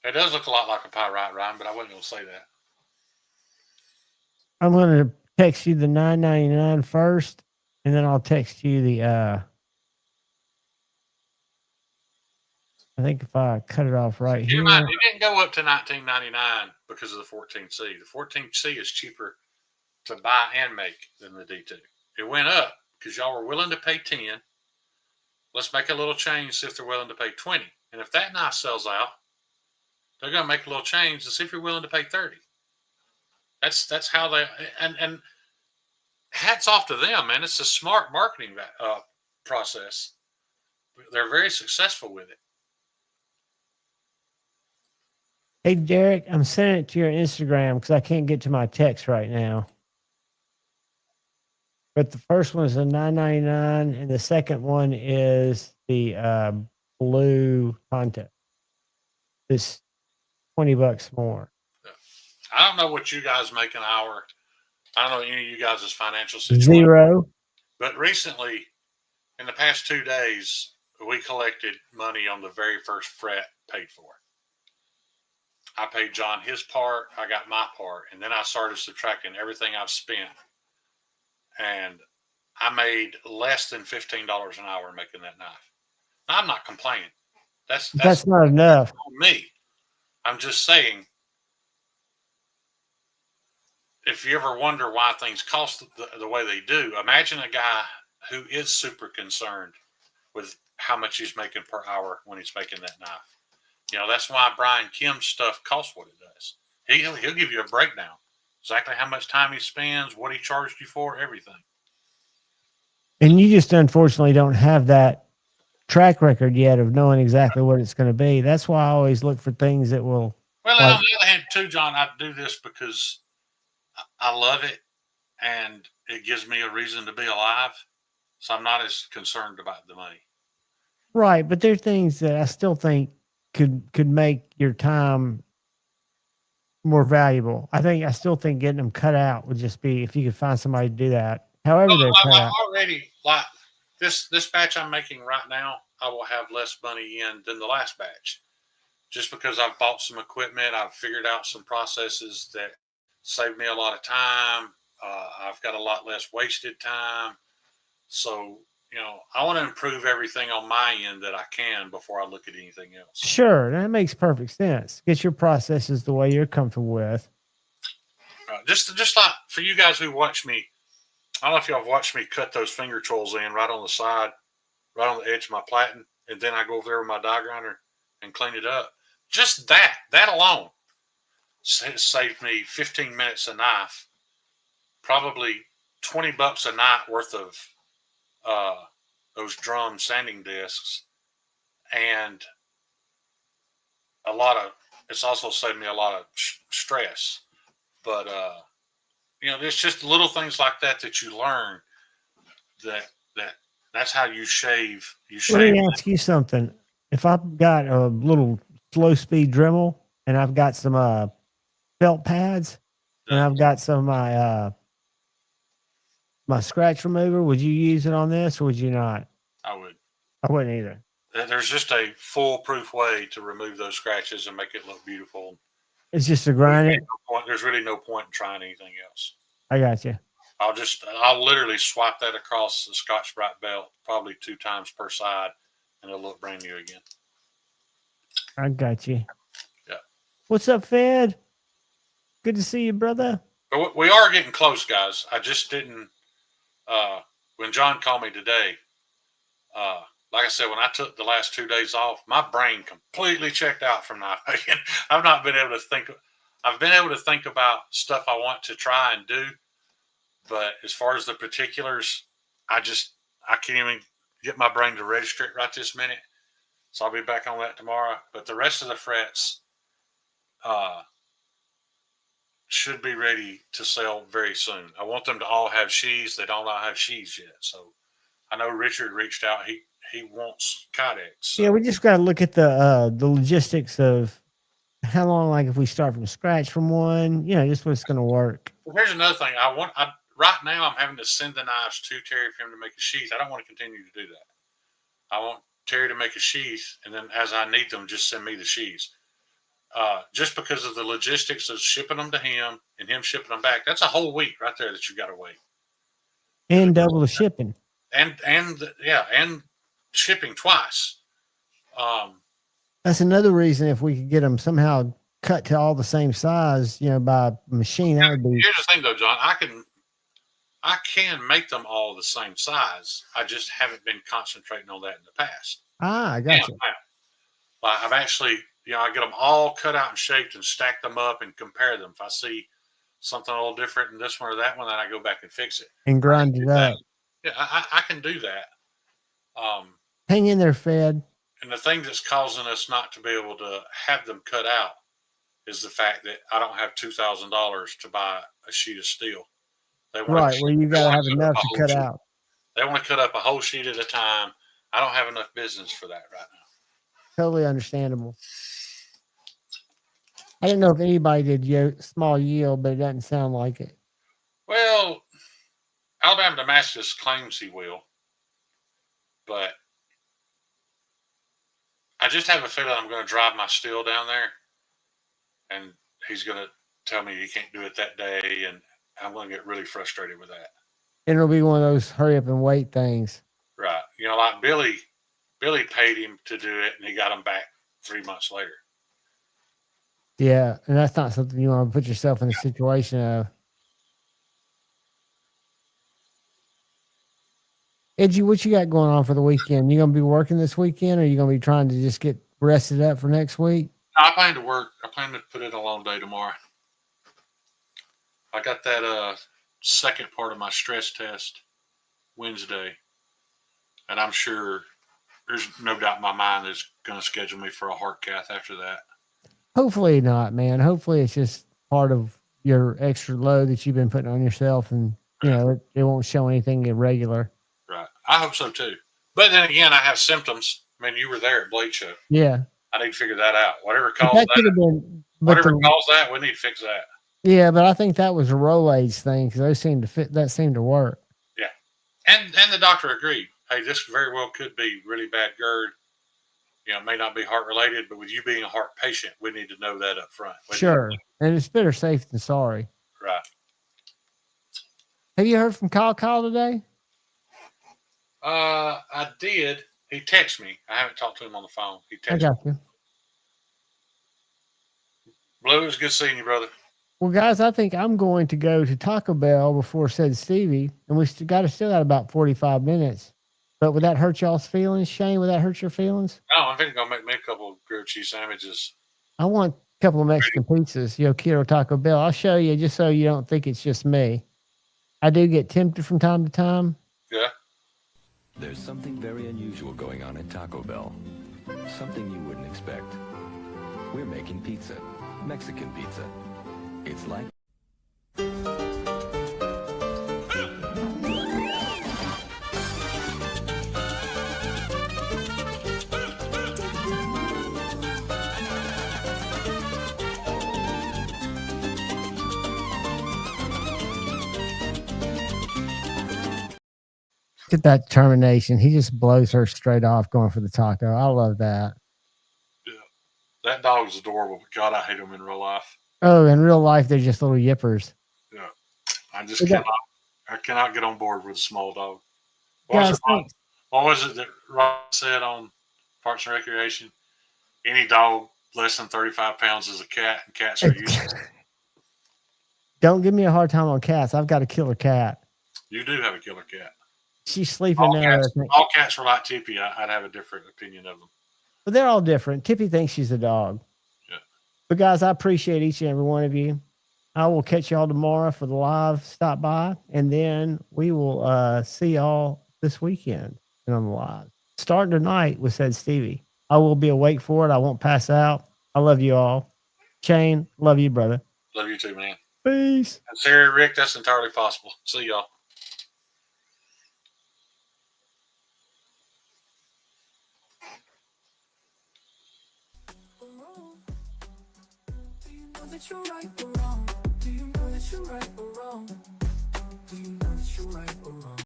It does look a lot like a pyrite, Ryan, but I wasn't going to say that. I'm going to text you the $9.99 first, and then I'll text you the, I think if I cut it off right here. It didn't go up to $19.99 because of the 14C. The 14C is cheaper to buy and make than the D2. It went up because y'all were willing to pay 10. Let's make a little change, see if they're willing to pay 20. And if that knife sells out, they're going to make a little change to see if you're willing to pay 30. That's how they and hats off to them, man. It's a smart marketing process. They're very successful with it. Hey, Derek, I'm sending it to your Instagram because I can't get to my text right now. But the first one is a $9.99, and the second one is the blue content. It's $20 more. I don't know what you guys make an hour. I don't know any of you guys' financial situation. 0. But recently, in the past 2 days, we collected money on the very first fret paid for. I paid John his part. I got my part. And then I started subtracting everything I've spent. And I made less than $15 an hour making that knife. Now, I'm not complaining. That's not enough. Me. I'm just saying, if you ever wonder why things cost the way they do, imagine a guy who is super concerned with how much he's making per hour when he's making that knife. That's why Brian Kim's stuff costs what it does. He'll give you a breakdown. Exactly how much time he spends, what he charged you for, everything. And you just unfortunately don't have that track record yet of knowing exactly what it's going to be. That's why I always look for things that will. Well, on the other hand, too, John, I do this because I love it and it gives me a reason to be alive. So I'm not as concerned about the money. Right. But there are things that I still think could make your time more valuable. I still think getting them cut out would just be, if you could find somebody to do that. However, they're cut out. Already, like this batch I'm making right now, I will have less money in than the last batch. Just because I've bought some equipment, I've figured out some processes that save me a lot of time. I've got a lot less wasted time. So, I want to improve everything on my end that I can before I look at anything else. Sure. That makes perfect sense. Get your processes the way you're comfortable with. Just like for you guys who watch me, I don't know if y'all have watched me cut those finger trolls in right on the side, right on the edge of my platen, and then I go over there with my die grinder and clean it up. Just that alone saved me 15 minutes a knife, probably $20 a night worth of those drum sanding discs, and it's also saved me a lot of stress. But there's just little things like that you learn that's how you shave. Let me ask you something. If I've got a little slow speed Dremel and I've got some felt pads and I've got some my scratch remover, would you use it on this or would you not? I would. I wouldn't either. There's just a foolproof way to remove those scratches and make it look beautiful. It's just to grind it. There's really no point in trying anything else. I got you. I'll literally swipe that across the Scotch-Brite belt probably 2 times per side, and it'll look brand new again. I got you. Yeah. What's up, Fed? Good to see you, brother. But we are getting close, guys. I just didn't. When John called me today, like I said, when I took the last 2 days off, my brain completely checked out from knife making. I've not been able to think. I've been able to think about stuff I want to try and do, but as far as the particulars, I can't even get my brain to register it right this minute. So I'll be back on that tomorrow. But the rest of the frets should be ready to sell very soon. I want them to all have sheaths. They don't all have sheaths yet. So I know Richard reached out. He wants Kydex. So. Yeah, we just got to look at the logistics of how long, like if we start from scratch from one, just what's going to work. Well, here's another thing. Right now I'm having to send the knives to Terry for him to make a sheath. I don't want to continue to do that. I want Terry to make a sheath, and then as I need them, just send me the sheaths. Just because of the logistics of shipping them to him and him shipping them back, that's a whole week right there that you got to wait. And double the shipping. And shipping twice. That's another reason if we could get them somehow cut to all the same size, by machine, that would be. Here's the thing, though, John. I can make them all the same size. I just haven't been concentrating on that in the past. I got you. I've actually, I get them all cut out and shaped and stack them up and compare them. If I see something a little different in this one or that one, then I go back and fix it. And grind it up. Yeah, I can do that. Hang in there, Fed. And the thing that's causing us not to be able to have them cut out is the fact that I don't have $2,000 to buy a sheet of steel. Right, where you got to have enough to cut out. They want to cut up a whole sheet at a time. I don't have enough business for that right now. Totally understandable. I didn't know if anybody did small yield, but it doesn't sound like it. Well, Alabama Damascus claims he will, but I just have a feeling I'm going to drive my steel down there, and he's going to tell me he can't do it that day, and I'm going to get really frustrated with that. And it'll be one of those hurry up and wait things. Right. Like Billy paid him to do it, and he got him back 3 months later. Yeah, and that's not something you want to put yourself in a situation of. Edgy, what you got going on for the weekend? You going to be working this weekend, or are you going to be trying to just get rested up for next week? I plan to work. I plan to put in a long day tomorrow. I got that second part of my stress test Wednesday, and I'm sure there's no doubt in my mind that's going to schedule me for a heart cath after that. Hopefully not, man. Hopefully it's just part of your extra load that you've been putting on yourself, and it won't show anything irregular. Right. I hope so too. But then again, I have symptoms. I mean, you were there at Blade Show. Yeah. I need to figure that out. Whatever caused that. Whatever caused that, we need to fix that. Yeah, but I think that was a Rolaids thing because those seemed to fit. That seemed to work. Yeah, and the doctor agreed. Hey, this very well could be really bad GERD. It may not be heart related, but with you being a heart patient, we need to know that up front. Sure, and it's better safe than sorry. Right. Have you heard from Kyle today? I did. He texted me. I haven't talked to him on the phone. He texted me. I got you. Blue, it was good seeing you, brother. Well, guys, I think I'm going to go to Taco Bell before said Stevie, and we still got about 45 minutes. But would that hurt y'all's feelings, Shane? Would that hurt your feelings? No, I'm going to make me a couple of grilled cheese sandwiches. I want a couple of Mexican pizzas, Quiero Taco Bell. I'll show you just so you don't think it's just me. I do get tempted from time to time. Yeah. There's something very unusual going on at Taco Bell. Something you wouldn't expect. We're making pizza. Mexican pizza. It's like... Look at that determination. He just blows her straight off going for the taco. I love that. Yeah. That dog's adorable, but God, I hate him in real life. Oh, in real life, they're just little yippers. Yeah. I just cannot get on board with a small dog. Guys, What was it that Rob said on Parks and Recreation? Any dog less than 35 pounds is a cat, and cats are useless. Don't give me a hard time on cats. I've got a killer cat. You do have a killer cat. She's sleeping now. All cats were like Tippy. I'd have a different opinion of them. But they're all different. Tippy thinks she's a dog. Yeah. But guys, I appreciate each and every one of you. I will catch y'all tomorrow for the live stop by, and then we will see y'all this weekend and on the live. Starting tonight with Said Stevie. I will be awake for it. I won't pass out. I love you all. Shane, love you, brother. Love you too, man. Peace. And Sarah, Rick, that's entirely possible. See y'all. Do you know that you're right or wrong? Do you know that you're right or wrong? Do you know that you're right or wrong?